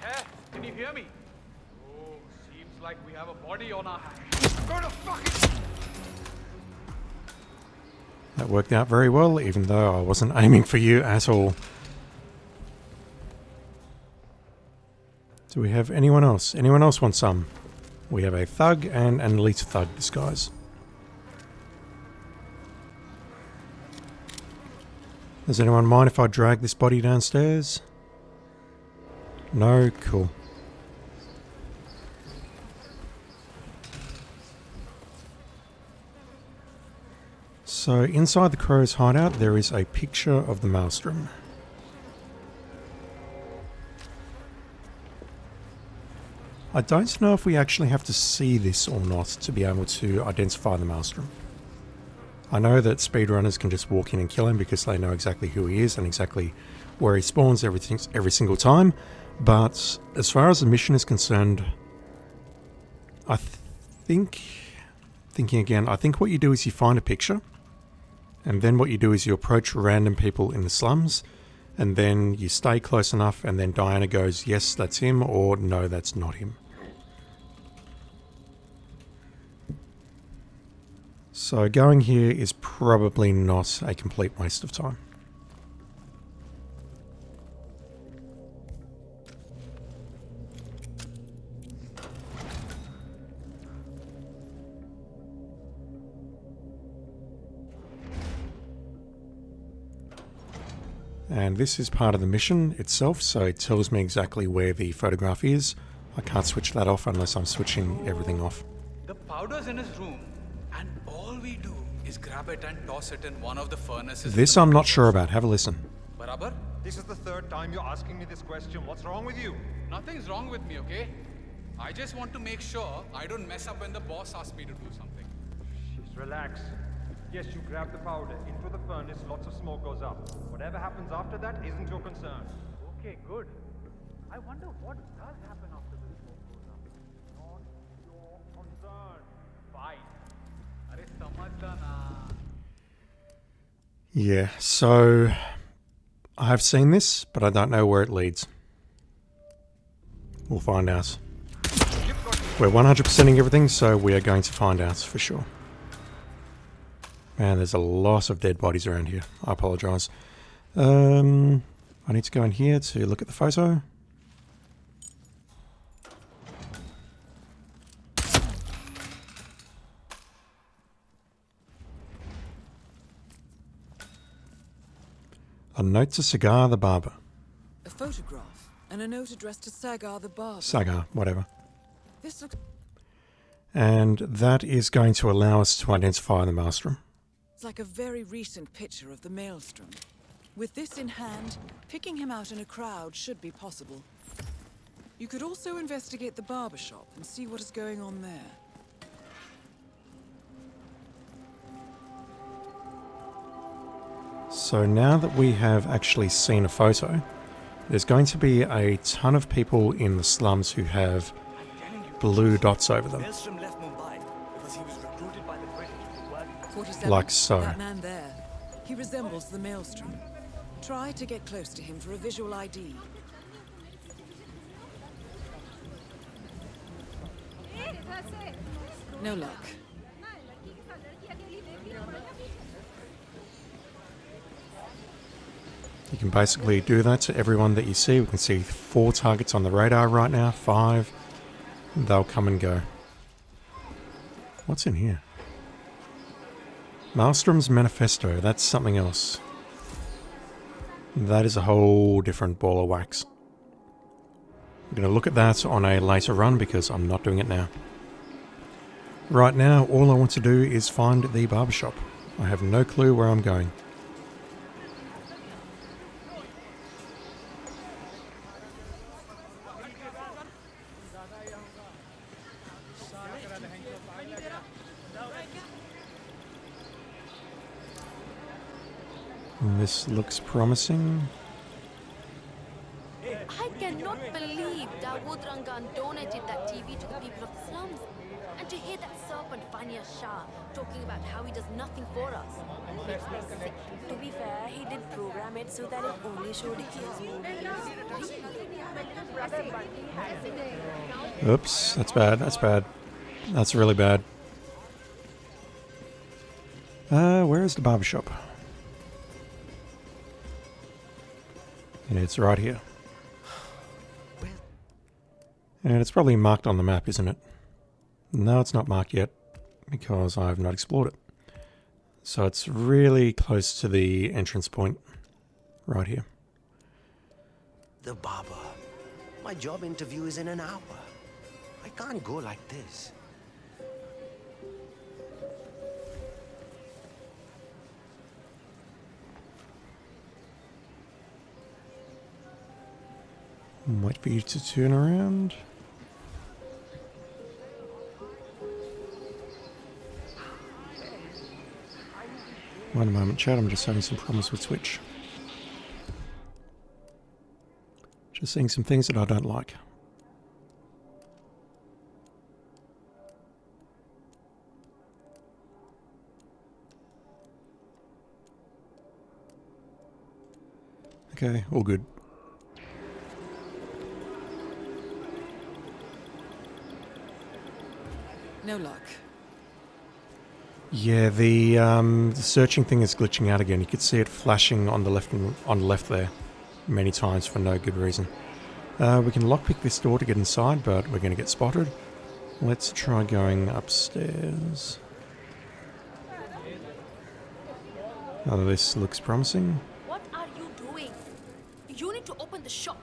Hey, can you hear me? Oh, seems like we have a body on our hands. Go to fucking... That worked out very well, even though I wasn't aiming for you at all. Do we have anyone else? Anyone else want some? We have a thug and an elite thug disguise. Does anyone mind if I drag this body downstairs? No? Cool. So inside the Crow's hideout there is a picture of the Maelstrom. I don't know if we actually have to see this or not to be able to identify the Maelstrom. I know that speedrunners can just walk in and kill him because they know exactly who he is and exactly where he spawns every single time, but as far as the mission is concerned, I think what you do is you find a picture, and then what you do is you approach random people in the slums, and then you stay close enough, and then Diana goes, yes, that's him, or no, that's not him. So going here is probably not a complete waste of time. And this is part of the mission itself, so it tells me exactly where the photograph is. I can't switch that off unless I'm switching everything off. The powder's in his room, and all we do is grab it and toss it in one of the furnaces. This I'm not sure about. Have a listen. Barabar? This is the third time you're asking me this question. What's wrong with you? Nothing's wrong with me, okay? I just want to make sure I don't mess up when the boss asks me to do something. Just relax. Yes, you grab the powder into the furnace, lots of smoke goes up. Whatever happens after that isn't your concern. Okay, good. I wonder what does happen after the smoke goes up. Not your concern. Fine. Arey samajhda na. Yeah, so I have seen this, but I don't know where it leads. We'll find out. We're 100%ing everything, so we are going to find out for sure. Man, there's a lot of dead bodies around here. I apologise. I need to go in here to look at the photo. A note to Sagar the barber. A photograph and a note addressed to Sagar the barber. Sagar, whatever. This looks... And that is going to allow us to identify the Maelstrom. It's like a very recent picture of the Maelstrom. With this in hand, picking him out in a crowd should be possible. You could also investigate the barbershop and see what is going on there. So now that we have actually seen a photo, there's going to be a ton of people in the slums who have blue dots over them. Maelstrom left Mumbai because he was recruited by the British to work. 47, like so. that man there. He resembles the Maelstrom. Try to get close to him for a visual ID. No luck. You can basically do that to everyone that you see. We can see 4 targets on the radar right now, 5. They'll come and go. What's in here? Maelstrom's Manifesto, that's something else. That is a whole different ball of wax. We're going to look at that on a later run because I'm not doing it now. Right now, all I want to do is find the barbershop. I have no clue where I'm going. This looks promising. I cannot believe Dawood Rangan donated that TV to the people of the slums. And to hear that serpent Vanya Shah talking about how he does nothing for us. Makes me sick. To be fair, he did program it so that it only showed his movies. Oops, that's bad, that's bad. That's really bad. Where is the barbershop? Yeah, it's right here. And it's probably marked on the map, isn't it? No, it's not marked yet, because I have not explored it. So it's really close to the entrance point, right here. The barber. My job interview is in an hour. I can't go like this. Wait for you to turn around. One moment, chat. I'm just having some problems with Twitch. Just seeing some things that I don't like. Okay, all good. No luck. Yeah, the searching thing is glitching out again. You could see it flashing on the left there many times for no good reason. We can lockpick this door to get inside, but we're going to get spotted. Let's try going upstairs. Oh, this looks promising. What are you doing? You need to open the shop.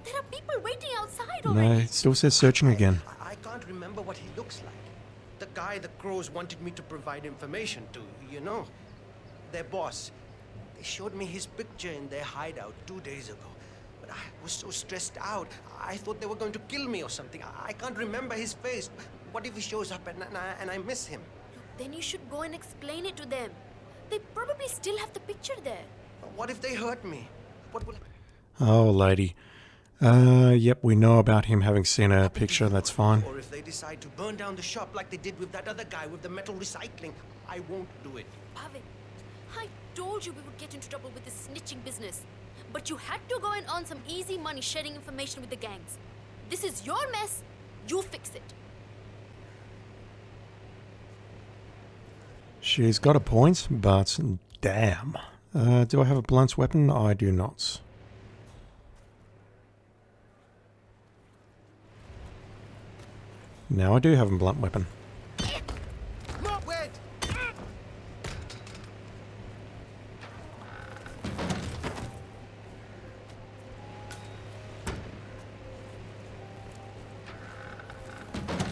There are people waiting outside No, already. it still says searching again. I can't remember what he looks like. The guy the crows wanted me to provide information to, you know. Their boss. They showed me his picture in their hideout 2 days ago. But I was so stressed out. I thought they were going to kill me or something. I can't remember his face. What if he shows up and I miss him? Then you should go and explain it to them. They probably still have the picture there. What if they hurt me? What will... Oh, lady. Yep, we know about him having seen a picture. That's fine. Or if they decide to burn down the shop like they did with that other guy with the metal recycling, I won't do it. Bhavin, I told you we would get into trouble with this snitching business. But you had to go and earn some easy money sharing information with the gangs. This is your mess. You fix it. She's got a point, but damn. Do I have a blunt weapon? I do not. Now I do have a blunt weapon. Wait!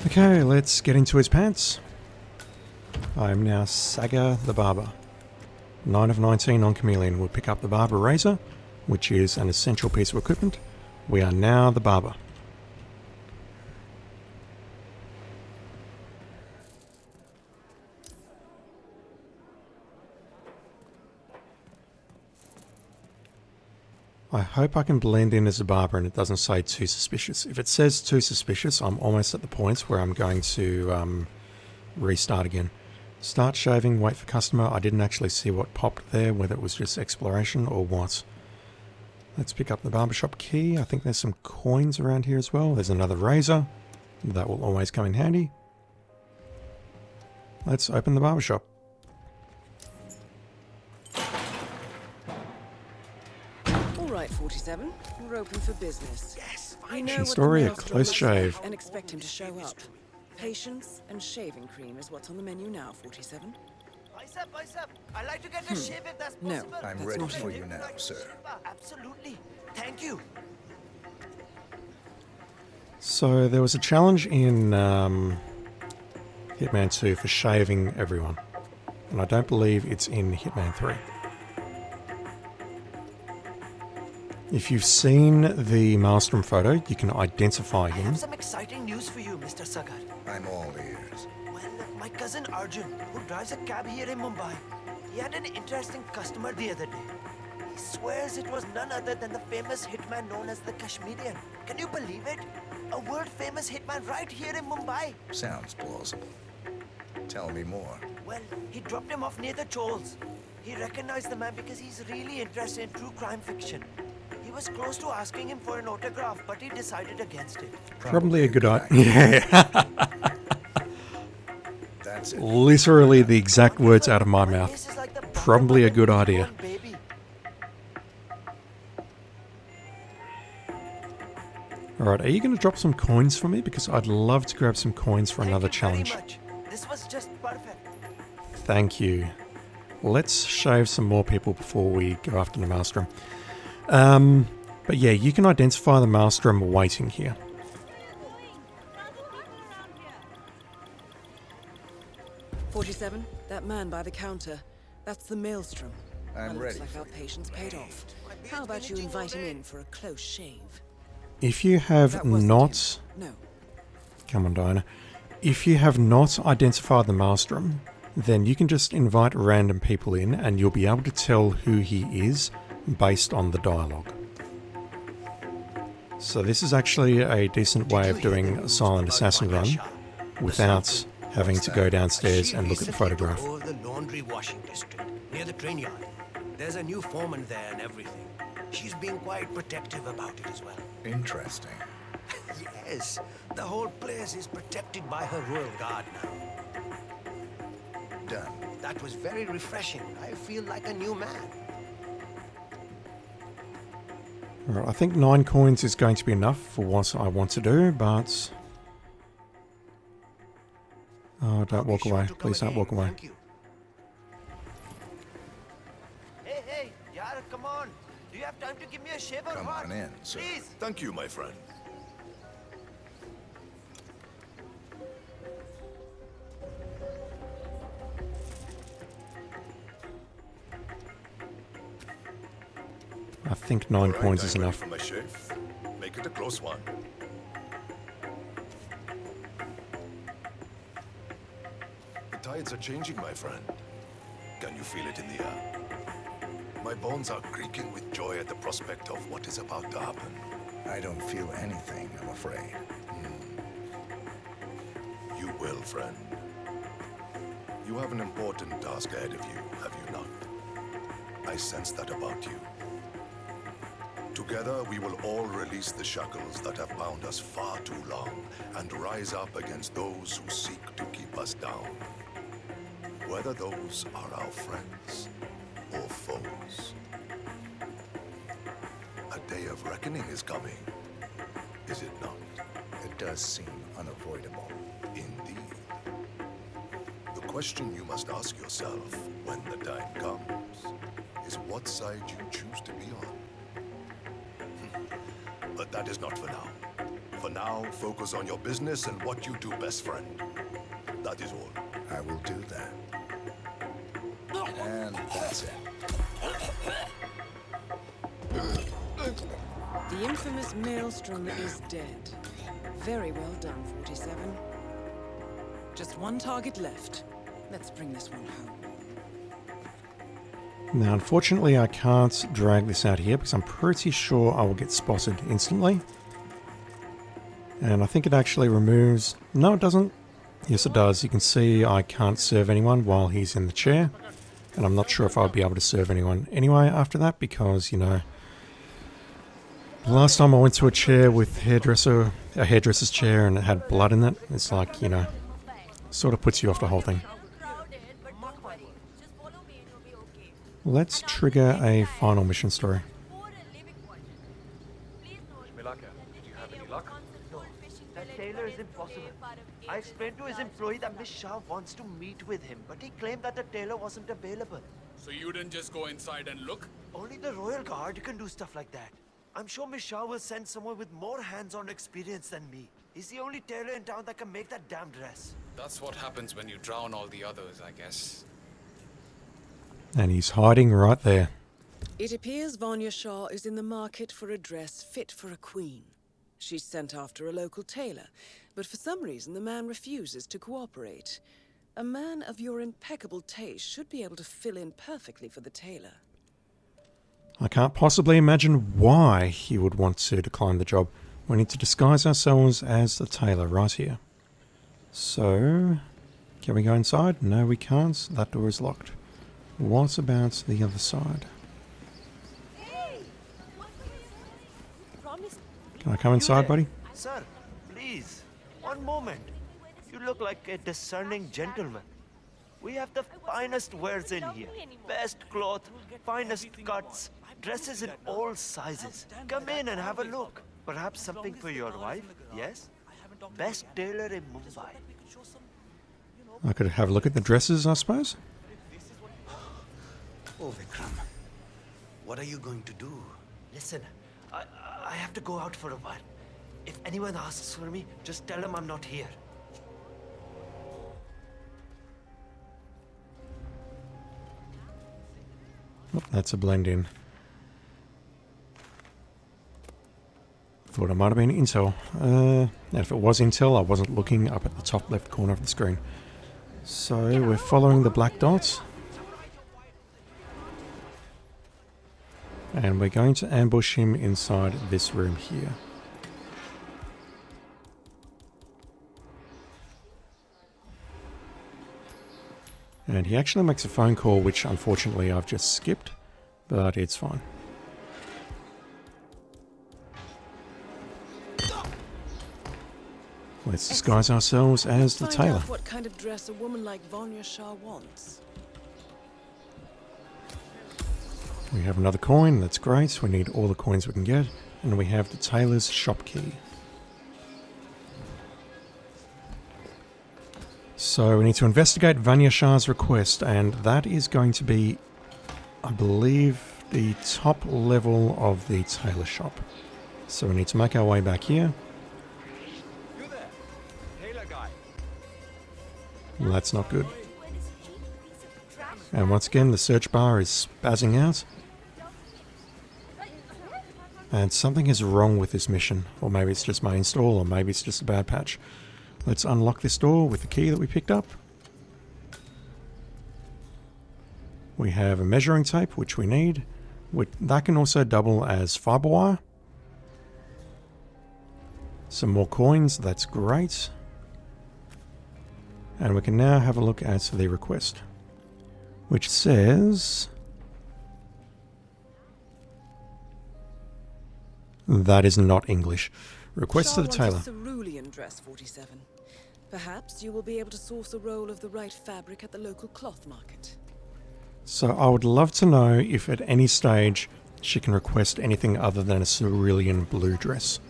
Okay, let's get into his pants. I am now Saga the Barber. 9 of 19 on Chameleon. We'll pick up the Barber Razor, which is an essential piece of equipment. We are now the Barber. I hope I can blend in as a barber and it doesn't say too suspicious. If it says too suspicious, I'm almost at the point where I'm going to restart again. Start shaving, wait for customer. I didn't actually see what popped there, whether it was just exploration or what. Let's pick up the Barbershop Key. I think there's some coins around here as well. There's another razor. That will always come in handy. Let's open the barbershop. All right, 47. We're open for business. Yes, we know Action what story, the a maelstrom close looks like shave. and expect him to show up. Patience and shaving cream is what's on the menu now, 47. Bicep, I'd like to get a shave if that's No, possible. I'm ready for you now, sir. Absolutely. Thank you. So there was a challenge in Hitman 2 for shaving everyone. And I don't believe it's in Hitman 3. If you've seen the Maelstrom photo, you can identify I him. have some exciting news for you, Mr. Sagar. I'm all ears. Well, my cousin Arjun, who drives a cab here in Mumbai, he had an interesting customer the other day. He swears it was none other than the famous hitman known as the Kashmirian. Can you believe it? A world-famous hitman right here in Mumbai. Sounds plausible. Tell me more. Well, he dropped him off near the Chols. He recognized the man because he's really interested in true crime fiction. He was close to asking him for an autograph, but he decided against it. Probably a good idea. Yeah. That's it. Literally the exact words out of my mouth. Probably a good idea. Alright, are you going to drop some coins for me? Because I'd love to grab some coins for another challenge. This was just perfect. Thank you. Let's shave some more people before we go after the Maelstrom. But yeah, you can identify the maelstrom waiting here. "47, that man by the counter. That's the maelstrom. I'm ready Looks for like our patient's paid off. How about you invite him in for a close shave?" If you have not... No. Come on, Diana. If you have not identified the maelstrom, then you can just invite random people in and you'll be able to tell who he is based on the dialogue. So this is actually a decent way of doing a silent assassin run without having to go downstairs and look at the photograph. The laundry washing district, near the train yard. There's a new foreman there and everything. She's being quite protective about it as well. Interesting. Yes, the whole place is protected by her royal guard now. Done. That was very refreshing. I feel like a new man. Alright, I think 9 coins is going to be enough for what I want to do, but... Oh, don't walk away. Please don't walk away. Hey, yaar, come on. Do you have time to give me a shave or Come what? on in, sir. Please. Thank you, my friend. I think 9 coins is enough. For my shave. Make it a close one. The tides are changing, my friend. Can you feel it in the air? My bones are creaking with joy at the prospect of what is about to happen. I don't feel anything, I'm afraid. You will, friend. You have an important task ahead of you, have you not? I sense that about you. Together, we will all release the shackles that have bound us far too long and rise up against those who seek to keep us down. Whether those are our friends or foes. A day of reckoning is coming, is it not? It does seem unavoidable. Indeed. The question you must ask yourself when the time comes is what side you choose to be on. But that is not for now. For now, focus on your business and what you do best, friend. That is all. I will do that. And that's it. The infamous maelstrom is dead. Very well done, 47. Just one target left. Let's bring this one home. Now, unfortunately, I can't drag this out here because I'm pretty sure I will get spotted instantly. And I think it actually removes... No, it doesn't. Yes, it does. You can see I can't serve anyone while he's in the chair. And I'm not sure if I'll be able to serve anyone anyway after that because, you know... The last time I went to a chair with a hairdresser's chair and it had blood in it, it's like, you know, sort of puts you off the whole thing. Let's trigger a final mission story. Shmilaka, do you have any luck? No, that tailor is impossible. I explained to his employee that Miss Shah wants to meet with him, but he claimed that the tailor wasn't available. So you didn't just go inside and look? Only the royal guard can do stuff like that. I'm sure Miss Shah will send someone with more hands-on experience than me. He's the only tailor in town that can make that damn dress. That's what happens when you drown all the others, I guess. And he's hiding right there. It appears Vanya Shah is in the market for a dress fit for a queen. She's sent after a local tailor, but for some reason the man refuses to cooperate. A man of your impeccable taste should be able to fill in perfectly for the tailor. I can't possibly imagine why he would want to decline the job. We need to disguise ourselves as the tailor right here. So, can we go inside? No, we can't. That door is locked. What about the other side? Can I come inside, buddy? Sir, please, one moment. You look like a discerning gentleman. We have the finest wares in here. Best cloth, finest cuts, dresses in all sizes. Come in and have a look. Perhaps something for your wife, yes? Best tailor in Mumbai. I could have a look at the dresses, I suppose. Oh, Vikram. What are you going to do? Listen, I have to go out for a while. If anyone asks for me, just tell them I'm not here. Oh, that's a blend in. Thought it might have been Intel. And if it was Intel, I wasn't looking up at the top left corner of the screen. So we're following the black dots. And we're going to ambush him inside this room here. And he actually makes a phone call, which unfortunately I've just skipped, but it's fine. Let's disguise ourselves as the Find tailor. out what kind of dress a woman like Vanya Shah wants. We have another coin, that's great. We need all the coins we can get. And we have the tailor's shop key. So we need to investigate Vanya Shah's request, and that is going to be, I believe, the top level of the tailor shop. So we need to make our way back here. You there, tailor guy. Well, that's not good. And once again, the search bar is spazzing out. And something is wrong with this mission. Or maybe it's just my install, or maybe it's just a bad patch. Let's unlock this door with the key that we picked up. We have a measuring tape, which we need. That can also double as fiber wire. Some more coins, that's great. And we can now have a look at the request, which says... That is not English. Request to the tailor. Shah wants a cerulean dress, 47. Perhaps you will be able to source a roll of the right fabric at the local cloth market. So I would love to know if at any stage she can request anything other than a cerulean blue dress.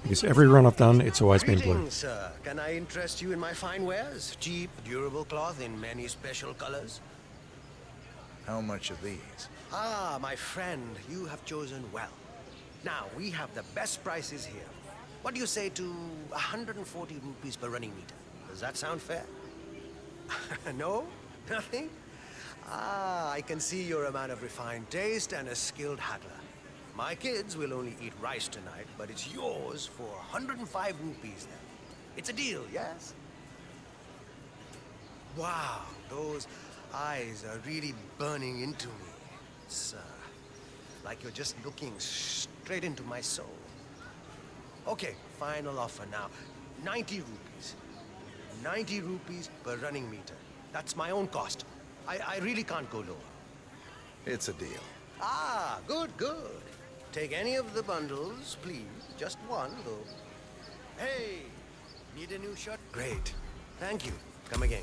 Because every run I've done, it's always been blue. Greetings, sir. Can I interest you in my fine wares? Cheap, durable cloth in many special colors. How much are these? Ah, my friend, you have chosen well. Now, we have the best prices here. What do you say to 140 rupees per running meter? Does that sound fair? No? Nothing? Ah, I can see you're a man of refined taste and a skilled haggler. My kids will only eat rice tonight, but it's yours for 105 rupees then. It's a deal, yes? Wow, those eyes are really burning into me. It's like you're just looking straight into my soul. Okay, final offer now. 90 rupees. 90 rupees per running meter. That's my own cost. I really can't go lower. It's a deal. Ah, good, good. Take any of the bundles, please. Just one, though. Hey, need a new shirt? Great. Thank you. Come again.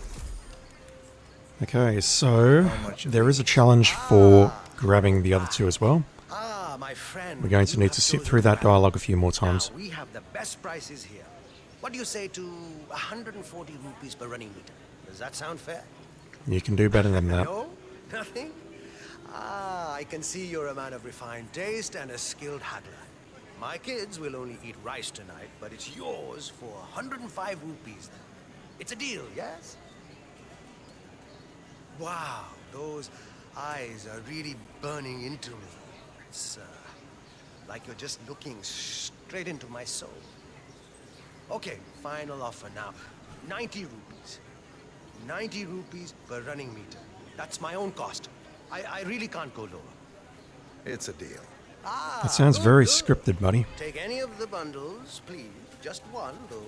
Okay, so there is a challenge for grabbing the other two as well. Ah, my friend. We're going to need to sit through that dialogue a few more times. Now, we have the best prices here. What do you say to 140 rupees per running meter? Does that sound fair? You can do better than that. No? Nothing? Ah, I can see you're a man of refined taste and a skilled haggler. My kids will only eat rice tonight, but it's yours for 105 rupees then. It's a deal, yes? Wow, those eyes are really burning into me. It's like you're just looking straight into my soul. Okay, final offer now. 90 rupees. 90 rupees per running meter. That's my own cost. I really can't go lower. It's a deal. Ah, That sounds good, very good. scripted, buddy. Take any of the bundles, please. Just one, though.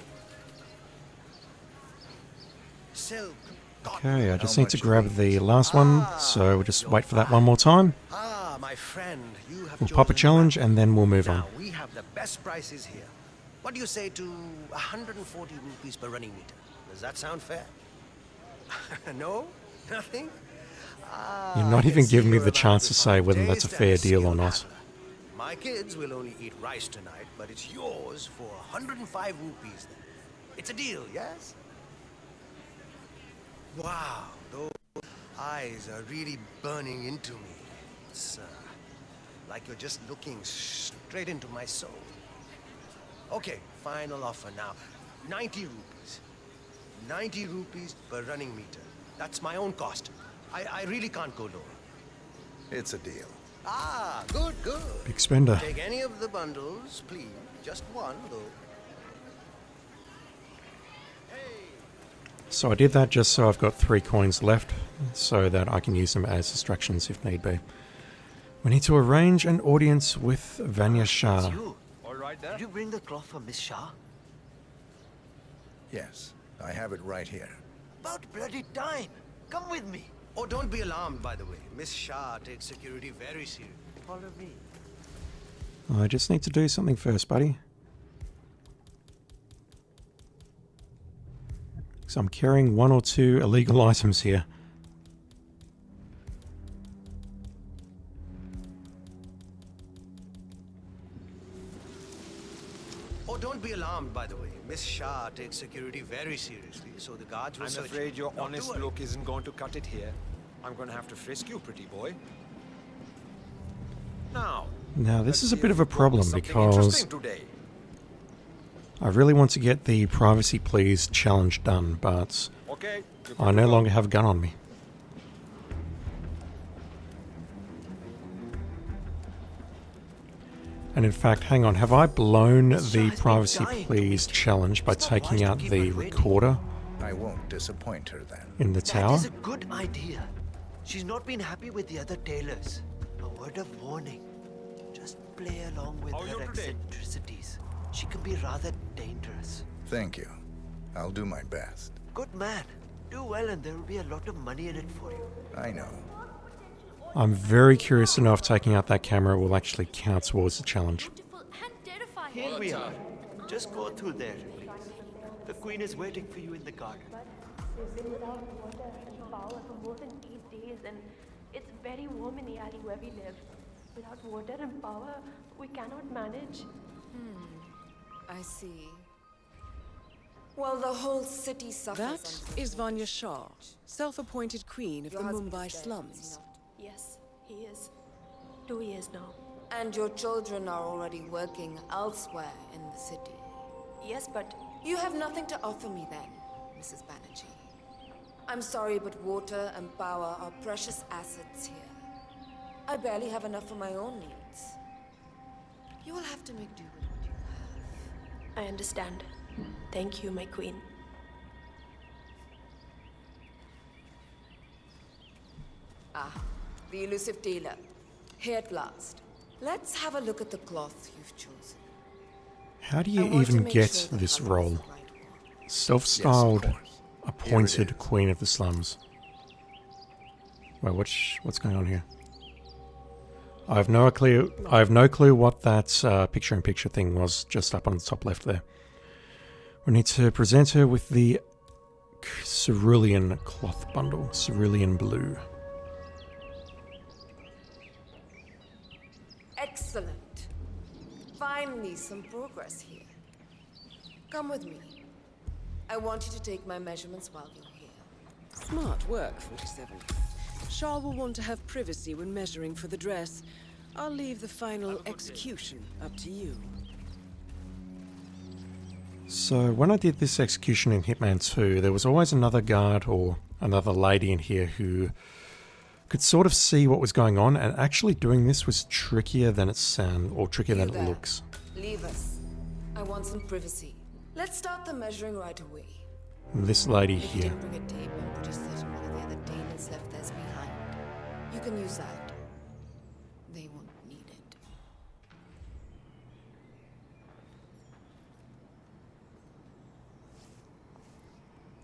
Silk. Okay, I just need to grab the last one, so we'll just wait for that one more time. Ah, my friend, you have We'll pop a challenge and then we'll move on. Now, we have the best prices here. What do you say to 140 rupees per running meter? Does that sound fair? No? Nothing? Ah, You're not I even can giving see me you're the a man chance of to say whether refined that's a taste fair and deal or skilled not. haggler. My kids will only eat rice tonight, but it's yours for 105 rupees then. It's a deal, yes? Wow, those eyes are really burning into me. It's like you're just looking straight into my soul. Okay, final offer now. 90 rupees. 90 rupees per running meter. That's my own cost. I really can't go lower. It's a deal. Ah, good, good. Big spender. Take any of the bundles, please. Just one, though. So I did that just so I've got 3 coins left, so that I can use them as distractions if need be. We need to arrange an audience with Vanya Shah. You. All right, there. Did you bring the cloth for Miss Shah? Yes, I have it right here. About bloody time. Come with me. Oh, don't be alarmed, by the way. Miss Shah takes security very seriously. Follow me. I just need to do something first, buddy. So I'm carrying 1 or 2 illegal items here. Oh, don't be alarmed, by the way. Miss Shah takes security very seriously, so the guards will I'm search afraid you. your Not honest to worry. look isn't going to cut it here. I'm going to have to frisk you, pretty boy. Now This is a bit of a problem because interesting today. I really want to get the privacy please challenge done, but Okay, I no longer have a gun on me. And in fact, hang on, have I blown the privacy please challenge by taking out the recorder I won't disappoint her then. in the That tower? is a good idea. She's not been happy with the other tailors. A word of warning. Just play along with her eccentricities. She can be rather dangerous. Thank you. I'll do my best. Good man. Do well and there will be a lot of money in it for you. I know. I'm very curious to know if taking out that camera will actually count towards the challenge. Here we are. Just go through there, please. The queen is waiting for you in the garden. We've been without water and power for more than 8 days, and it's very warm in the alley where we live. Without water and power, we cannot manage. I see. Well, the whole city suffers. That is Vanya Shah, self-appointed queen of the Mumbai slums. Yes, he is. 2 years now. And your children are already working elsewhere in the city. Yes, but you have nothing to offer me then, Mrs. Banerjee. I'm sorry, but water and power are precious assets here. I barely have enough for my own needs. You will have to make do with what you have. I understand. Thank you, my queen. Ah, the elusive dealer. Here at last. Let's have a look at the cloth you've chosen. How do you even get this role? Self-styled, appointed queen of the slums. Wait, what's going on here? I have no clue what that picture-in-picture thing was just up on the top left there. We need to present her with the cerulean cloth bundle, cerulean blue. Excellent. Finally, some progress here. Come with me. I want you to take my measurements while you're here. Smart work, 47. Shah will want to have privacy when measuring for the dress. I'll leave the final execution up to you. So when I did this execution in Hitman 2, there was always another guard or another lady in here who could sort of see what was going on, and actually doing this was trickier than it sounds, or trickier than it looks. Leave us. I want some privacy. Let's start the measuring right away. This lady If you here. didn't bring a tape, I'm pretty certain one of the other tailors left theirs behind. You can use that. They won't need it.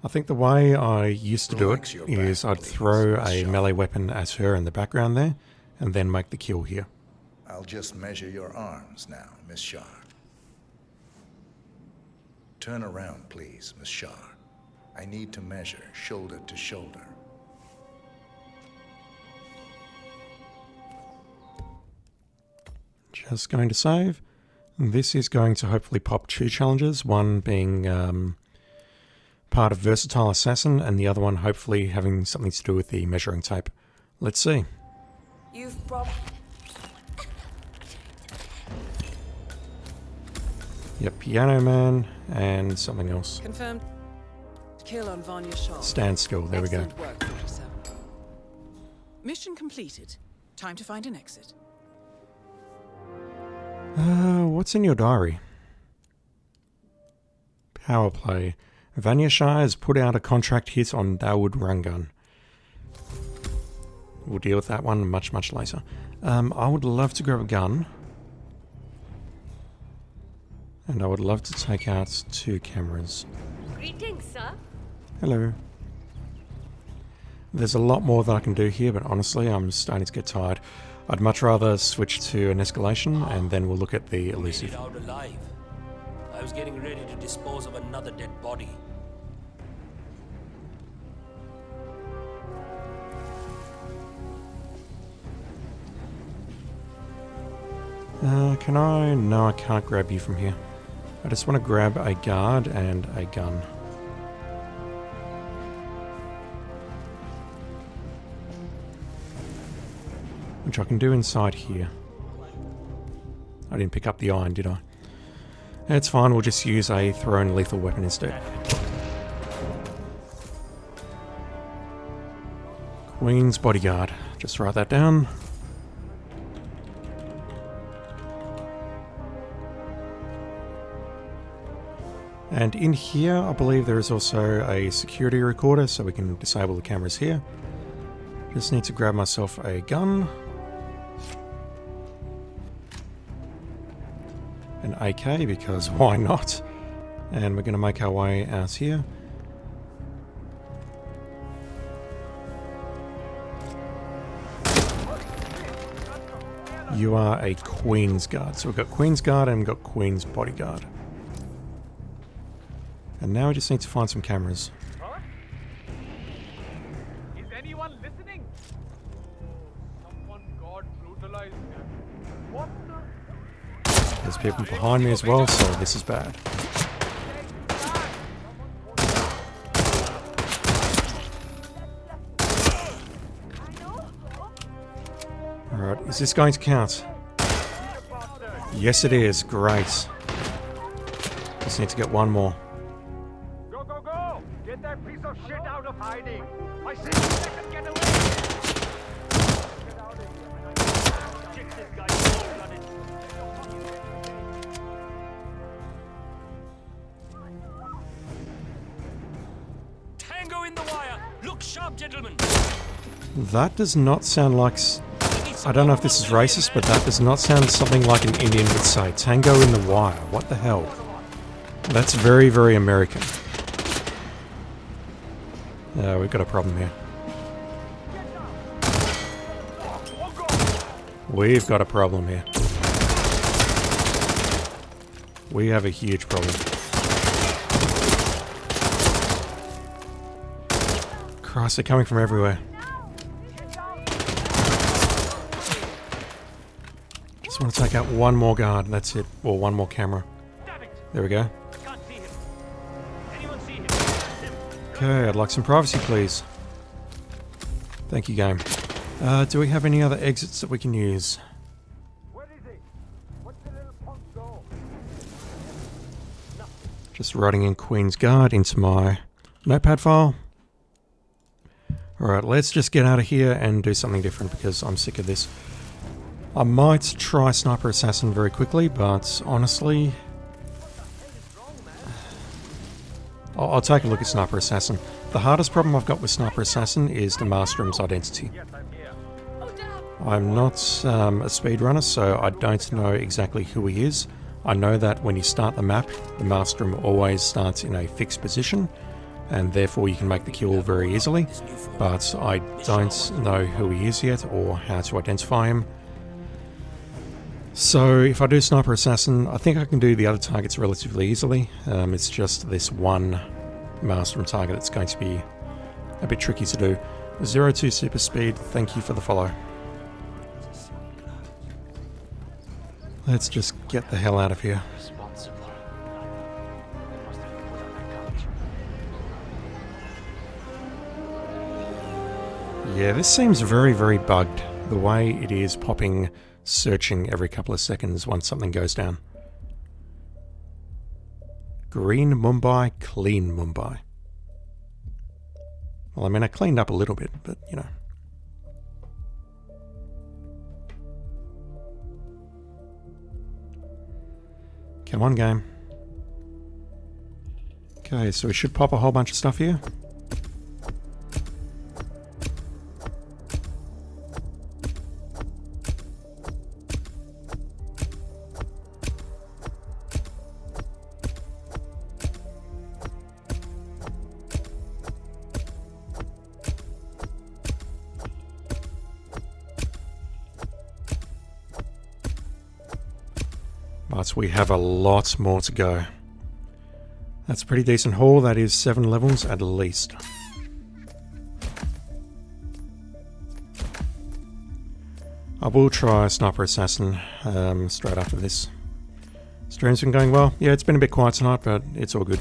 I think the way I used to do it is I'd throw a melee weapon at her in the background there, and then make the kill here. I'll just measure your arms now, Miss Shah. Turn around, please, Miss Shah. I need to measure shoulder to shoulder. Just going to save. This is going to hopefully pop 2 challenges, one being part of Versatile Assassin, and the other one hopefully having something to do with the measuring tape. Let's see. You've probably... Yep, Piano Man and something else. Confirmed. Kill on Vanya Shah. Stand still. There we go. Excellent work, 47. Mission completed. Time to find an exit. What's in your diary? Power play. Vanya Shah has put out a contract hit on Dawood Rangan. We'll deal with that one much later. I would love to grab a gun. And I would love to take out 2 cameras. Greetings, sir. Hello. There's a lot more that I can do here, but honestly, I'm starting to get tired. I'd much rather switch to an escalation, and then we'll look at the elusive. Made it out alive. I was getting ready to dispose of another dead body. Can I? No, I can't grab you from here. I just want to grab a guard and a gun. Which I can do inside here. I didn't pick up the iron, did I? It's fine, we'll just use a thrown lethal weapon instead. Queen's Bodyguard. Just write that down. And in here, I believe there is also a security recorder, so we can disable the cameras here. Just need to grab myself a gun. An AK, because why not? And we're going to make our way out here. You are a Queen's Guard. So we've got Queen's Guard and we've got Queen's Bodyguard. And now we just need to find some cameras. Huh? Is anyone listening? Someone got brutalized. What the? There's people behind me as well, so this is bad. Alright, is this going to count? Yes it is, great. Just need to get one more. Go, go, go! Get that piece of shit out of hiding! I said you second get away! Get out of here. Get this guy cold-blooded. Tango in the wire! Look sharp, gentlemen! That does not sound like... I don't know if this is racist, but that does not sound something like an Indian would say. Tango in the wire. What the hell? That's very, very American. We've got a problem here. We've got a problem here. We have a huge problem. Christ, they're coming from everywhere. Just want to take out one more guard, that's it. Or one more camera. There we go. Okay, I'd like some privacy, please. Thank you, game. Do we have any other exits that we can use? Just writing in Queen's Guard into my notepad file. Alright, let's just get out of here and do something different because I'm sick of this. I might try Sniper Assassin very quickly, but honestly... I'll take a look at Sniper Assassin. The hardest problem I've got with Sniper Assassin is the Maelstrom's identity. I'm not a speedrunner, so I don't know exactly who he is. I know that when you start the map, the Maelstrom always starts in a fixed position, and therefore you can make the kill very easily, but I don't know who he is yet or how to identify him. So if I do Sniper Assassin, I think I can do the other targets relatively easily. It's just this one Maelstrom target that's going to be a bit tricky to do. 02 Super Speed, thank you for the follow. Let's just get the hell out of here. Yeah, this seems very, very bugged. The way it is popping, searching every couple of seconds once something goes down. Green Mumbai, clean Mumbai. Well, I mean, I cleaned up a little bit, but, you know. Come on, game. Okay, so we should pop a whole bunch of stuff here. But we have a lot more to go. That's a pretty decent haul. That is 7 levels at least. I will try Sniper Assassin straight after this. Stream's been going well. Yeah, it's been a bit quiet tonight, but it's all good.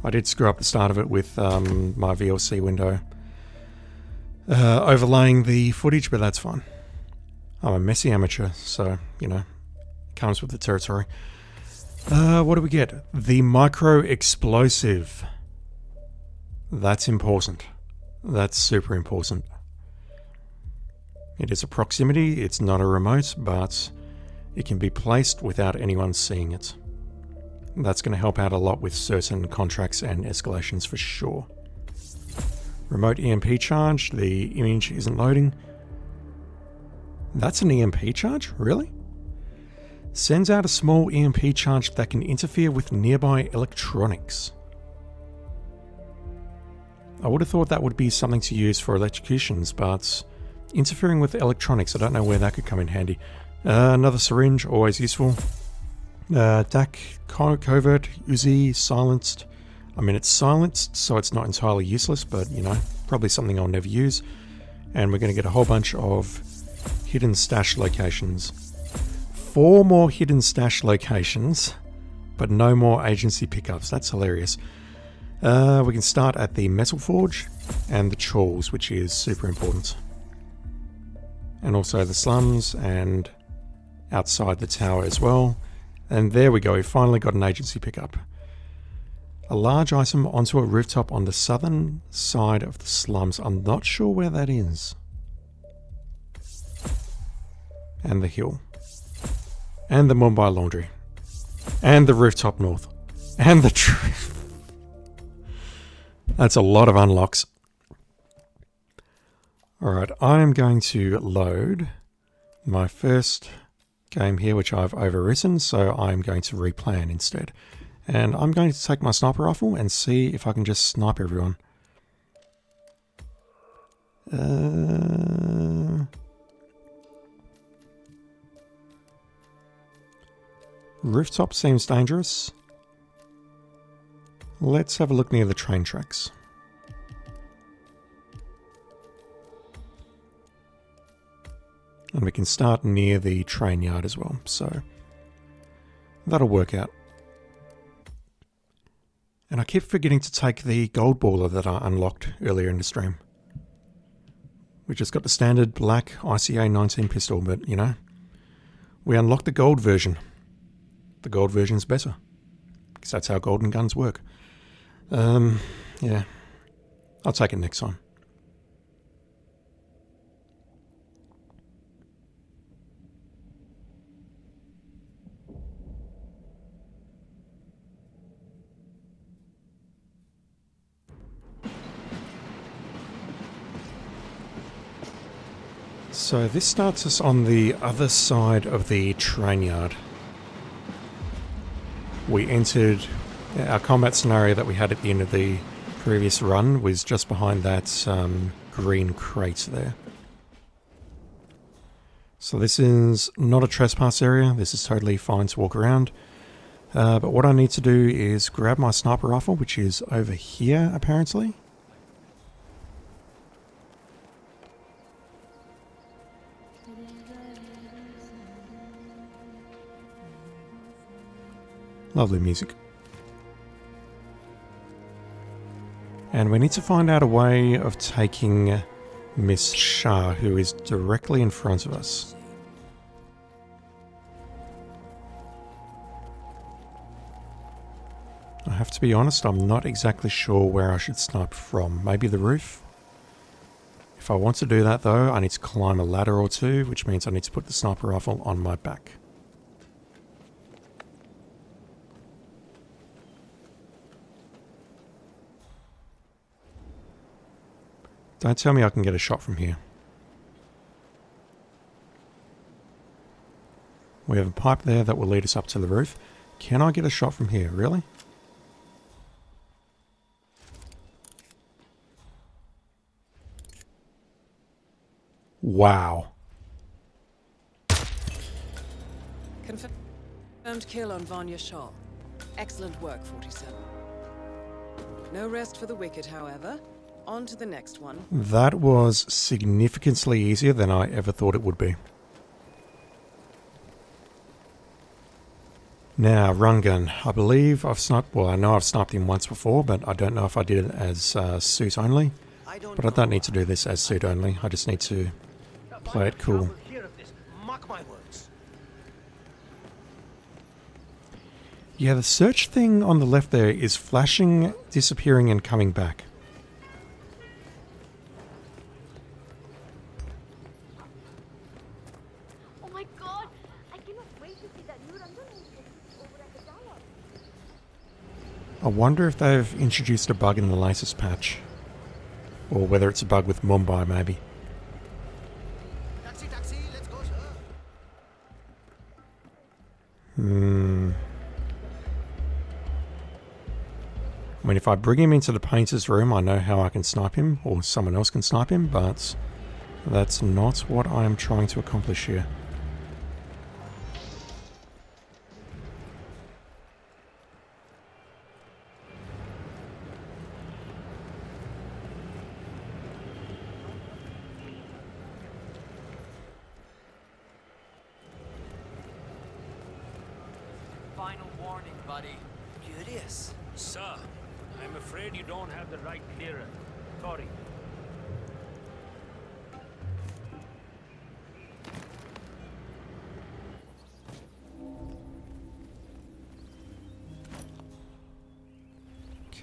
I did screw up the start of it with my VLC window overlaying the footage, but that's fine. I'm a messy amateur, so, you know, comes with the territory. What do we get? The micro explosive. That's important. That's super important. It is a proximity, it's not a remote, but it can be placed without anyone seeing it. That's going to help out a lot with certain contracts and escalations for sure. Remote EMP charge, the image isn't loading. That's an EMP charge? Really? Sends out a small EMP charge that can interfere with nearby electronics. I would have thought that would be something to use for electrocutions, but interfering with electronics, I don't know where that could come in handy. Another syringe, always useful. DAC, covert, Uzi, silenced. I mean, it's silenced, so it's not entirely useless, but, you know, probably something I'll never use. And we're going to get a whole bunch of hidden stash locations. 4 more hidden stash locations, but no more agency pickups. That's hilarious. We can start at the Metal Forge and the Chawls, which is super important. And also the slums and outside the tower as well. And there we go, we finally got an agency pickup. A large item onto a rooftop on the southern side of the slums. I'm not sure where that is. And the hill. And the Mumbai laundry. And the rooftop north. And the tree. That's a lot of unlocks. Alright, I am going to load my first game here, which I've overwritten, so I'm going to replan instead. And I'm going to take my sniper rifle and see if I can just snipe everyone. Rooftop seems dangerous. Let's have a look near the train tracks. And we can start near the train yard as well, so that'll work out. And I keep forgetting to take the gold baller that I unlocked earlier in the stream. We just got the standard black ICA 19 pistol, but you know, we unlocked the gold version. The gold version's better, because that's how golden guns work. Yeah, I'll take it next time. So this starts us on the other side of the train yard. We entered our combat scenario that we had at the end of the previous run was just behind that green crate there. So this is not a trespass area. This is totally fine to walk around. But what I need to do is grab my sniper rifle, which is over here apparently. Lovely music. And we need to find out a way of taking Miss Shah, who is directly in front of us. I have to be honest, I'm not exactly sure where I should snipe from. Maybe the roof? If I want to do that though, I need to climb a ladder or two, which means I need to put the sniper rifle on my back. Don't tell me I can get a shot from here. We have a pipe there that will lead us up to the roof. Can I get a shot from here? Really? Wow. Confirmed kill on Vanya Shah. Excellent work, 47. No rest for the wicked, however. On to the next one. That was significantly easier than I ever thought it would be. Now, run gun. I believe I've sniped, well, I know I've sniped him once before, but I don't know if I did it as suit only. But I don't need to do this as suit only. I just need to play it cool. Mark my words. Yeah, the search thing on the left there is flashing, disappearing, and coming back. Oh my god! I cannot wait to see that new Rangan over at the tower. I wonder if they've introduced a bug in the latest patch. Or whether it's a bug with Mumbai, maybe. Taxi, taxi, let's go, sir. I mean, if I bring him into the painter's room, I know how I can snipe him, or someone else can snipe him, but that's not what I am trying to accomplish here. Final warning, buddy. Curious. Sir, I'm afraid you don't have the right clearance. Sorry.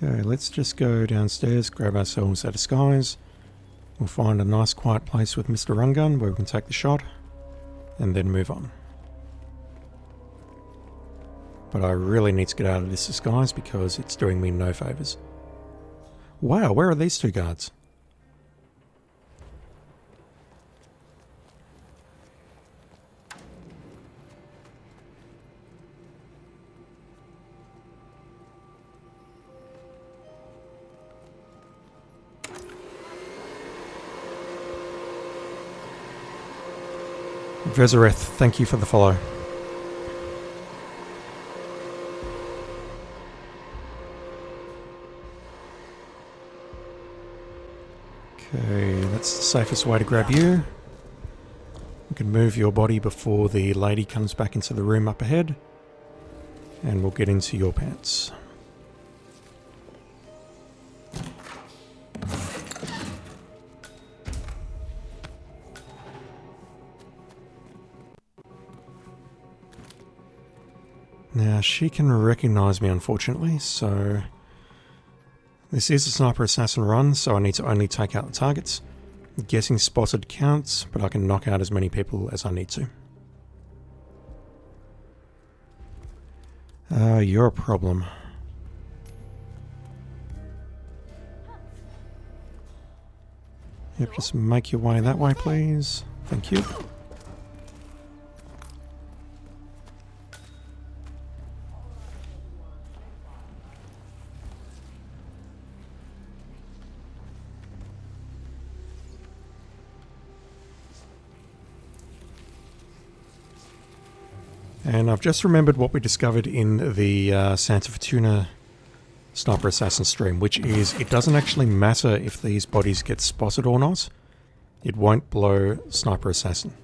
Okay, let's just go downstairs, grab ourselves a disguise. We'll find a nice quiet place with Mr. Run Gun where we can take the shot, and then move on. But I really need to get out of this disguise because it's doing me no favours. Wow, where are these two guards? Vezareth, thank you for the follow. Okay, that's the safest way to grab you. You can move your body before the lady comes back into the room up ahead. And we'll get into your pants. Now, she can recognize me, unfortunately, so this is a sniper assassin run, so I need to only take out the targets. Getting spotted counts, but I can knock out as many people as I need to. You're a problem. Yep, just make your way that way, please. Thank you. And I've just remembered what we discovered in the Santa Fortuna Sniper Assassin stream, which is it doesn't actually matter if these bodies get spotted or not. It won't blow Sniper Assassin.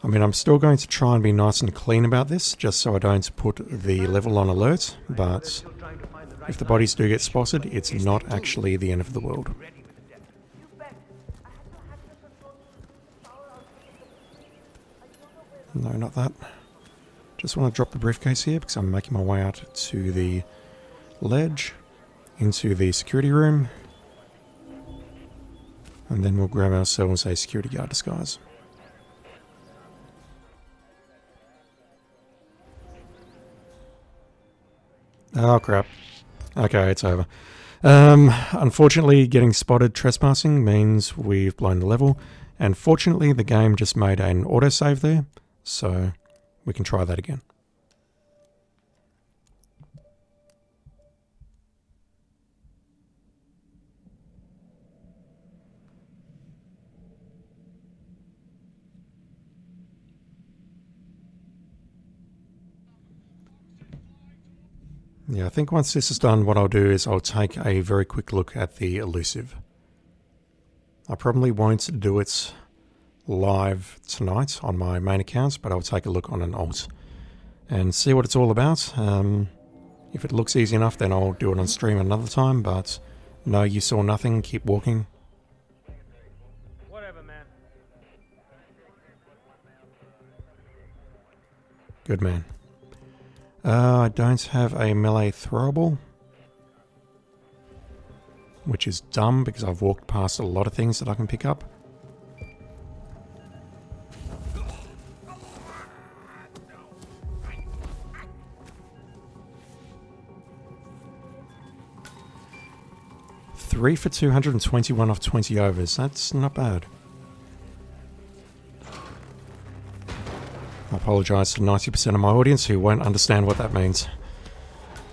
I mean, I'm still going to try and be nice and clean about this, just so I don't put the level on alert, but if the bodies do get spotted, it's not actually the end of the world. No, not that. Just want to drop the briefcase here because I'm making my way out to the ledge, into the security room, and then we'll grab ourselves a security guard disguise. Oh crap. Okay, it's over. Unfortunately, getting spotted trespassing means we've blown the level, and fortunately the game just made an autosave there, so we can try that again. Yeah, I think once this is done, what I'll do is I'll take a very quick look at the elusive. I probably won't do it live tonight on my main accounts, but I'll take a look on an alt and see what it's all about. If it looks easy enough, then I'll do it on stream another time, but no, you saw nothing, keep walking. Whatever, man. Good man. I don't have a melee throwable, which is dumb because I've walked past a lot of things that I can pick up. Three for 221 off 20 overs. That's not bad. I apologise to 90% of my audience who won't understand what that means.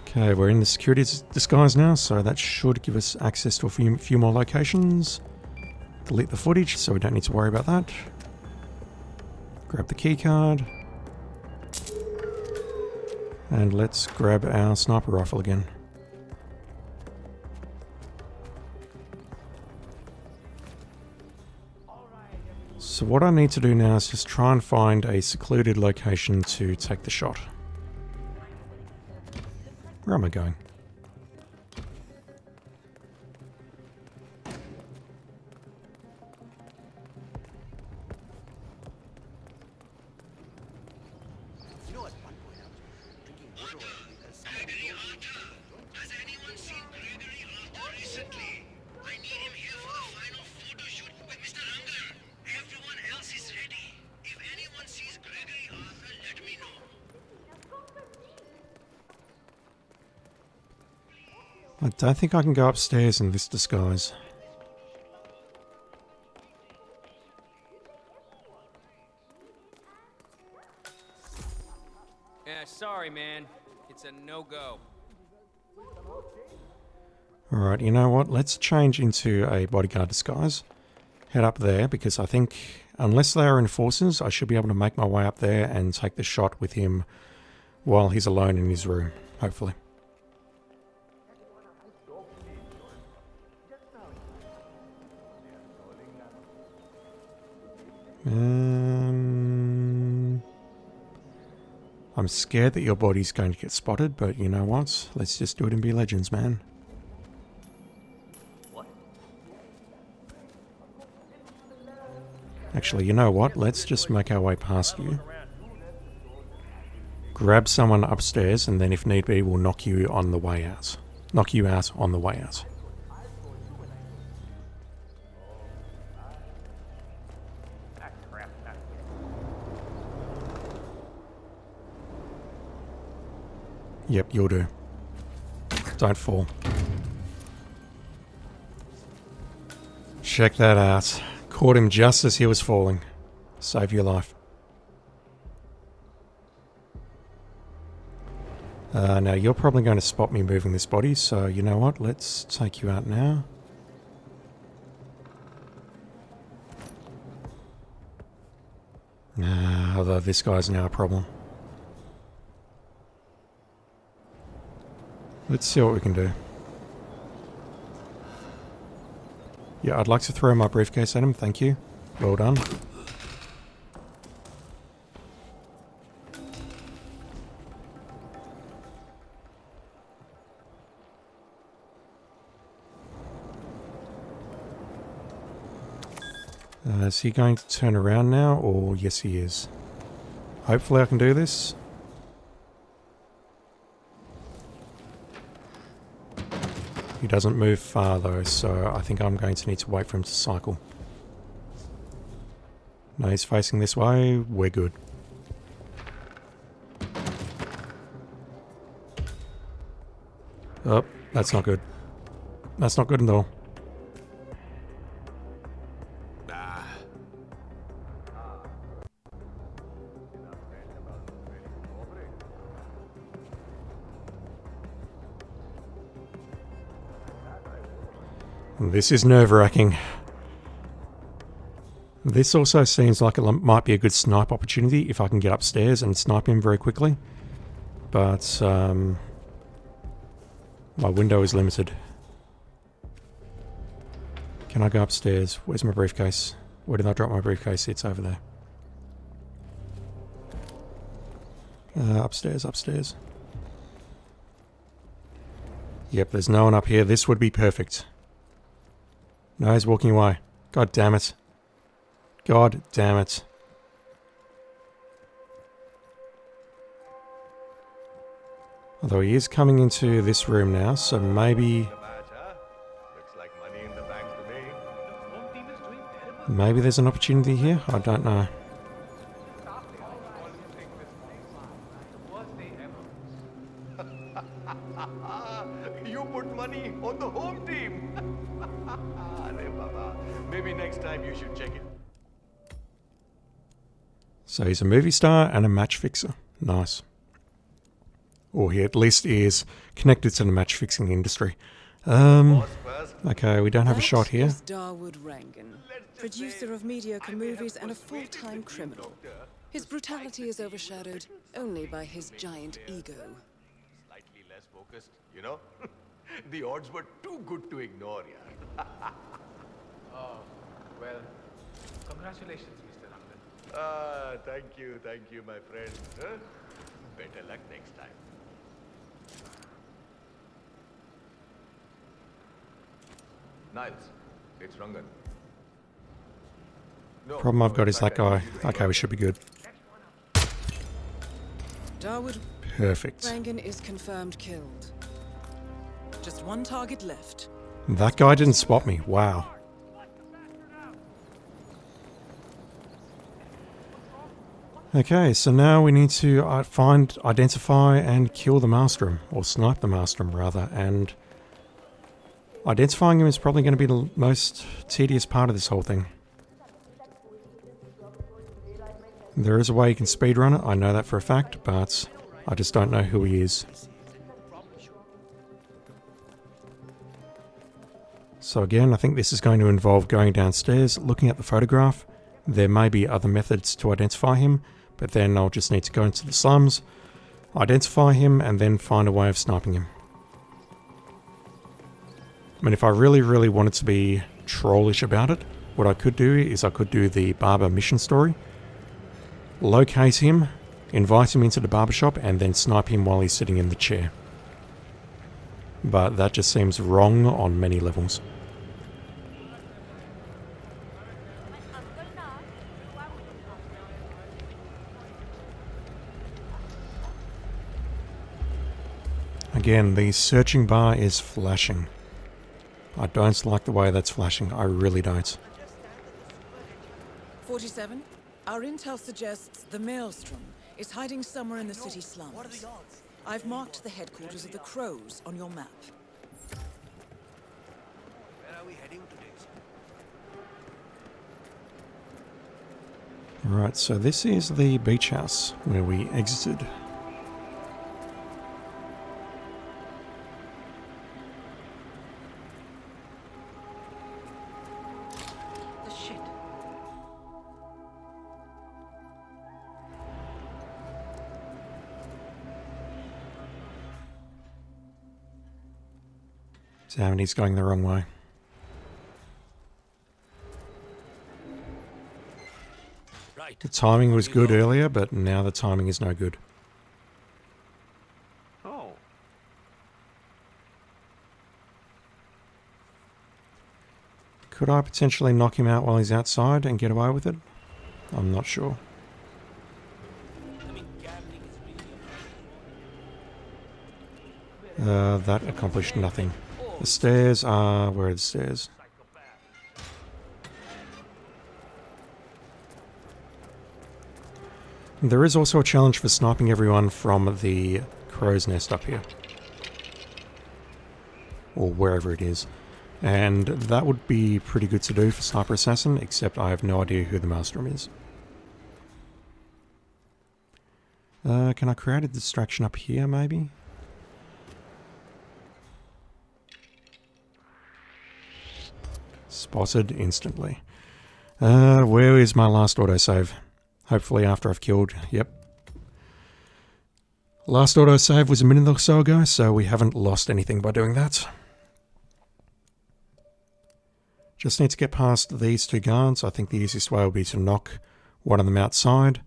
Okay, we're in the security disguise now, so that should give us access to a few more locations. Delete the footage, so we don't need to worry about that. Grab the key card. And let's grab our sniper rifle again. So what I need to do now is just try and find a secluded location to take the shot. Where am I going? You know, at one point I was drinking water because Gregory Arthur. Has anyone seen Gregory Arthur recently? I need him here for the final photo shoot with Mr. Rangan. Everyone else is ready. If anyone sees Gregory Arthur, let me know. I don't think I can go upstairs in this disguise. Yeah, sorry, man. It's a no-go. Alright, you know what? Let's change into a bodyguard disguise. Head up there, because I think, unless they are enforcers, I should be able to make my way up there and take the shot with him while he's alone in his room, hopefully. I'm scared that your body's going to get spotted, but you know what? Let's just do it and be legends, man. What? Actually, you know what? Let's just make our way past you. Grab someone upstairs, and then if need be, we'll knock you on the way out. Knock you out on the way out. Yep, you'll do. Don't fall. Check that out. Caught him just as he was falling. Save your life. Now, you're probably going to spot me moving this body, so you know what? Let's take you out now. Although this guy's now a problem. Let's see what we can do. Yeah, I'd like to throw my briefcase at him, thank you. Well done. Is he going to turn around now? Or yes, he is. Hopefully I can do this. He doesn't move far though, so I think I'm going to need to wait for him to cycle. No, he's facing this way. We're good. Oh, that's not good. That's not good at all. This is nerve-wracking. This also seems like it might be a good snipe opportunity if I can get upstairs and snipe him very quickly. But my window is limited. Can I go upstairs? Where's my briefcase? Where did I drop my briefcase? It's over there. Upstairs, upstairs. Yep, there's no one up here. This would be perfect. No, he's walking away. God damn it. God damn it. Although he is coming into this room now, so maybe... Maybe there's an opportunity here? I don't know. You put money on the home team. Maybe next time you should check it. So he's a movie star and a match fixer. Nice. Or he at least is connected to the match fixing industry. Okay, we don't have a shot here. That is Dawood Rangan, producer of mediocre movies and a full-time criminal. His brutality is overshadowed only by his giant ego. Slightly less focused, you know? The odds were too good to ignore, yeah. Oh, well, congratulations, Mr. Rangan. Thank you, my friend. Huh? Better luck next time. Niles, it's Rangan. No, Problem I've got is that guy. Okay, we should be good. Dawood Perfect. Rangan is confirmed killed. Just one target left. That guy didn't spot me. Wow. Okay, so now we need to identify and kill the Maelstrom, or snipe the Maelstrom rather, and identifying him is probably going to be the most tedious part of this whole thing. There is a way you can speedrun it, I know that for a fact, but I just don't know who he is. So again, I think this is going to involve going downstairs, looking at the photograph. There may be other methods to identify him, but then I'll just need to go into the slums, identify him, and then find a way of sniping him. I mean, if I really wanted to be trollish about it, what I could do is I could do the barber mission story, locate him, invite him into the barbershop, and then snipe him while he's sitting in the chair. But that just seems wrong on many levels. Again, the searching bar is flashing. I don't like the way that's flashing. I really don't. 47. Our intel suggests the Maelstrom is hiding somewhere in the city slums. I've marked the headquarters of the Crows on your map. Where are we heading today? Right, so this is the beach house where we exited. Damn it, he's going the wrong way. Right. The timing was good earlier, but now the timing is no good. Oh. Could I potentially knock him out while he's outside and get away with it? I'm not sure. That accomplished nothing. The stairs are... Where are the stairs? There is also a challenge for sniping everyone from the crow's nest up here. Or wherever it is. And that would be pretty good to do for Sniper Assassin, except I have no idea who the Maelstrom is. Can I create a distraction up here, maybe? Spotted instantly. Where is my last autosave? Hopefully after I've killed... Yep. Last autosave was a minute or so ago, so we haven't lost anything by doing that. Just need to get past these two guards. I think the easiest way will be to knock one of them outside,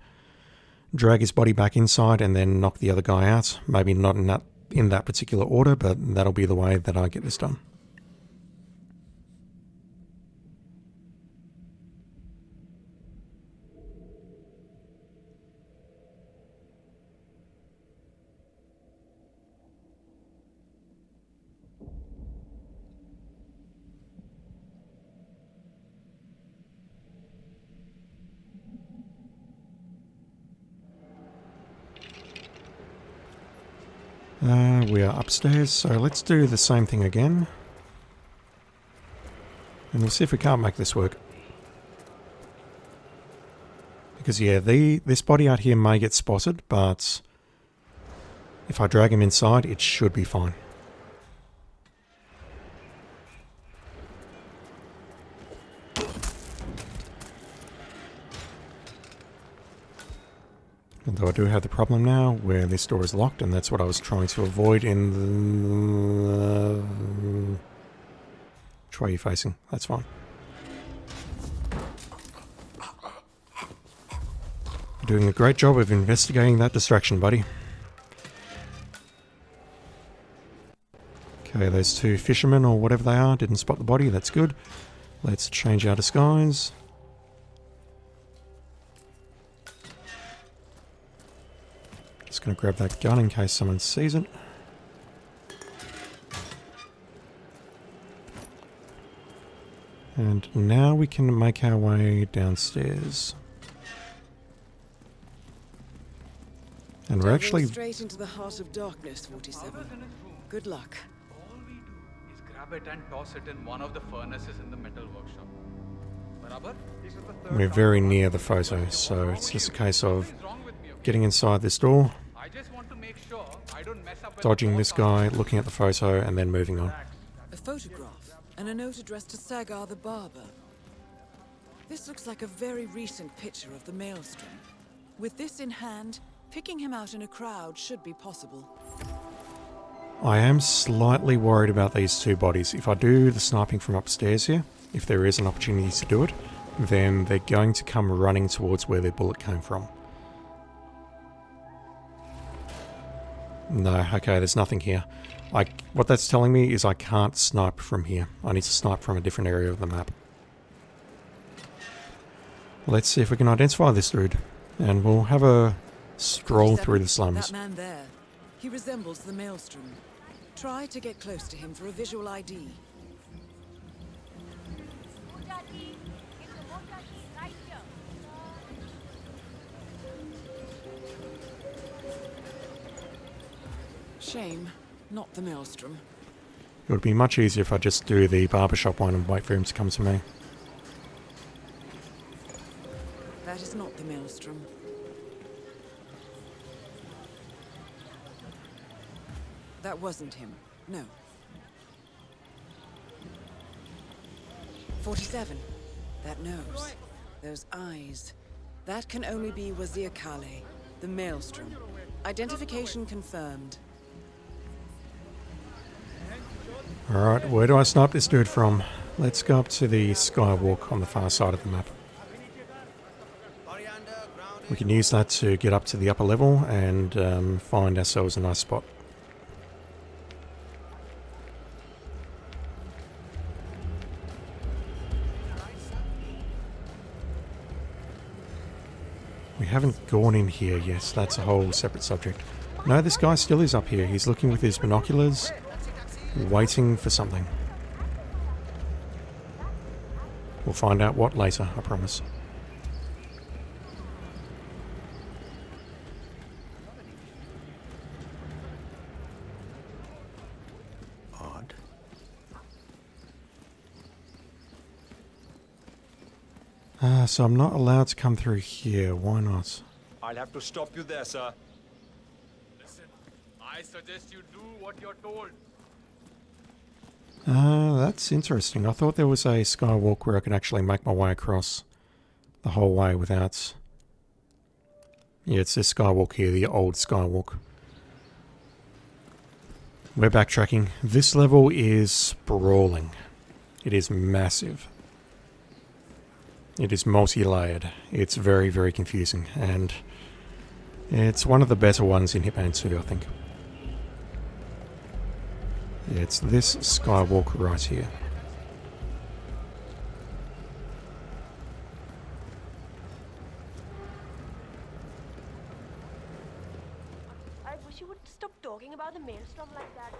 drag his body back inside, and then knock the other guy out. Maybe not in that particular order, but that'll be the way that I get this done. We are upstairs, so let's do the same thing again. And we'll see if we can't make this work. Because yeah, this body out here may get spotted, but if I drag him inside, it should be fine. Although I do have the problem now where this door is locked, and that's what I was trying to avoid in the... Which way are you facing? That's fine. You're doing a great job of investigating that distraction, buddy. Okay, those two fishermen or whatever they are didn't spot the body, that's good. Let's change our disguise. Just going to grab that gun in case someone sees it. And now we can make our way downstairs. And we're actually... straight into the heart of darkness, 47. Good luck. All we do is grab it and toss it in one of the furnaces in the metal workshop. Barabar? We're very near the photo, so it's just a case of getting inside this door, dodging this guy, looking at the photo, and then moving on. A photograph and a note addressed to Sagar the barber. This looks like a very recent picture of the Maelstrom. With this in hand, picking him out in a crowd should be possible. I am slightly worried about these two bodies. If I do the sniping from upstairs here, if there is an opportunity to do it, then they're going to come running towards where their bullet came from. No, okay, there's nothing here. What that's telling me is I can't snipe from here. I need to snipe from a different area of the map. Let's see if we can identify this dude. And we'll have a stroll through the slums. That man there, he resembles the Maelstrom. Try to get close to him for a visual ID. Shame, not the Maelstrom. It would be much easier if I just do the barbershop one and wait for him to come to me. That is not the Maelstrom. That wasn't him, no. 47. That nose. Those eyes. That can only be Wazir Kale, the Maelstrom. Identification confirmed. Alright, where do I snipe this dude from? Let's go up to the skywalk on the far side of the map. We can use that to get up to the upper level and find ourselves a nice spot. We haven't gone in here yet, that's a whole separate subject. No, this guy still is up here. He's looking with his binoculars. waiting for something. We'll find out what later, I promise. Odd. So I'm not allowed to come through here. Why not? I'll have to stop you there, sir. Listen, I suggest you do what you're told. That's interesting. I thought there was a skywalk where I could actually make my way across the whole way without... Yeah, it's this skywalk here, the old skywalk. We're backtracking. This level is sprawling. It is massive. It is multi-layered. It's very, very confusing, and it's one of the better ones in Hitman 2, I think. Yeah, it's this skywalk right here. I wish you would stop talking about the maelstrom like that.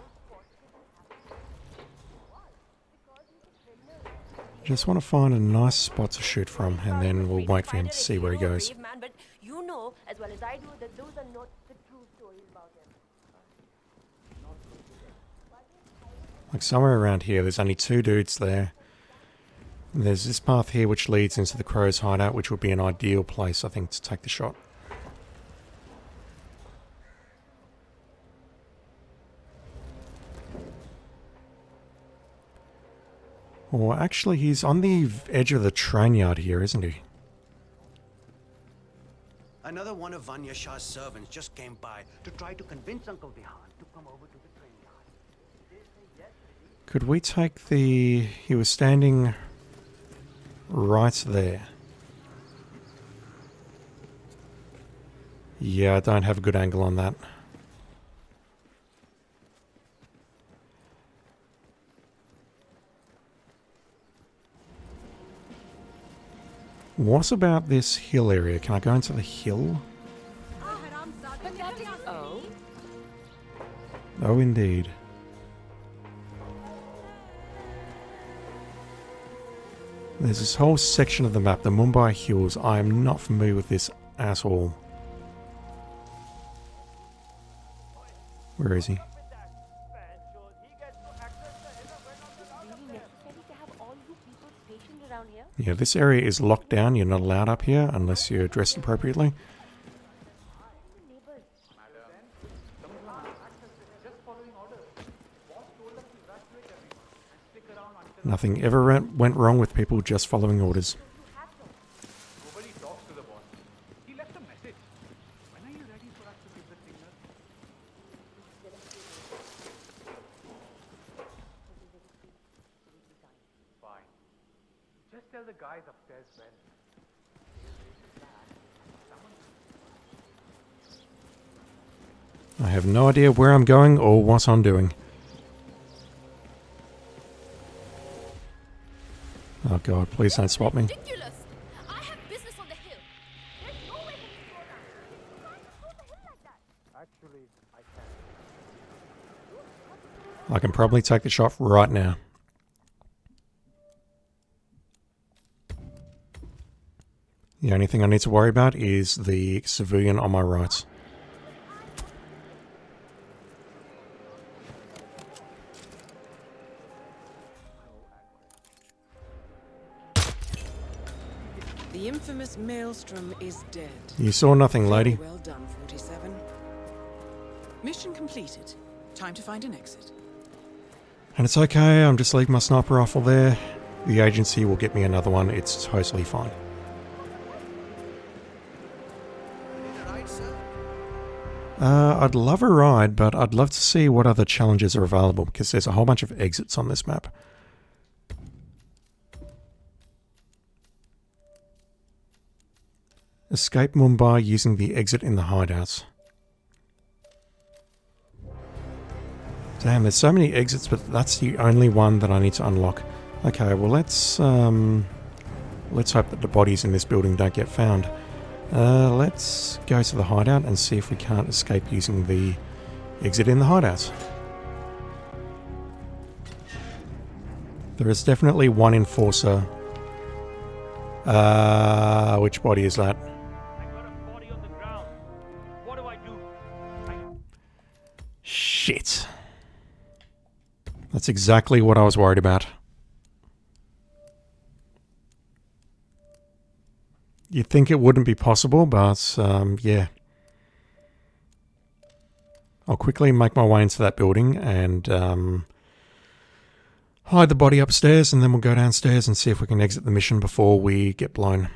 Just want to find a nice spot to shoot from, and then we'll wait for him to see where he goes. Brave man, but you know as well as I do that those are not the true stories about him. Like somewhere around here, there's only two dudes there. And there's this path here which leads into the Crow's hideout, which would be an ideal place, I think, to take the shot. Or actually, he's on the edge of the train yard here, isn't he? Another one of Vanya Shah's servants just came by to try to convince Uncle Vihan to come over to the train yard. Could we take the... He was standing right there. Yeah, I don't have a good angle on that. What about this hill area? Can I go into the hill? Oh? Oh, indeed. There's this whole section of the map, the Mumbai Hills. I am not familiar with this at all. Where is he? Yeah, this area is locked down. You're not allowed up here unless you're dressed appropriately. Nothing ever went wrong with people just following orders. Nobody talks to the boss. He left a message. When are you ready for us to give the signal? Fine. Just tell the guys upstairs when. I have no idea where I'm going or what I'm doing. Oh god, please don't spot me. Ridiculous! I have business on the hill. There's no way for me to go down. You can't just go the hill like that. Actually, I can. I can probably take the shot right now. The only thing I need to worry about is the civilian on my right. The infamous Maelstrom is dead. You saw nothing, lady. Very well done, 47. Mission completed. Time to find an exit. And it's okay, I'm just leaving my sniper rifle there. The agency will get me another one, it's totally fine. I'd love a ride, but I'd love to see what other challenges are available, because there's a whole bunch of exits on this map. Escape Mumbai using the exit in the hideouts. Damn, there's so many exits, but that's the only one that I need to unlock. Okay, well let's hope that the bodies in this building don't get found. Let's go to the hideout and see if we can't escape using the exit in the hideouts. There is definitely one enforcer. Which body is that? Shit. That's exactly what I was worried about. You'd think it wouldn't be possible, but yeah. I'll quickly make my way into that building and hide the body upstairs, and then we'll go downstairs and see if we can exit the mission before we get blown.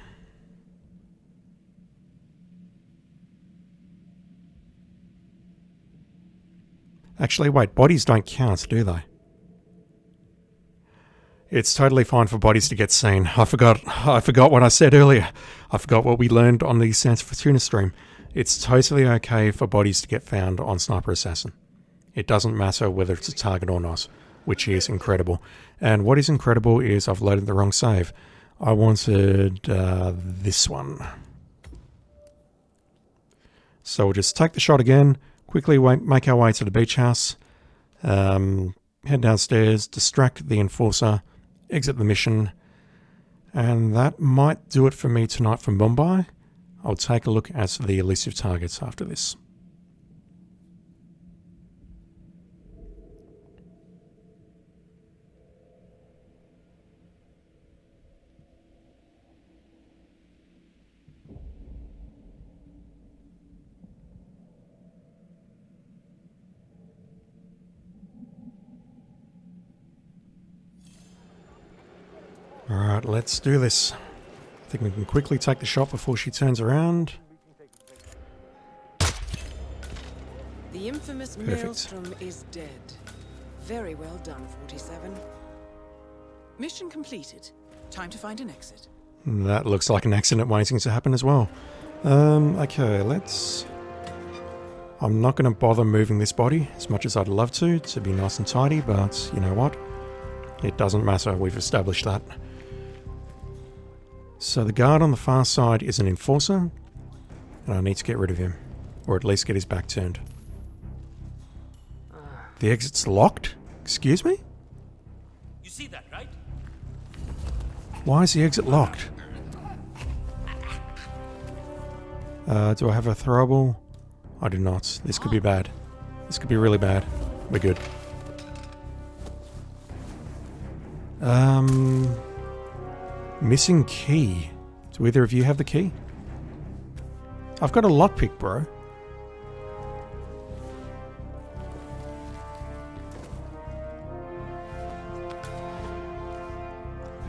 Actually, wait, bodies don't count, do they? It's totally fine for bodies to get seen. I forgot what I said earlier. I forgot what we learned on the Santa Fortuna stream. It's totally okay for bodies to get found on Sniper Assassin. It doesn't matter whether it's a target or not, which is incredible. And what is incredible is I've loaded the wrong save. I wanted this one. So we'll just take the shot again, quickly make our way to the beach house, head downstairs, distract the enforcer, exit the mission, and that might do it for me tonight from Mumbai. I'll take a look at the elusive targets after this. Alright, let's do this. I think we can quickly take the shot before she turns around. The infamous Maelstrom is dead. Very well done, 47. Mission completed. Time to find an exit. That looks like an accident waiting to happen as well. Okay, let's... I'm not going to bother moving this body as much as I'd love to be nice and tidy, but you know what? It doesn't matter, we've established that. So the guard on the far side is an enforcer, and I need to get rid of him, or at least get his back turned. The exit's locked? Excuse me? You see that, right? Why is the exit locked? Do I have a throwable? I do not. This could be bad. This could be really bad. We're good. Missing key. Do either of you have the key? I've got a lockpick, bro.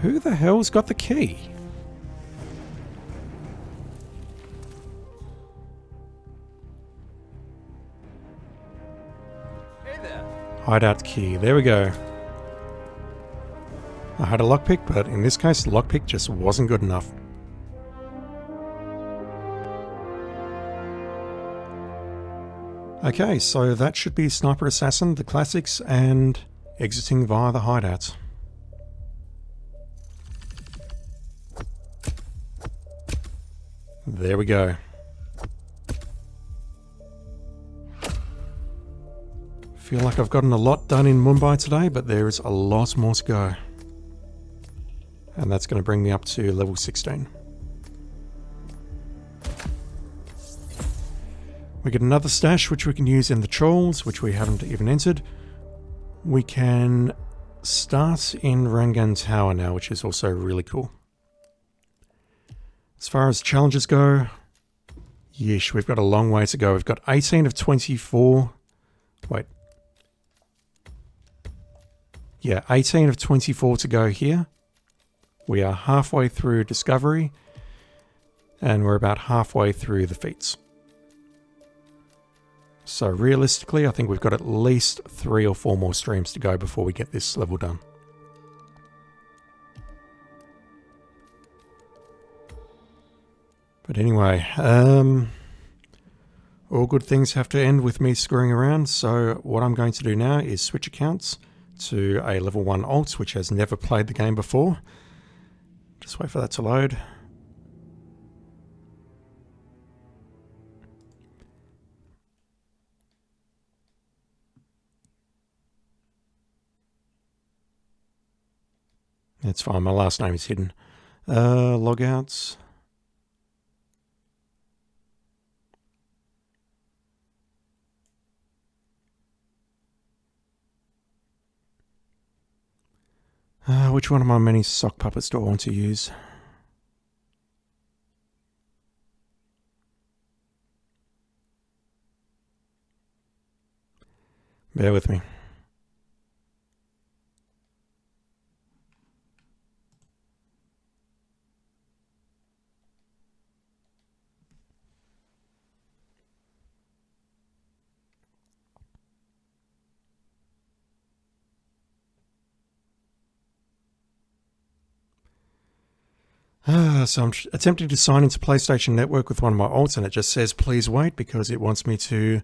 Who the hell's got the key? Hey there. Hideout key. There we go. I had a lockpick, but in this case, the lockpick just wasn't good enough. Okay, so that should be Sniper Assassin, the classics, and exiting via the hideouts. There we go. Feel like I've gotten a lot done in Mumbai today, but there is a lot more to go. And that's going to bring me up to level 16. We get another stash which we can use in the trolls, which we haven't even entered. We can start in Rangan Tower now, which is also really cool. As far as challenges go, yeesh, we've got a long way to go. We've got 18 of 24. Wait. Yeah, 18 of 24 to go here. We are halfway through Discovery, and we're about halfway through the feats. So realistically, I think we've got at least 3 or 4 more streams to go before we get this level done. But anyway, all good things have to end with me screwing around, so what I'm going to do now is switch accounts to a level 1 alt, which has never played the game before. Just wait for that to load. That's fine, my last name is hidden. Logouts. Which one of my many sock puppets do I want to use? Bear with me. So I'm attempting to sign into PlayStation Network with one of my alts, and it just says please wait because it wants me to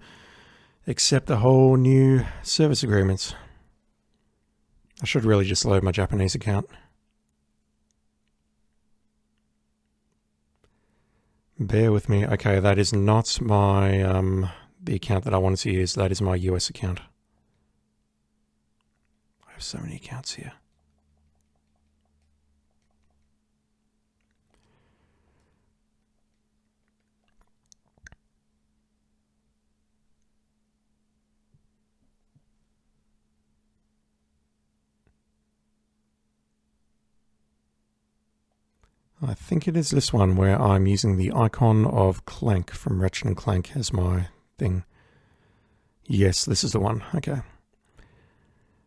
accept a whole new service agreements. I should really just load my Japanese account. Bear with me. Okay, that is not my the account that I wanted to use. That is my US account. I have so many accounts here. I think it is this one where I'm using the icon of Clank from Ratchet & Clank as my thing. Yes, this is the one. Okay.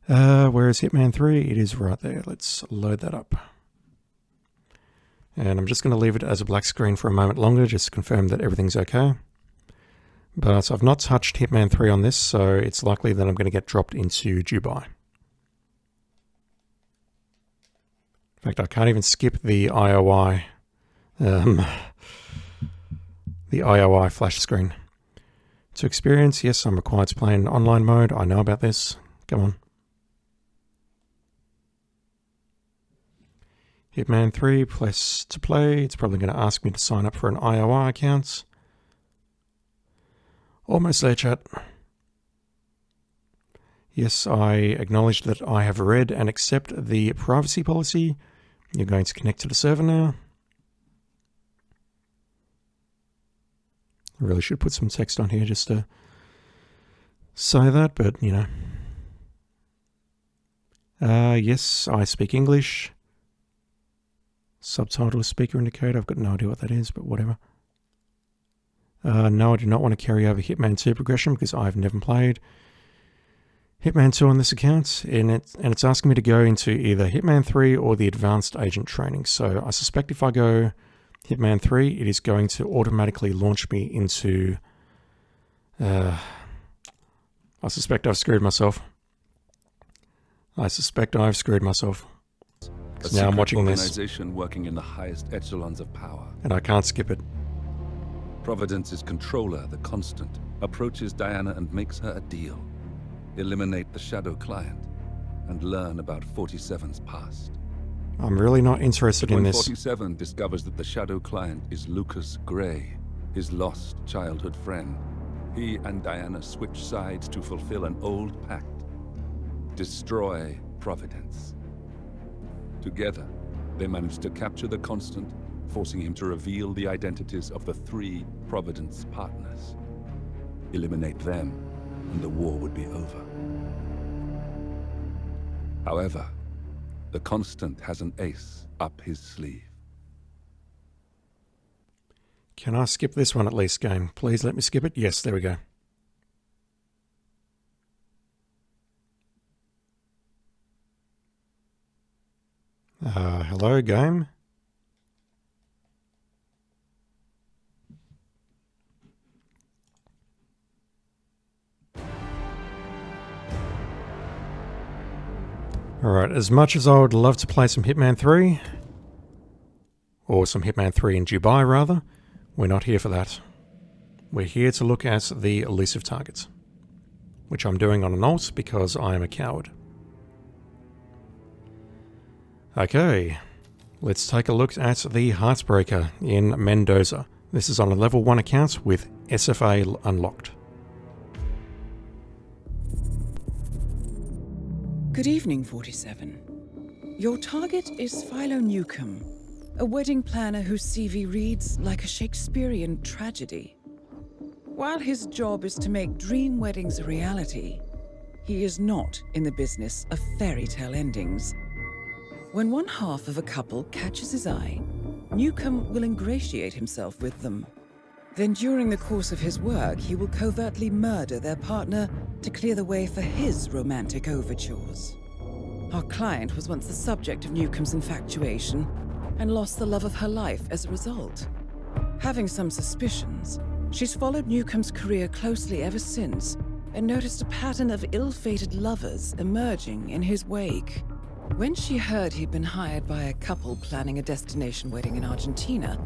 Where is Hitman 3? It is right there. Let's load that up. And I'm just going to leave it as a black screen for a moment longer, just to confirm that everything's okay. But I've not touched Hitman 3 on this, so it's likely that I'm going to get dropped into Dubai. In fact, I can't even skip the IOI, the IOI flash screen. To experience, yes, I'm required to play in online mode. I know about this. Come on. Hitman 3, press to play. It's probably going to ask me to sign up for an IOI account. Almost there, chat. Yes, I acknowledge that I have read and accept the privacy policy. You're going to connect to the server now. I really should put some text on here just to say that, but you know. Yes, I speak English. Subtitle speaker indicator. I've got no idea what that is, but whatever. No, I do not want to carry over Hitman 2 progression because I've never played Hitman 2 on this account, and it's asking me to go into either Hitman 3 or the Advanced Agent Training. So I suspect if I go Hitman 3, it is going to automatically launch me into... I suspect I've screwed myself. I suspect I've screwed myself. Now I'm watching this. Organization working in the highest echelons of power. And I can't skip it. Providence's controller, the Constant, approaches Diana and makes her a deal. Eliminate the Shadow Client and learn about 47's past. I'm really not interested in this. When 47 discovers that the Shadow Client is Lucas Gray, his lost childhood friend, he and Diana switch sides to fulfill an old pact. Destroy Providence. Together, they manage to capture the Constant, forcing him to reveal the identities of the 3 Providence partners. Eliminate them, and the war would be over. However, the Constant has an ace up his sleeve. Can I skip this one at least, game? Please let me skip it. Yes, there we go. Hello, game. Alright, as much as I would love to play some Hitman 3, or some Hitman 3 in Dubai rather, we're not here for that. We're here to look at the elusive targets, which I'm doing on an alt because I am a coward. Okay, let's take a look at the Heartbreaker in Mendoza. This is on a level 1 account with SFA unlocked. Good evening, 47. Your target is Philo Newcomb, a wedding planner whose CV reads like a Shakespearean tragedy. While his job is to make dream weddings a reality, he is not in the business of fairy tale endings. When one half of a couple catches his eye, Newcomb will ingratiate himself with them. Then during the course of his work, he will covertly murder their partner to clear the way for his romantic overtures. Our client was once the subject of Newcomb's infatuation and lost the love of her life as a result. Having some suspicions, she's followed Newcomb's career closely ever since and noticed a pattern of ill-fated lovers emerging in his wake. When she heard he'd been hired by a couple planning a destination wedding in Argentina,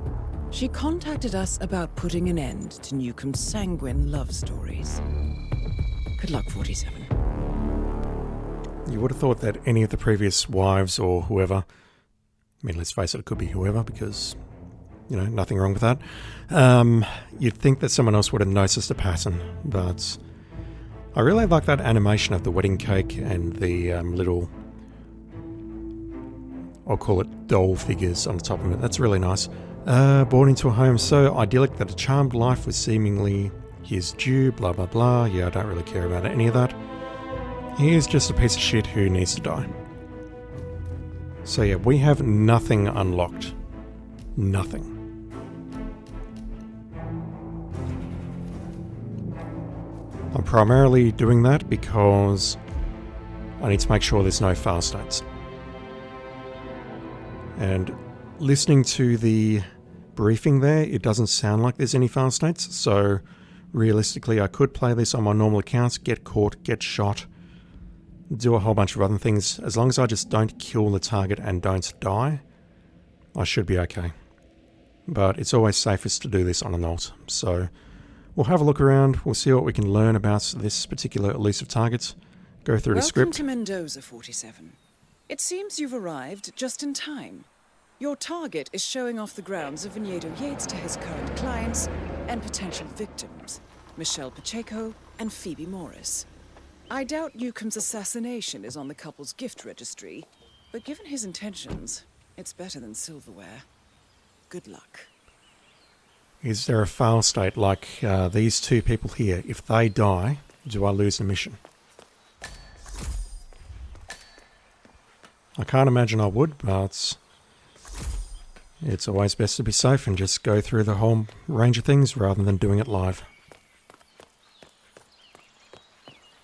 she contacted us about putting an end to Newcomb's sanguine love stories. Good luck, 47. You would have thought that any of the previous wives or whoever, I mean, let's face it, it could be whoever because, you know, nothing wrong with that. You'd think that someone else would have noticed a pattern, but I really like that animation of the wedding cake and the little, I'll call it doll figures on the top of it. That's really nice. Born into a home so idyllic that a charmed life was seemingly his due, blah blah blah. Yeah, I don't really care about any of that. He is just a piece of shit who needs to die. So yeah, we have nothing unlocked. Nothing. I'm primarily doing that because I need to make sure there's no fail states. And listening to the briefing there, it doesn't sound like there's any fail states, so realistically I could play this on my normal accounts, get caught, get shot, do a whole bunch of other things. As long as I just don't kill the target and don't die, I should be okay. But it's always safest to do this on an alt, so we'll have a look around, we'll see what we can learn about this particular elusive target, go through the script. Welcome to Mendoza, 47. It seems you've arrived just in time. Your target is showing off the grounds of Vinedo Yates to his current clients and potential victims, Michelle Pacheco and Phoebe Morris. I doubt Newcomb's assassination is on the couple's gift registry, but given his intentions, it's better than silverware. Good luck. Is there a fail state like these two people here? If they die, do I lose the mission? I can't imagine I would, but it's always best to be safe and just go through the whole range of things rather than doing it live.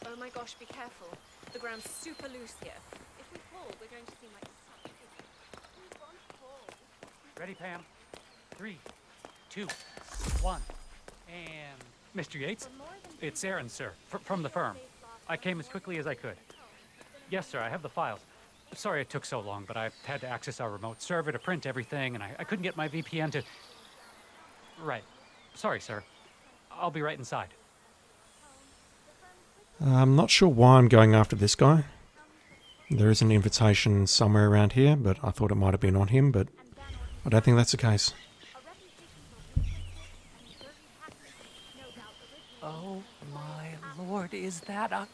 Oh my gosh, be careful. The ground's super loose here. If we fall, we're going to seem like such idiots. Ready, Pam? 3, 2, 1. And... Mr. Yates? It's Aaron, sir, from the firm. I came as quickly as I could. Yes, sir, I have the files. Sorry it took so long, but I had to access our remote server to print everything, and I couldn't get my VPN to... Right. Sorry, sir. I'll be right inside. I'm not sure why I'm going after this guy. There is an invitation somewhere around here, but I thought it might have been on him, but I don't think that's the case. Oh my lord, is that a...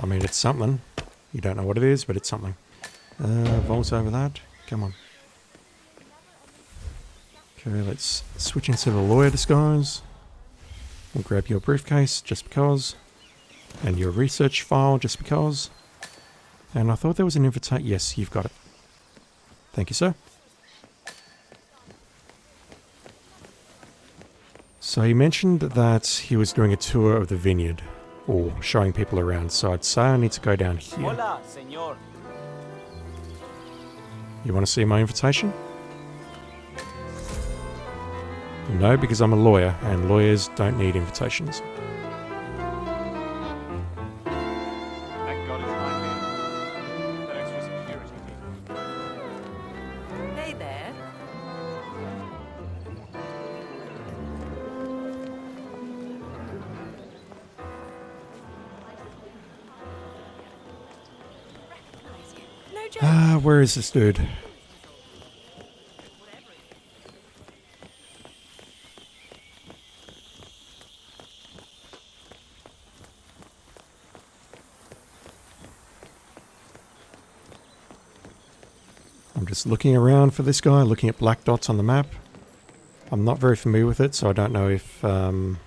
I mean, it's something. You don't know what it is, but it's something. Vault over that. Come on. Okay, let's switch into the lawyer disguise. We'll grab your briefcase, just because. And your research file, just because. And I thought there was an invitation. Yes, you've got it. Thank you, sir. So he mentioned that he was doing a tour of the vineyard, or showing people around, so I'd say I need to go down here. Hola, señor. You want to see my invitation? No, because I'm a lawyer, and lawyers don't need invitations. Thank God it's 9 p.m. That extra security team. Hey there. Where is this dude? just looking around for this guy, looking at black dots on the map. I'm not very familiar with it, so I don't know if a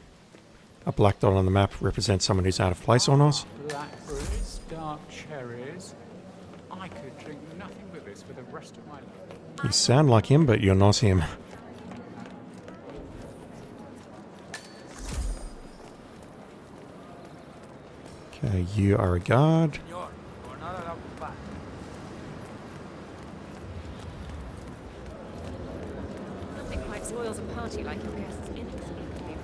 black dot on the map represents someone who's out of place or not. Blackberries, dark cherries. I could drink nothing but this for the rest of my life. You sound like him, but you're not him. Okay, you are a guard. Nothing quite spoils a party like your guests inexplicably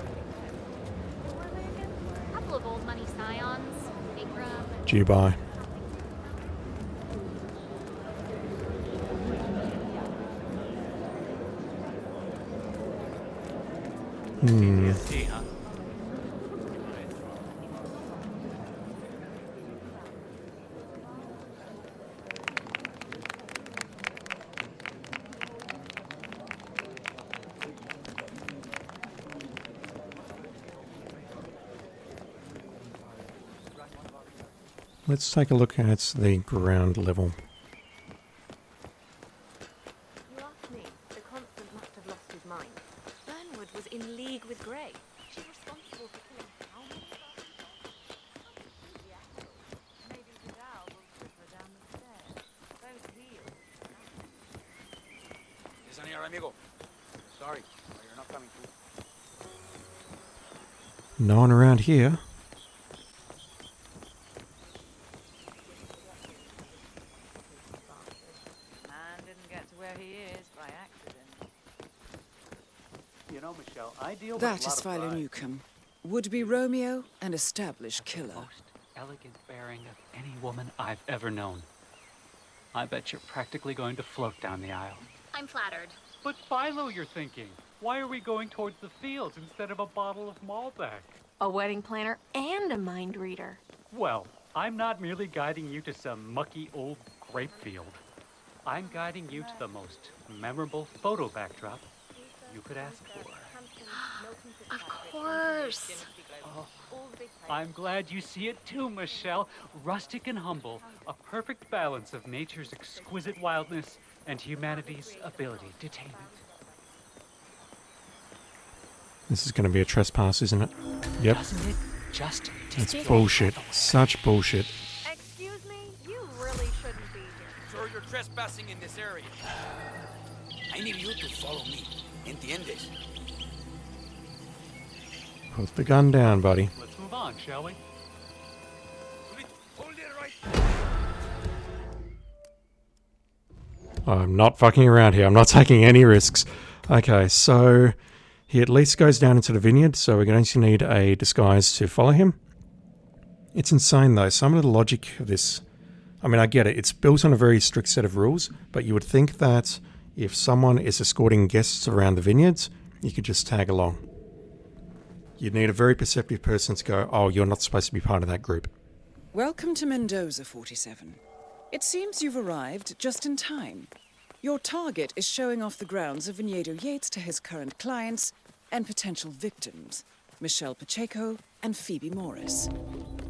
running Couple of old money scions. Big rum. Due by. Let's take a look at the ground level. You asked me. The Constant must have lost his mind. Burnwood was in league with Grey. She's responsible for killing how many of us? Maybe Vidal will slip her down the stairs. Those heels. Yes, señor amigo. Sorry, you're not coming through. No one around here. Man didn't get to where he is by accident. You know, Michelle, I deal with That a lot is of Philo brides. Newcomb. Would-be Romeo, an established killer. Elegant bearing of any woman I've ever known. I bet you're practically going to float down the aisle. I'm flattered. But Philo, you're thinking. Why are we going towards the fields instead of a bottle of Malbec? A wedding planner and a mind reader. Well, I'm not merely guiding you to some mucky old grape field. I'm guiding you to the most memorable photo backdrop you could ask for. Of course. Oh, I'm glad you see it too, Michelle. Rustic and humble, a perfect balance of nature's exquisite wildness and humanity's ability to tame it. This is going to be a trespass, isn't it? Yep. Doesn't it just That's take bullshit. Such bullshit. Excuse me? You really shouldn't be here. Sir, you're trespassing in this area. I need you to follow me. ¿Entiendes? Put the gun down, buddy. Let's move on, shall we? Hold it right. I'm not fucking around here. I'm not taking any risks. Okay, so he at least goes down into the vineyard, so we're going to need a disguise to follow him. It's insane, though. Some of the logic of this... I mean, I get it. It's built on a very strict set of rules, but you would think that if someone is escorting guests around the vineyards, you could just tag along. You'd need a very perceptive person to go, oh, you're not supposed to be part of that group. Welcome to Mendoza, 47. It seems you've arrived just in time. Your target is showing off the grounds of Viñedo Yates to his current clients and potential victims, Michelle Pacheco and Phoebe Morris.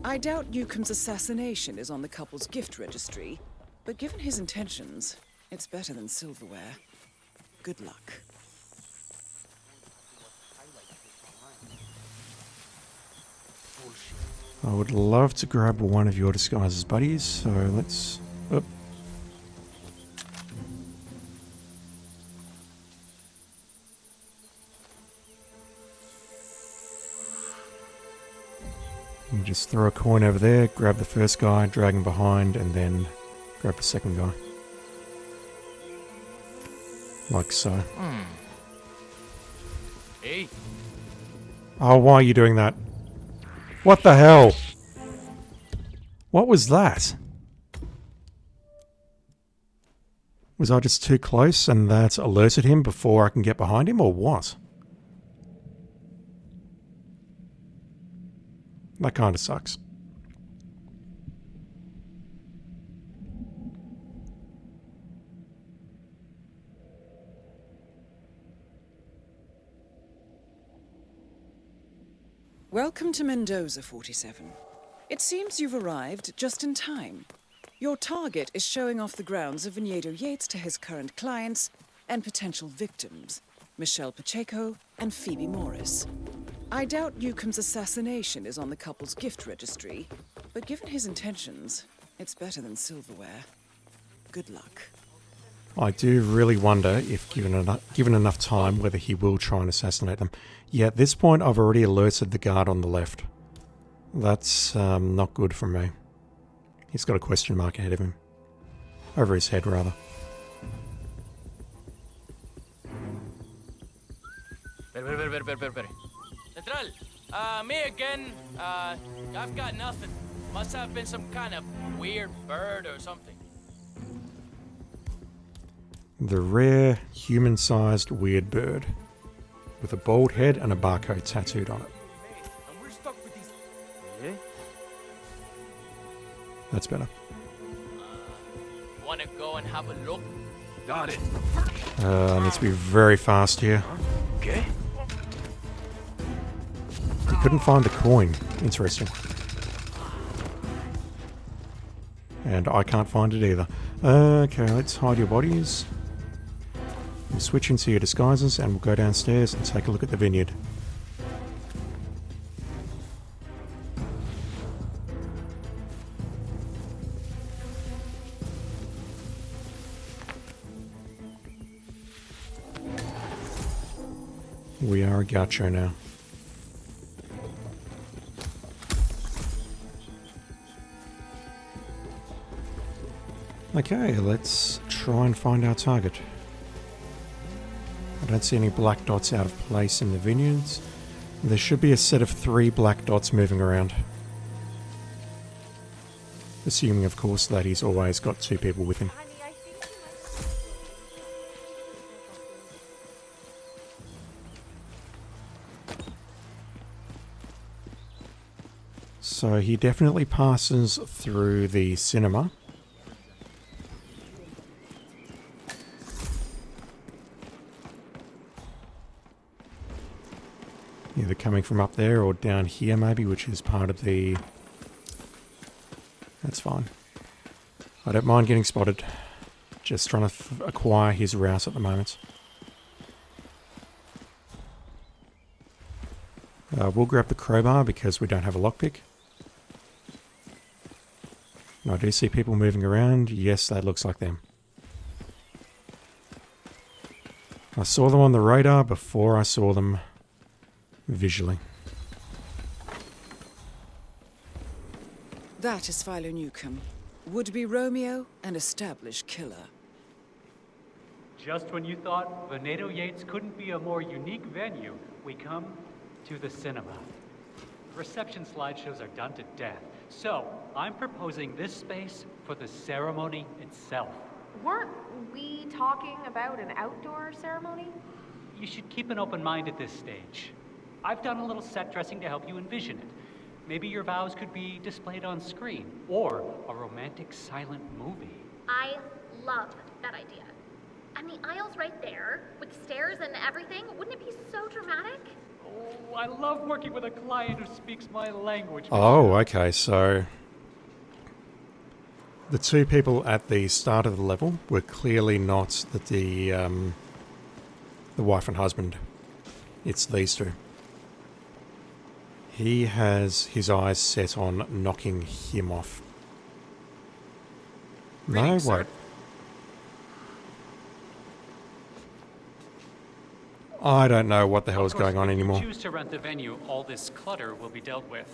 I doubt Newcomb's assassination is on the couple's gift registry, but given his intentions, it's better than silverware. Good luck. I would love to grab one of your disguises, buddies, so let's... Oh. You just throw a coin over there, grab the first guy, drag him behind, and then grab the second guy. Like so. Hey. Oh, why are you doing that? What the hell? What was that? Was I just too close and that alerted him before I can get behind him, or what? That kind of sucks. Welcome to Mendoza, 47. It seems you've arrived just in time. Your target is showing off the grounds of Vinedo Yates to his current clients and potential victims, Michelle Pacheco and Phoebe Morris. I doubt Newcomb's assassination is on the couple's gift registry, but given his intentions, it's better than silverware. Good luck. I do really wonder if, given enough time, whether he will try and assassinate them. Yeah, at this point, I've already alerted the guard on the left. That's not good for me. He's got a question mark ahead of him. Over his head, rather. Very. Central, me again. I've got nothing. Must have been some kind of weird bird or something. The rare, human-sized weird bird. With a bald head and a barcode tattooed on it. And we're stuck with these... Yeah? That's better. Wanna go and have a look? Got it. I need to be very fast here. Okay. He couldn't find the coin. Interesting. And I can't find it either. Okay, let's hide your bodies. We'll switch into your disguises and we'll go downstairs and take a look at the vineyard. We are a gaucho now. Okay, let's try and find our target. I don't see any black dots out of place in the vineyards. There should be a set of 3 black dots moving around. Assuming, of course, that he's always got 2 people with him. So he definitely passes through the cinema. Either coming from up there or down here maybe, which is part of the... That's fine. I don't mind getting spotted. Just trying to acquire his route at the moment. We'll grab the crowbar because we don't have a lockpick. And I do see people moving around. Yes, that looks like them. I saw them on the radar before I saw them visually. That is Philo Newcomb, would-be Romeo and established killer. Just when you thought Vinedo Yates couldn't be a more unique venue, we come to the cinema. Reception slideshows are done to death, so I'm proposing this space for the ceremony itself. Weren't we talking about an outdoor ceremony? You should keep an open mind at this stage. I've done a little set dressing to help you envision it. Maybe your vows could be displayed on screen, or a romantic silent movie. I love that idea. And the aisle's right there, with stairs and everything. Wouldn't it be so dramatic? Oh, I love working with a client who speaks my language. Oh, okay, so... The 2 people at the start of the level were clearly not the wife and husband. It's these 2. He has his eyes set on knocking him off. Greetings, No, sir. wait. I don't know what the hell is going on anymore. If you choose to rent the venue, all this clutter will be dealt with.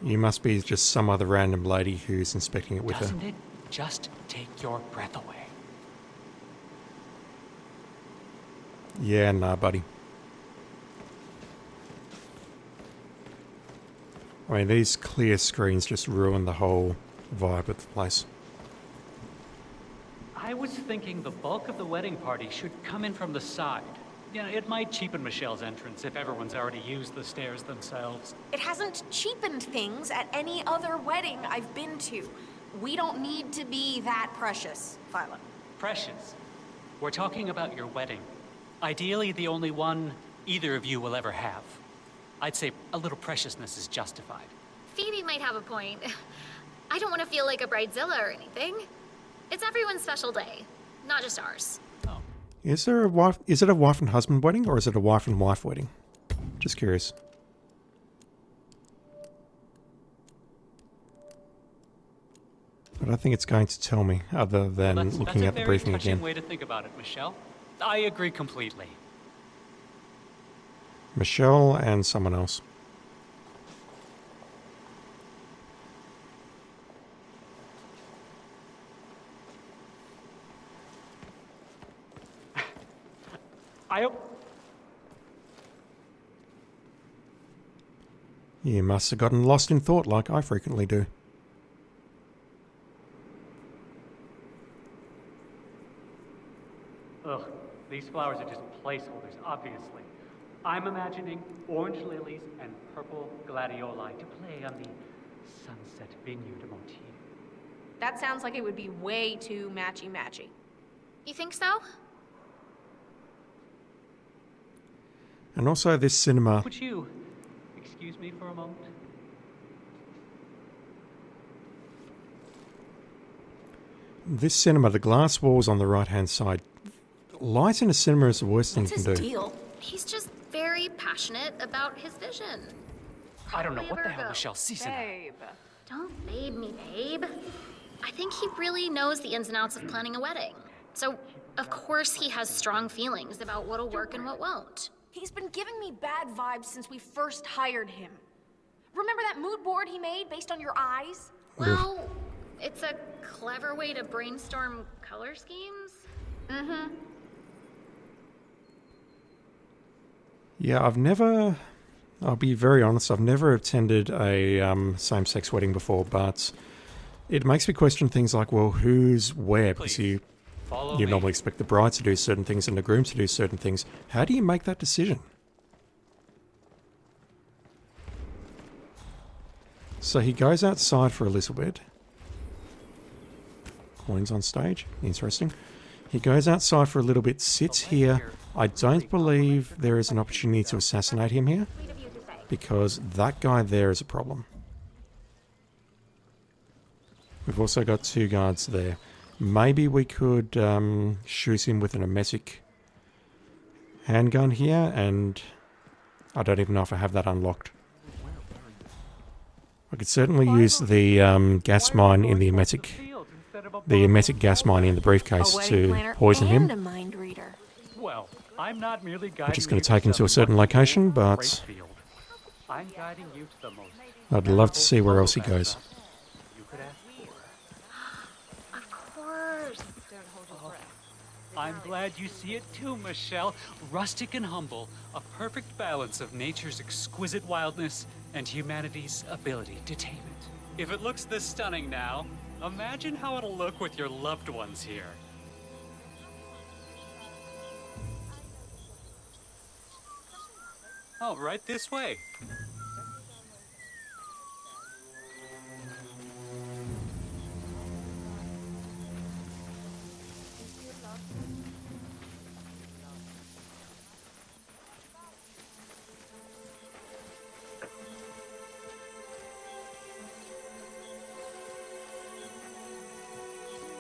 You must be just some other random lady who's inspecting it with her. Doesn't it just take your breath away? Yeah, nah, buddy. I mean, these clear screens just ruin the whole vibe of the place. I was thinking the bulk of the wedding party should come in from the side. You know, it might cheapen Michelle's entrance if everyone's already used the stairs themselves. It hasn't cheapened things at any other wedding I've been to. We don't need to be that precious, Philo. Precious. We're talking about your wedding. Ideally, the only one either of you will ever have. I'd say a little preciousness is justified. Phoebe might have a point. I don't want to feel like a bridezilla or anything. It's everyone's special day, not just ours. Is there a wife? Is it a wife and husband wedding, or is it a wife and wife wedding? Just curious. But I think it's going to tell me, other than looking at the briefing That's a very again. touching way to think about it, Michelle. I agree completely. Michelle and someone else. I hope... You must have gotten lost in thought like I frequently do. Ugh, these flowers are just placeholders, obviously. I'm imagining orange lilies and purple gladioli to play on the sunset vineyard motif. That sounds like it would be way too matchy-matchy. You think so? And also this cinema... Would you excuse me for a moment? This cinema, the glass walls on the right-hand side. Light in a cinema is the worst thing you can do. Deal? He's just very passionate about his vision. I don't know what the Virgo. hell Michelle sees in Babe. Don't babe me, babe. I think he really knows the ins and outs of planning a wedding. So, of course he has strong feelings about what'll work and what won't. He's been giving me bad vibes since we first hired him. Remember that mood board he made based on your eyes? Well, it's a clever way to brainstorm color schemes. Mm-hmm. Yeah, I'll be very honest, I've never attended a same-sex wedding before, but it makes me question things like, well, who's where? Because you normally expect the bride to do certain things and the groom to do certain things. How do you make that decision? So he goes outside for a little bit. Coins on stage. Interesting. He goes outside for a little bit, sits here. I don't believe there is an opportunity to assassinate him here, because that guy there is a problem. We've also got two guards there. Maybe we could shoot him with an emetic handgun here, and I don't even know if I have that unlocked. I could certainly use the gas mine in the emetic gas mine in the briefcase to poison him, Well, I'm not merely which is guiding going you to take him to a certain location, but I'm guiding you to the most. I'd love to see where else he goes. You could ask for. Of course. I'm glad you see it too, Michelle. Rustic and humble, a perfect balance of nature's exquisite wildness and humanity's ability to tame it. If it looks this stunning now, imagine how it'll look with your loved ones here. Oh, right this way.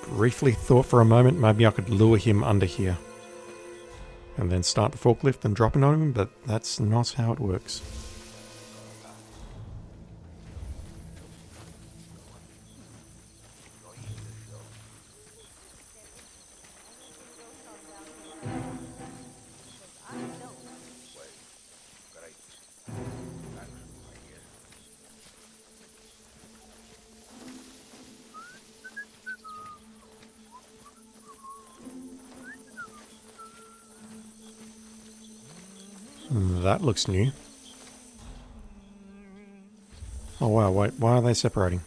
Briefly thought for a moment maybe I could lure him under here and then start the forklift and drop it on him, but that's not how it works. That looks new. Oh wow, wait, why are they separating?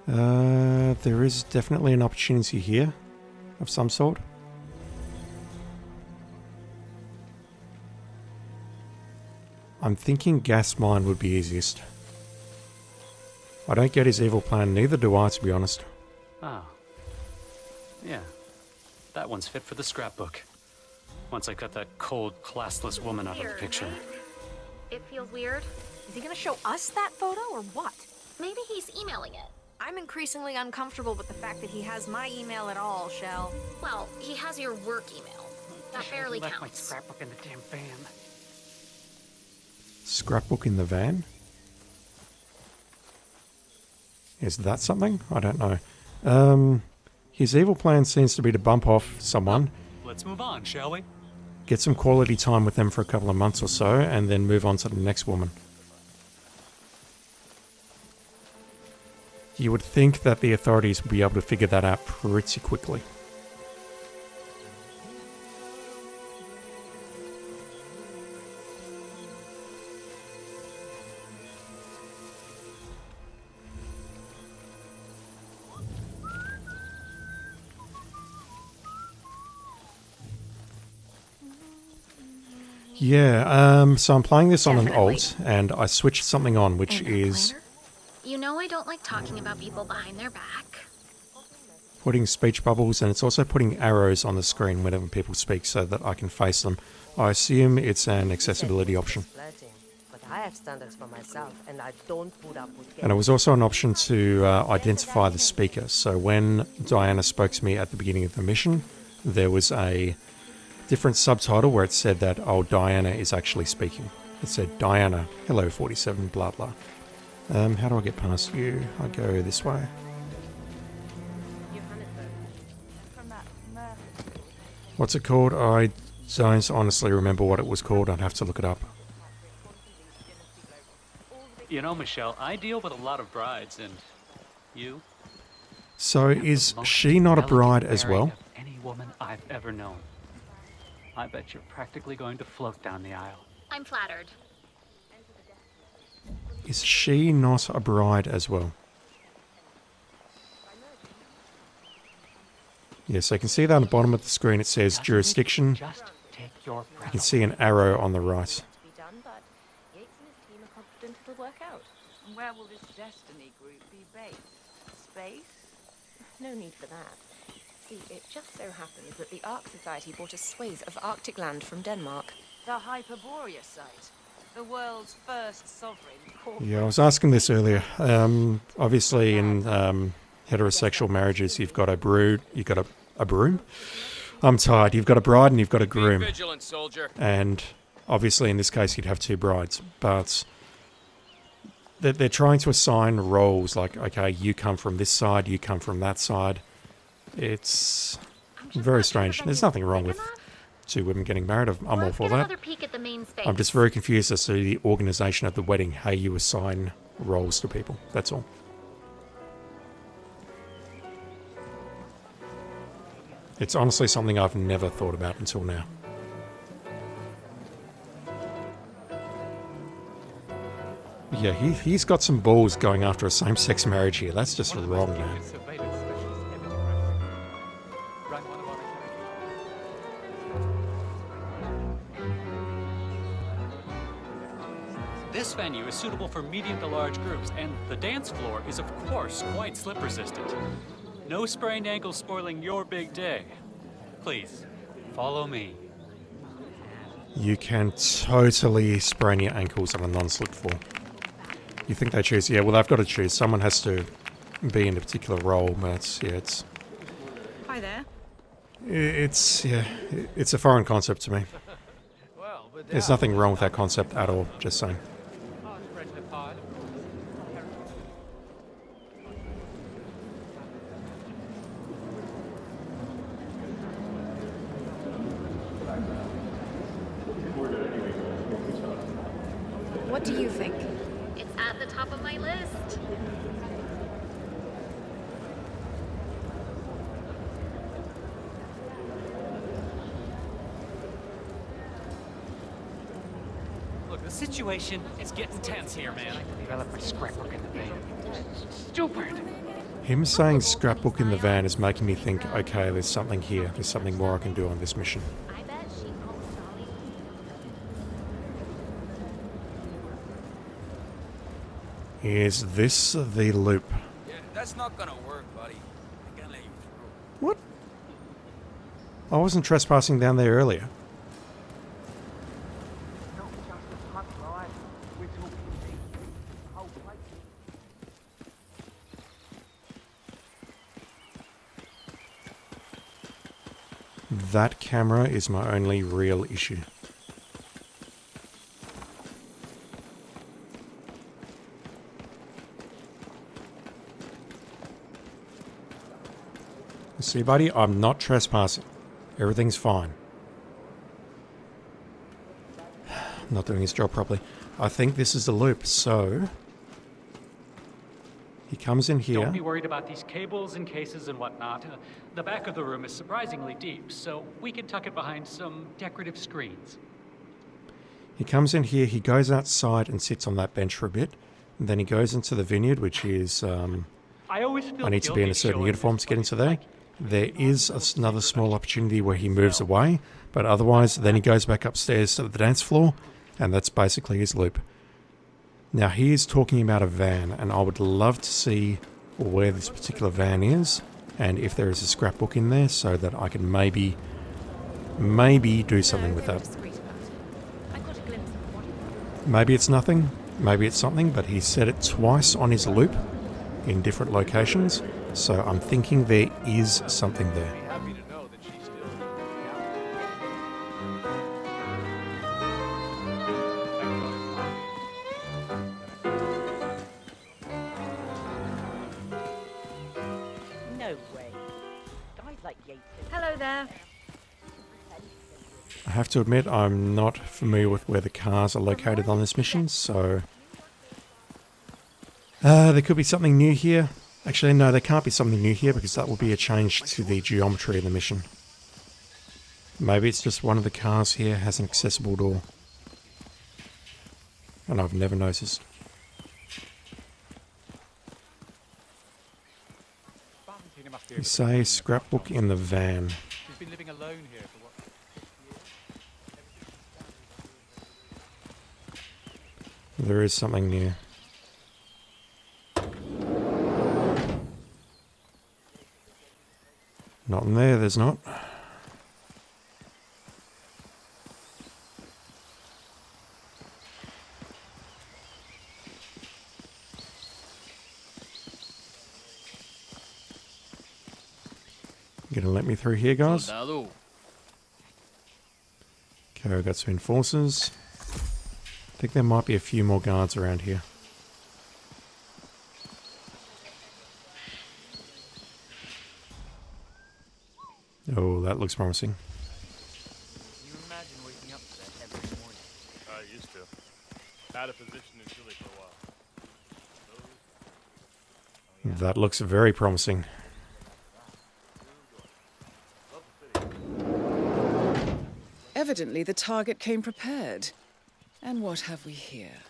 There is definitely an opportunity here of some sort. I'm thinking gas mine would be easiest. I don't get his evil plan, neither do I, to be honest. Oh. Yeah. That one's fit for the scrapbook. once I got that cold, classless woman out of the Weird, picture. right? It feels weird. Is he gonna show us that photo or what? Maybe he's emailing it. I'm increasingly uncomfortable with the fact that he has my email at all, Shell. Well, he has your work email. That barely left my counts. scrapbook in the damn van. Scrapbook in the van? Is that something? I don't know. His evil plan seems to be to bump off someone, Let's move on, shall we? get some quality time with them for a couple of months or so, and then move on to the next woman. You would think that the authorities would be able to figure that out pretty quickly. Yeah, so I'm playing this on an alt, and I switched something on, which is You know I don't like talking about people behind their back. putting speech bubbles, and it's also putting arrows on the screen whenever people speak so that I can face them. I assume it's an accessibility option. Flirting, but I have standards for myself, and I don't put up with And it was also an option to identify the speaker. So when Diana spoke to me at the beginning of the mission, there was a different subtitle where it said that, oh, Diana is actually speaking. It said, Diana, hello 47, blah blah. How do I get past you? I go this way. What's it called? I don't honestly remember what it was called. I'd have to look it up. You know, Michelle, I deal with a lot of brides, and you? So is she not a bride as well? Any woman I've ever known. I bet you're practically going to float down the aisle. I'm flattered. Is she not a bride as well? Yes, I can see that on the bottom of the screen. It says jurisdiction. Just take your You can see an arrow on the right. Be done, but Yates and his team are confident it'll work out. And where will this Destiny group be based? Space? No need for that. See, it just so happens that the Ark Society bought a swathe of Arctic land from Denmark. The Hyperborea site. The world's first sovereign corporate. Yeah, I was asking this earlier. Obviously, in heterosexual marriages, you've got a brood. You've got a broom. I'm tired. You've got a bride and you've got a groom. Be vigilant, soldier. And obviously, in this case, you'd have two brides. But they're trying to assign roles. Like, okay, you come from this side. You come from that side. It's very strange. There's nothing wrong with two women getting married. I'm all for that. Another peek at the main space. I'm just very confused as to the organisation of the wedding, how you assign roles to people. That's all. It's honestly something I've never thought about until now. Yeah, he's got some balls going after a same-sex marriage here. That's just wrong, man. This venue is suitable for medium to large groups, and the dance floor is, of course, quite slip-resistant. No sprained ankles spoiling your big day. Please, follow me. You can totally sprain your ankles on a non-slip floor. You think they choose? Yeah, well, they've got to choose. Someone has to be in a particular role, but it's Hi there. it's a foreign concept to me. There's nothing wrong with that concept at all. Just saying. What do you think? It's at the top of my list. Look, the situation is getting tense here, man. I developed my scrapbook in the van. Stupid! Him saying scrapbook in the van is making me think, okay, there's something here. There's something more I can do on this mission. Is this the loop? Yeah, that's not gonna work, buddy. I can't let you through. What? I wasn't trespassing down there earlier. That camera is my only real issue. See, buddy, I'm not trespassing. Everything's fine. Not doing his job properly. I think this is the loop, so... He comes in here. Don't be worried about these cables and cases and whatnot. The back of the room is surprisingly deep, so we can tuck it behind some decorative screens. He comes in here, he goes outside and sits on that bench for a bit. And then he goes into the vineyard, which is... I need to be in a certain uniform to get into there. There is another small opportunity where he moves away, but otherwise then he goes back upstairs to the dance floor, and that's basically his loop. Now he is talking about a van, and I would love to see where this particular van is, and if there is a scrapbook in there, so that I can maybe do something with that. Maybe it's nothing, maybe it's something, but he said it twice on his loop in different locations, so I'm thinking there is something there. No way. Guys like Yates. Hello there. I have to admit I'm not familiar with where the cars are located on this mission, so... there could be something new here. Actually, no, there can't be something new here because that will be a change to the geometry of the mission. Maybe it's just one of the cars here has an accessible door. And I've never noticed. You say scrapbook in the van. She's been living alone here for what? There is something new. Not in there, there's not. You gonna let me through here, guys? Okay, I've got some enforcers. I think there might be a few more guards around here. Oh, that looks promising. Can you imagine waking up to that every morning? I used to. Had a position in Chile for a while. That looks very promising. Evidently, the target came prepared. And what have we here?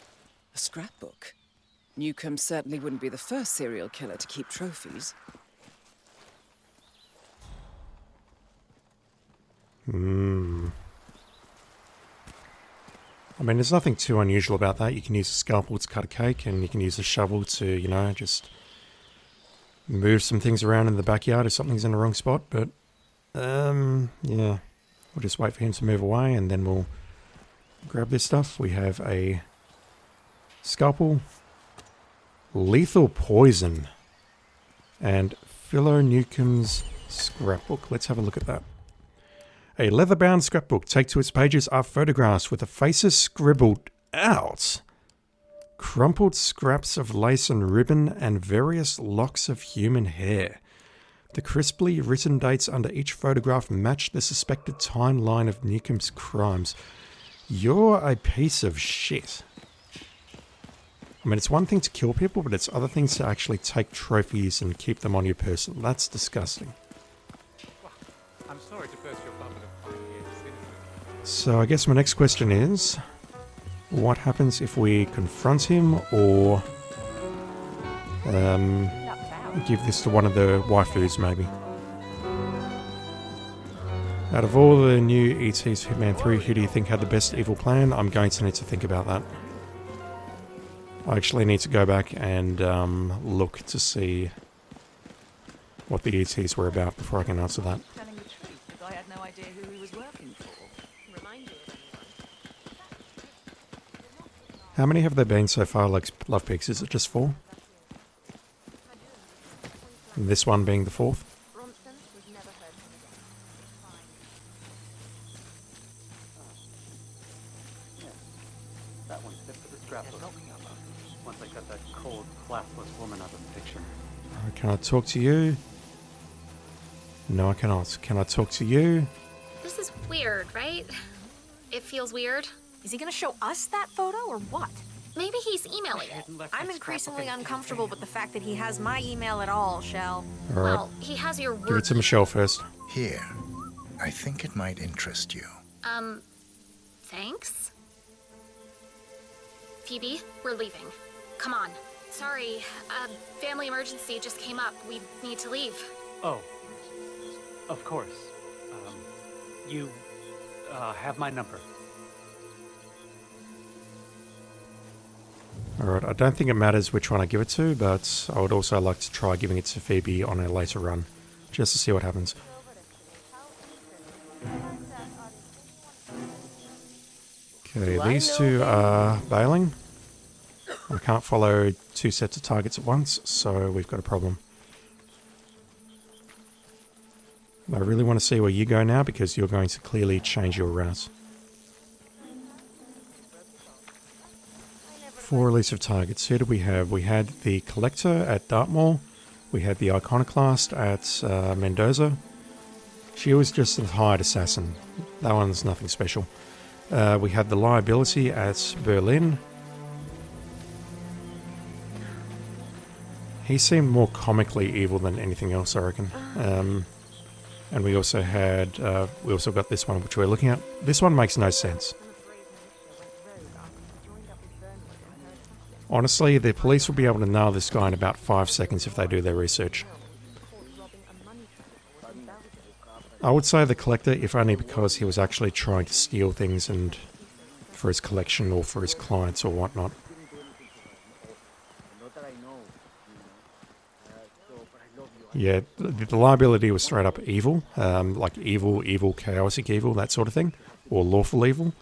A scrapbook. Newcomb certainly wouldn't be the first serial killer to keep trophies. I mean, there's nothing too unusual about that. You can use a scalpel to cut a cake, and you can use a shovel to, you know, just move some things around in the backyard if something's in the wrong spot. But, yeah, we'll just wait for him to move away, and then we'll grab this stuff. We have a scalpel, lethal poison, and Philo Newcomb's scrapbook. Let's have a look at that. A leather-bound scrapbook. Take to its pages are photographs with the faces scribbled out. Crumpled scraps of lace and ribbon and various locks of human hair. The crisply written dates under each photograph match the suspected timeline of Newcomb's crimes. You're a piece of shit. I mean, it's one thing to kill people, but it's other things to actually take trophies and keep them on your person. That's disgusting. I'm sorry to burst your bubble of pioneer cynicism. So I guess my next question is, what happens if we confront him or give this to one of the waifus, maybe? Out of all the new ETs for Hitman 3, who do you think had the best evil plan? I'm going to need to think about that. I actually need to go back and look to see what the ETs were about before I can answer that. Telling the truth, because I had no idea who he was working for. Remind you of anyone? How many have there been so far, like Love Pigs? Is it just 4? And this one being the 4th? one fit for the scrapbook. Once I cut that cold, classless woman out of the picture. Alright, can I talk to you? No, I cannot. Can I talk to you? This is weird, right? It feels weird. Is he gonna show us that photo or what? Maybe he's emailing it. I'm increasingly uncomfortable with the fact that he has my email at all, Shell. Alright. Well, he has your work. Give it to Michelle first. Here. I think it might interest you. Thanks? Phoebe, we're leaving. Come on. Sorry, family emergency just came up. We need to leave. Oh, of course. You have my number. Alright, I don't think it matters which one I give it to, but I would also like to try giving it to Phoebe on a later run, just to see what happens. Okay, these two are bailing. I can't follow two sets of targets at once, so we've got a problem. I really want to see where you go now, because you're going to clearly change your route. 4 elusive targets. Who did we have? We had the Collector at Dartmoor. We had the Iconoclast at Mendoza. She was just a hired assassin. That one's nothing special. We had the Liability at Berlin. He seemed more comically evil than anything else, I reckon. And we also had, we also got this one, which we're looking at. This one makes no sense. Honestly, the police will be able to nail this guy in about 5 seconds if they do their research. I would say the Collector, if only because he was actually trying to steal things and for his collection or for his clients or whatnot. Yeah, the Liability was straight up evil, like evil, chaotic evil, that sort of thing, or lawful evil.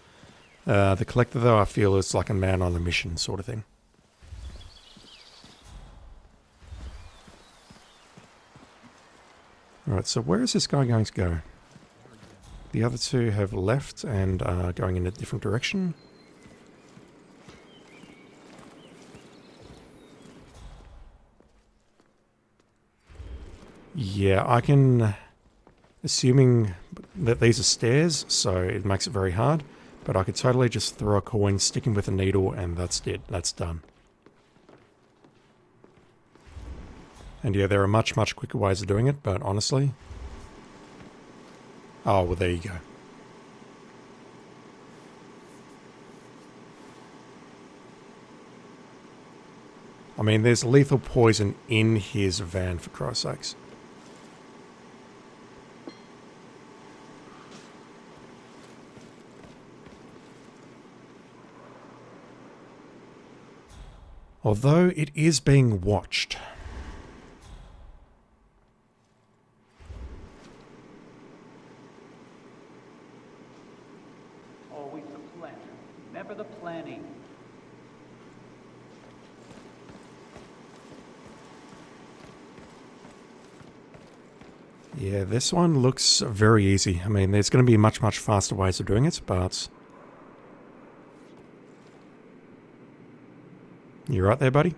The Collector, though, I feel is like a man on a mission sort of thing. Alright, so where is this guy going to go? The other two have left and are going in a different direction. Yeah, I can... Assuming that these are stairs, so it makes it very hard. But I could totally just throw a coin, stick him with a needle, and that's it. That's done. And yeah, there are much quicker ways of doing it, but honestly... Oh, well, there you go. I mean, there's lethal poison in his van, for Christ's sakes. Although it is being watched. Always the plan, never the planning. Yeah, this one looks very easy. I mean, there's going to be much faster ways of doing it, but... You right there, buddy?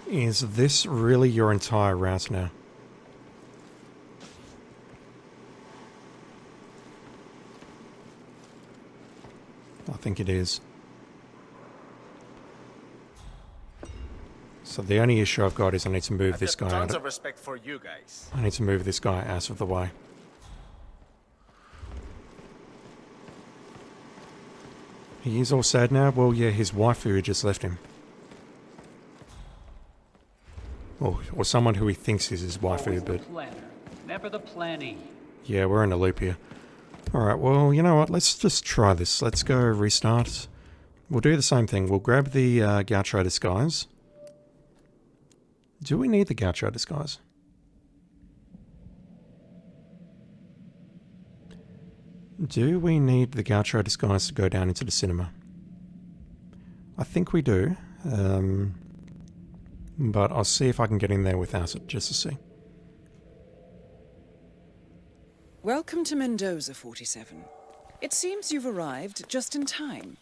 Is this really your entire route now? I think it is. So the only issue I've got is I need to move this guy out. Tons of respect for you guys. I need to move this guy out of the way. He is all sad now. Well, yeah, his wife who just left him. Or someone who he thinks is his waifu, but... Planner, never the plannee. Yeah, we're in a loop here. Alright, well, you know what? Let's just try this. Let's go restart. We'll do the same thing. We'll grab the Gaucho disguise. Do we need the Gaucho disguise? Do we need the Gaucho disguise to go down into the cinema? I think we do. But I'll see if I can get in there without it, just to see. Welcome to Mendoza, 47. It seems you've arrived just in time.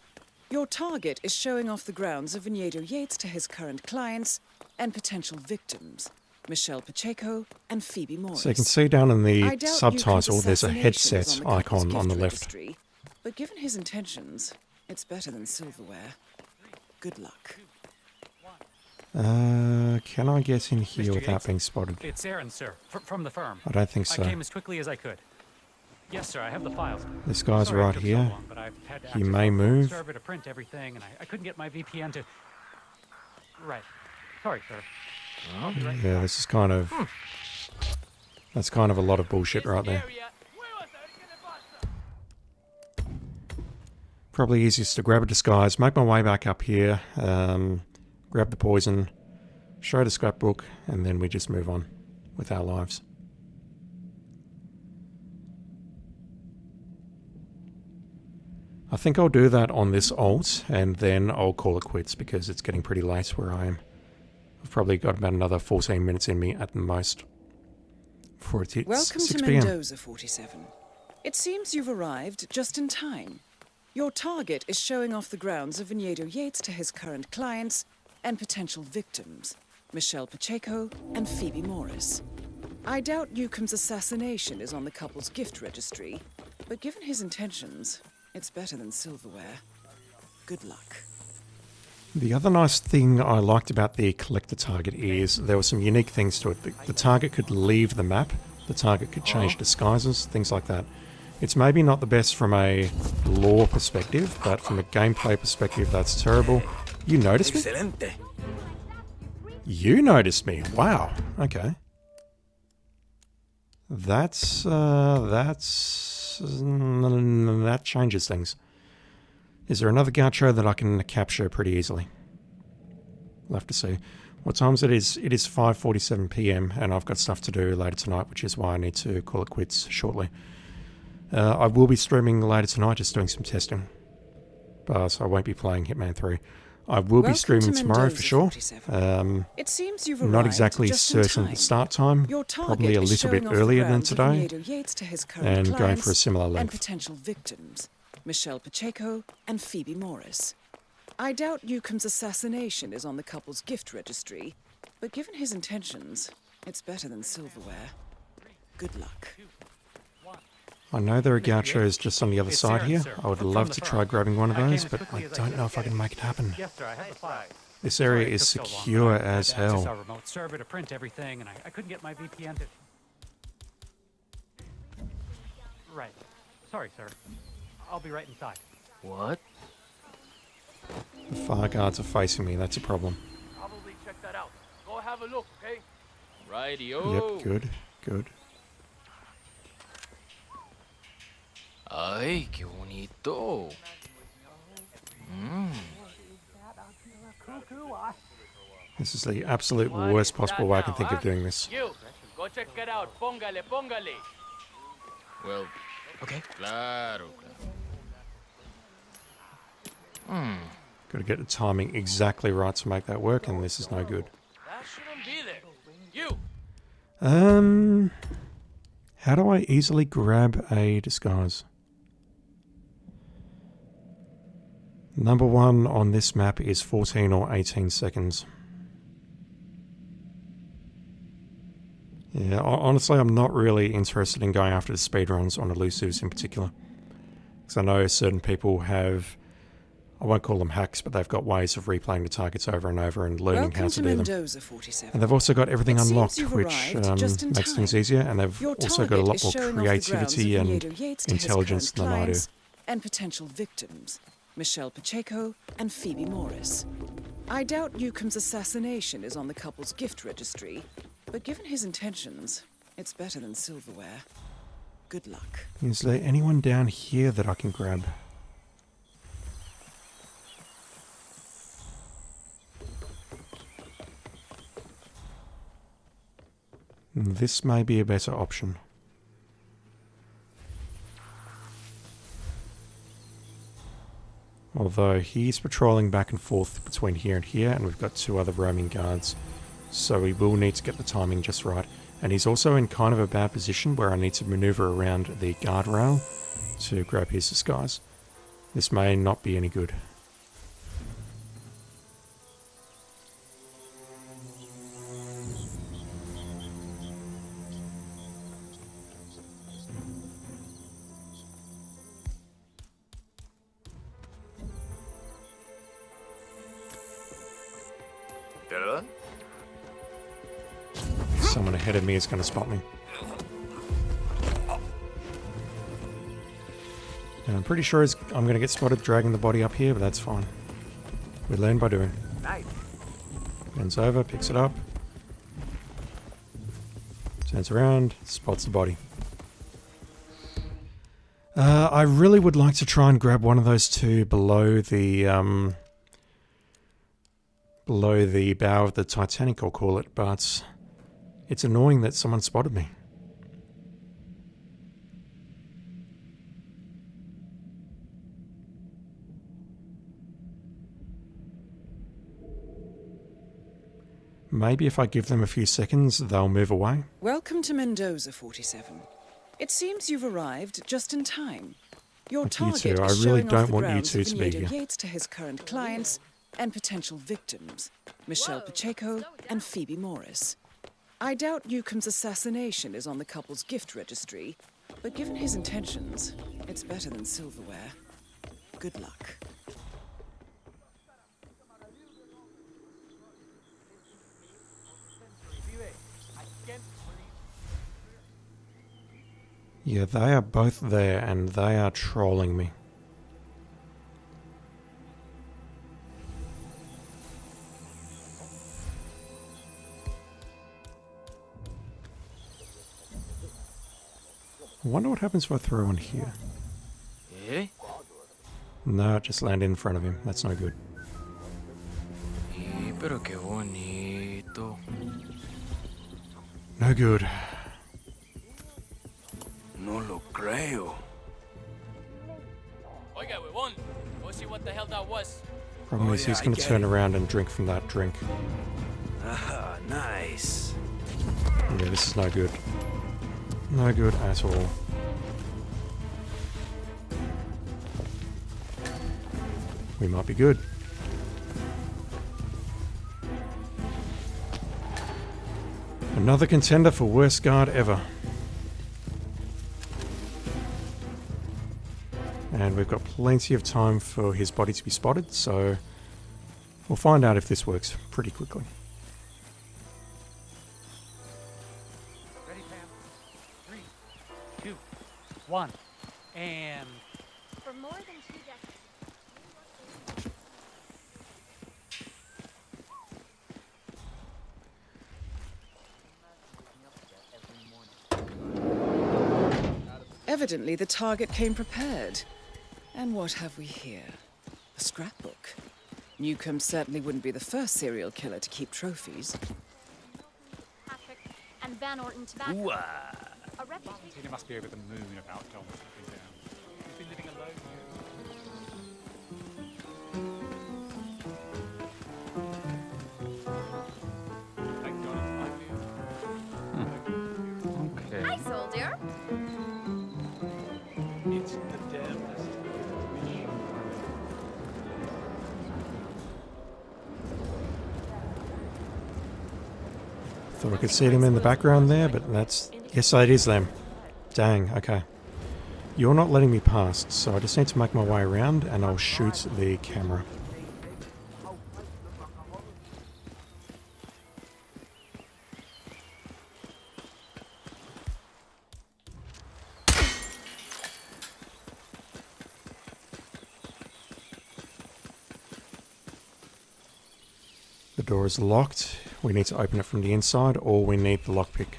Your target is showing off the grounds of Venedo Yates to his current clients and potential victims, Michelle Pacheco and Phoebe Morris. So you can see down in the subtitle, there's a headset icon on the left. But given his intentions, it's better than silverware. Good luck. Can I get in here Mr. without Yates, being spotted? It's Aaron, sir, from the firm. I don't think so. I came as quickly as I could. Yes, sir, I have the files. This guy's Sorry it right took so here. long, but I've had to He access may my move. server to print everything, and I couldn't get my VPN to... Right. Sorry, sir. I'll be right Yeah, this is kind of... That's kind of a lot of bullshit right there. Probably easiest to grab a disguise, make my way back up here, grab the poison, show the scrapbook, and then we just move on with our lives. I think I'll do that on this alt, and then I'll call it quits because it's getting pretty late where I am. I've probably got about another 14 minutes in me at the most before it hits Welcome 6 to p.m. Mendoza, 47. It seems you've arrived just in time. Your target is showing off the grounds of Venedo Yates to his current clients and potential victims, Michelle Pacheco and Phoebe Morris. I doubt Newcomb's assassination is on the couple's gift registry, but given his intentions, it's better than silverware. Good luck. The other nice thing I liked about the collector target is there were some unique things to it. The target could leave the map, the target could change disguises, things like that. It's maybe not the best from a lore perspective, but from a gameplay perspective, that's terrible. You noticed me? Excelente. You noticed me. Wow. Okay. That changes things. Is there another Gaucho that I can capture pretty easily? We'll have to see. What time is it? It is 5:47 p.m. and I've got stuff to do later tonight, which is why I need to call it quits shortly. I will be streaming later tonight, just doing some testing. So I won't be playing Hitman 3. I will be streaming tomorrow for sure. It seems you've Not exactly certain the start time. Probably a little bit earlier than today. And going for a similar and length. potential victims, Michelle Pacheco and Phoebe Morris. I doubt Newcomb's assassination is on the couple's gift registry, but given his intentions, it's better than silverware. Good luck. I know there are Gauchos just on the other side here. I would love to try grabbing one of those, but I don't know if I can make it happen. Yes, sir, I have the files. This area is secure as I had to access hell. our remote server to print everything, and I couldn't get my VPN to... Right. Sorry, sir. I'll be right inside. What? The fire guards are facing me, that's a problem. Probably check that out. Go have a look, okay? Rightio. Yep, good, good. Ay, qué bonito. This is the absolute worst possible way I can think of doing this. You, go check it out. Póngale, póngale. Well, okay. Claro, claro. Got to get the timing exactly right to make that work, and this is no good. That shouldn't be there. You. How do I easily grab a disguise? Number one on this map is 14 or 18 seconds. Yeah, honestly, I'm not really interested in going after the speedruns on elusives in particular. Because I know certain people have, I won't call them hacks, but they've got ways of replaying the targets over and over and learning how to do them. Mendoza, 47. And they've also got everything It seems unlocked, you've which arrived just in makes things time. easier, and they've Your also got a target lot is more showing off the grounds creativity of and Venedo Yates to his intelligence current than I do. clients and potential victims, Michelle Pacheco and Phoebe Morris. I doubt Newcomb's assassination is on the couple's gift registry, but given his intentions, it's better than silverware. Good luck. Is there anyone down here that I can grab? This may be a better option. Although he's patrolling back and forth between here and here, and we've got 2 other roaming guards. So we will need to get the timing just right. And he's also in kind of a bad position where I need to maneuver around the guardrail to grab his disguise. This may not be any good. Someone ahead of me is going to spot me. And I'm pretty sure I'm going to get spotted dragging the body up here, but that's fine. We learn by doing. Bends over, picks it up. Turns around, spots the body. I really would like to try and grab one of those 2 below the bow of the Titanic, I'll call it, but it's annoying that someone spotted me. Maybe if I give them a few seconds, they'll move away. Welcome to Mendoza, 47. It seems you've arrived just in time. Your target You two, I is really showing don't off the want you grounds two of to be Venedo here. Yates to his current clients and potential victims, Michelle Pacheco and Phoebe Morris. I doubt Newcomb's assassination is on the couple's gift registry, but given his intentions, it's better than silverware. Good luck. Yeah, they are both there and they are trolling me. I wonder what happens if I throw one here. Eh? No, it just landed in front of him. That's no good. Pero qué bonito. No good. No lo creo. Oiga, we won. Go see what the hell that was. Problem is he's going to turn around and drink from that drink. Ah, nice. Yeah, this is no good. No good at all. We might be good. Another contender for worst guard ever. And we've got plenty of time for his body to be spotted, so we'll find out if this works pretty quickly. Ready, fam? 3, 2, 1, and... For more than 2 decades. Evidently, the target came prepared. And what have we here? A scrapbook. Newcomb certainly wouldn't be the first serial killer to keep trophies. Patrick and Van Orton tobacco. Ooh, A reputation. Tina must be over the moon about John slipping down. He's been living alone here. Thank God it's Okay. Hi, soldier. It's the damnedest. Thought I could see them in the background there, but that's... Yes, it is them. Dang, okay. You're not letting me pass, so I just need to make my way around and I'll shoot the camera. The door is locked. We need to open it from the inside, or we need the lockpick.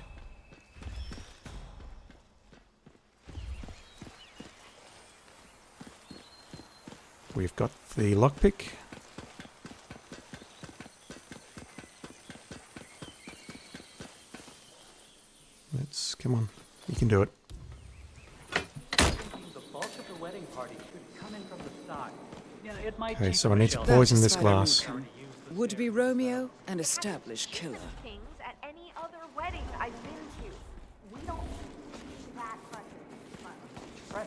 We've got the lockpick. Come on, you can do it. The bulk of the wedding party should come in from the side. Yeah, it might Okay, take so I need to Michelle- poison this glass. Would-be Romeo, an established killer. Things at any other wedding I've been to. We don't that much.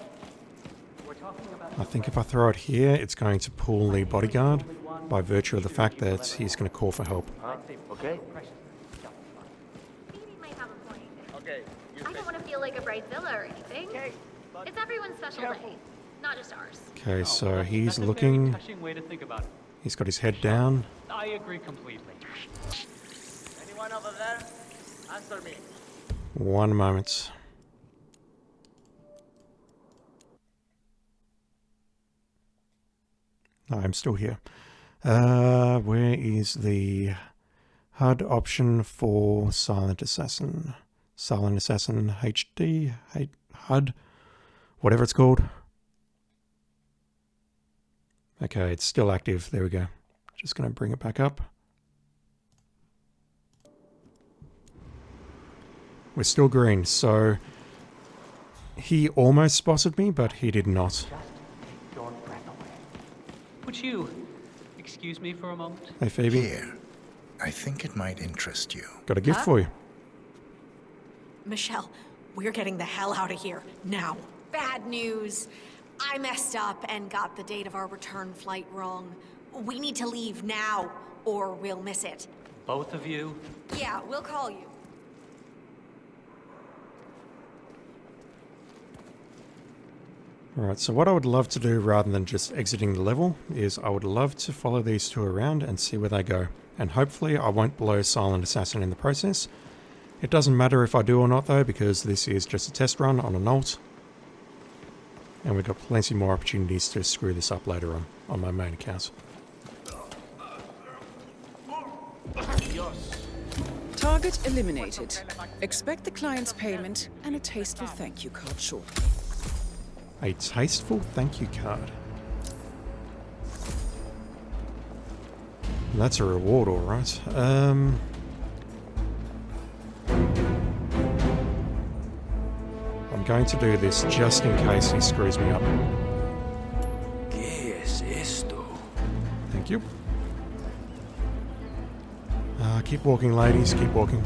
We're talking about I think if I throw it here, it's going to pull the bodyguard by virtue of the fact that he's going to call for help. Okay. Phoebe might have a point. Okay, I don't want to feel like a bridezilla or anything. It's everyone's special day, not just ours. Okay, so That's he's a very looking. touching way to think about it. He's got his head down. I agree completely. Anyone over there? Answer me. One moment. No, I'm still here. Where is the HUD option for Silent Assassin? Silent Assassin HD, HUD, whatever it's called. Okay, it's still active. There we go. Just going to bring it back up. We're still green, so he almost spotted me, but he did not. Your breath away. Would you excuse me for a moment? Hey, Phoebe. Here. I think it might interest you. Got a gift for you. Michelle, we're getting the hell out of here, now. Bad news. I messed up and got the date of our return flight wrong. We need to leave now, or we'll miss it. Both of you? Yeah, we'll call you. Alright, so what I would love to do rather than just exiting the level is I would love to follow these two around and see where they go. And hopefully I won't blow Silent Assassin in the process. It doesn't matter if I do or not though, because this is just a test run on an alt. And we've got plenty more opportunities to screw this up later on my main account. Target eliminated. Expect the client's payment and a tasteful thank you card shortly. A tasteful thank you card. That's a reward, alright. I'm going to do this just in case he screws me up. ¿Qué es esto? Thank you. Keep walking, ladies, keep walking.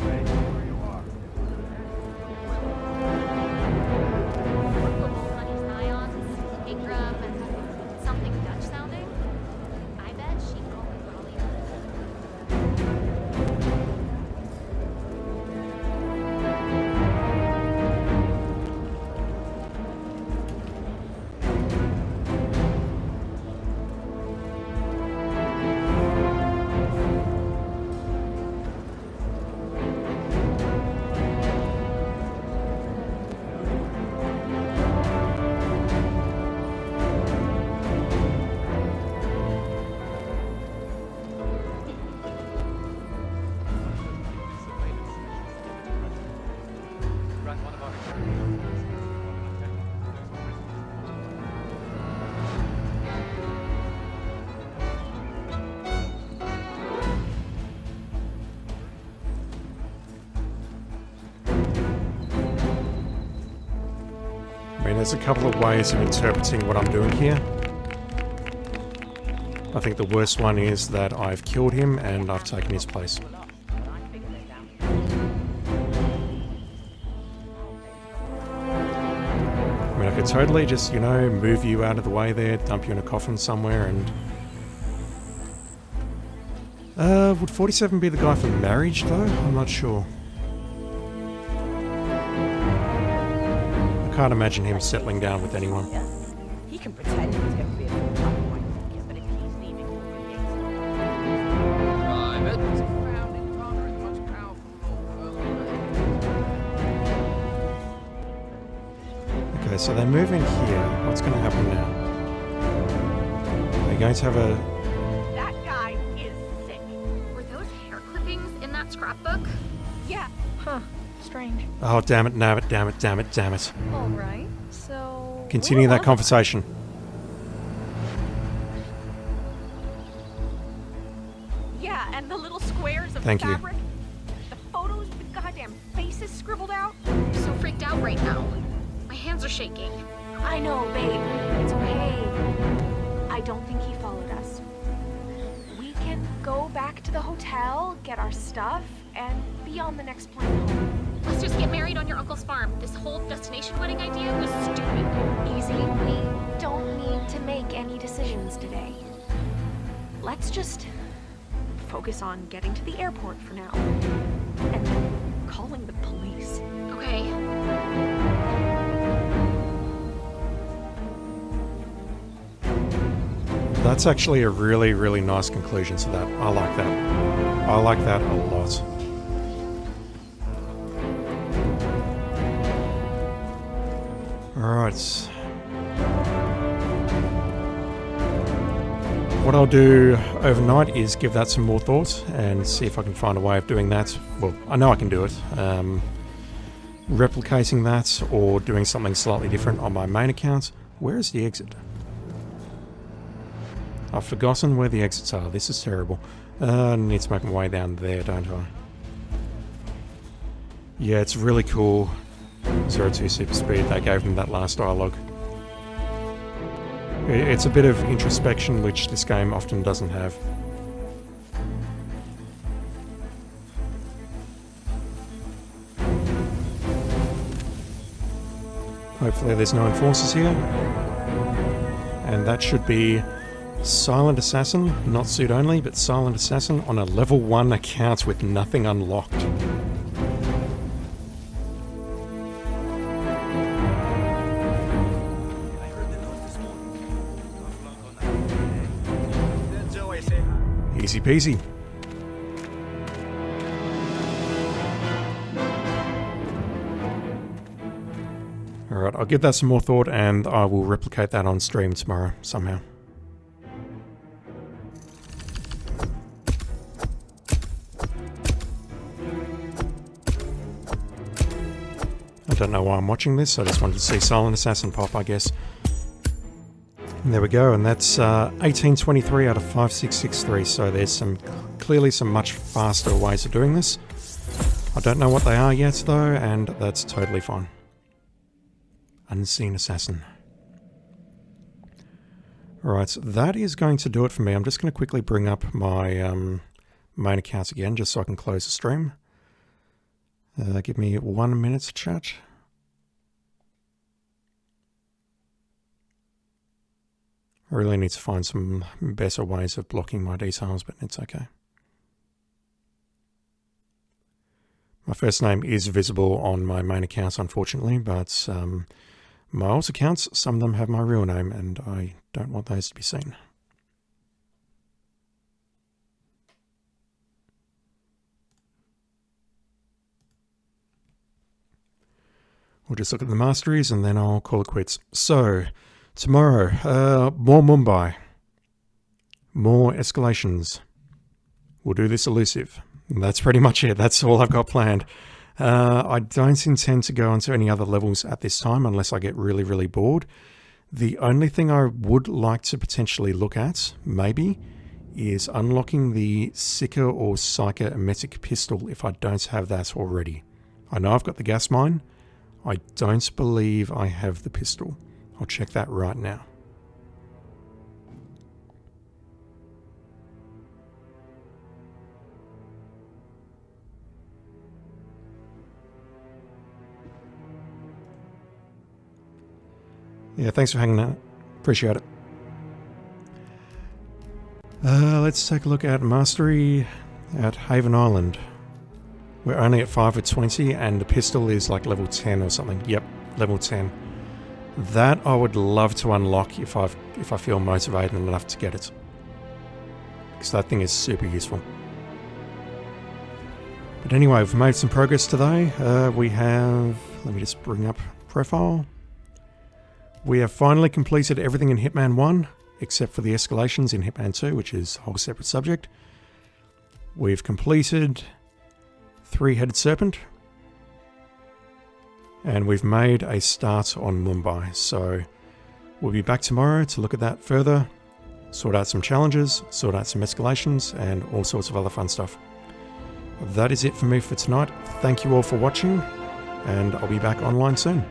Something Dutch sounding? I bet she'd go with Raleigh. I mean, there's a couple of ways of interpreting what I'm doing here. I think the worst one is that I've killed him and I've taken his place. I mean, I could totally just, you know, move you out of the way there, dump you in a coffin somewhere and... would 47 be the guy for marriage, though? I'm not sure. I can't imagine him settling down with anyone. He can pretend he's going to be a full-time wife, but if he's leaving all the gates, Okay, so they move in here. What's going to happen now? They're going to have a... that guy is sick. Were those scrapbook? Yeah. Huh. Strange. Oh, damn it, damn it, damn it, damn it, damn it. Alright, so... Continue that conversation. Yeah, and the little squares of Thank you. fabric. The photos with goddamn faces scribbled out. I'm so freaked out right now. My hands are shaking. I know, babe. It's okay. I don't think he followed us. We can go back to the hotel, get our stuff, and be on the next plane home. Let's just get married on your uncle's farm. This whole destination wedding idea was stupid. Easy. We don't need to make any decisions today. Let's just focus on getting to the airport for now. And then calling the police. Okay. That's actually a really, really nice conclusion to that. I like that. I like that a lot. Alright. What I'll do overnight is give that some more thought and see if I can find a way of doing that. Well, I know I can do it. Replicating that or doing something slightly different on my main account. Where is the exit? I've forgotten where the exits are. This is terrible. I need to make my way down there, don't I? Yeah, it's really cool. 02 super speed, they gave them that last dialogue. It's a bit of introspection, which this game often doesn't have. Hopefully there's no enforcers here. And that should be Silent Assassin, not suit only, but Silent Assassin on a level 1 account with nothing unlocked. Easy peasy. Alright, I'll give that some more thought and I will replicate that on stream tomorrow somehow. I don't know why I'm watching this, I just wanted to see Silent Assassin pop, I guess. And there we go, and that's 1823 out of 5663, so there's clearly some much faster ways of doing this. I don't know what they are yet though, and that's totally fine. Unseen Assassin. Alright, so that is going to do it for me. I'm just going to quickly bring up my main account again, just so I can close the stream. Give me 1 minute to chat. I really need to find some better ways of blocking my details, but it's okay. My first name is visible on my main account, unfortunately, but my alt accounts, some of them have my real name, and I don't want those to be seen. We'll just look at the masteries, and then I'll call it quits. So, tomorrow, more Mumbai. More escalations. We'll do this elusive. And that's pretty much it. That's all I've got planned. I don't intend to go onto any other levels at this time unless I get really, really bored. The only thing I would like to potentially look at, maybe, is unlocking the Sika or Psycha emetic pistol if I don't have that already. I know I've got the gas mine. I don't believe I have the pistol. I'll check that right now. Yeah, thanks for hanging out. Appreciate it. Let's take a look at Mastery at Haven Island. We're only at 5 of 20 and the pistol is like level 10 or something. Yep, level 10. That I would love to unlock if I feel motivated enough to get it. Because that thing is super useful. But anyway, we've made some progress today. We have... Let me just bring up profile. We have finally completed everything in Hitman 1, except for the escalations in Hitman 2, which is a whole separate subject. We've completed three-headed serpent. And we've made a start on Mumbai. So we'll be back tomorrow to look at that further, sort out some challenges, sort out some escalations, and all sorts of other fun stuff. That is it for me for tonight. Thank you all for watching, and I'll be back online soon.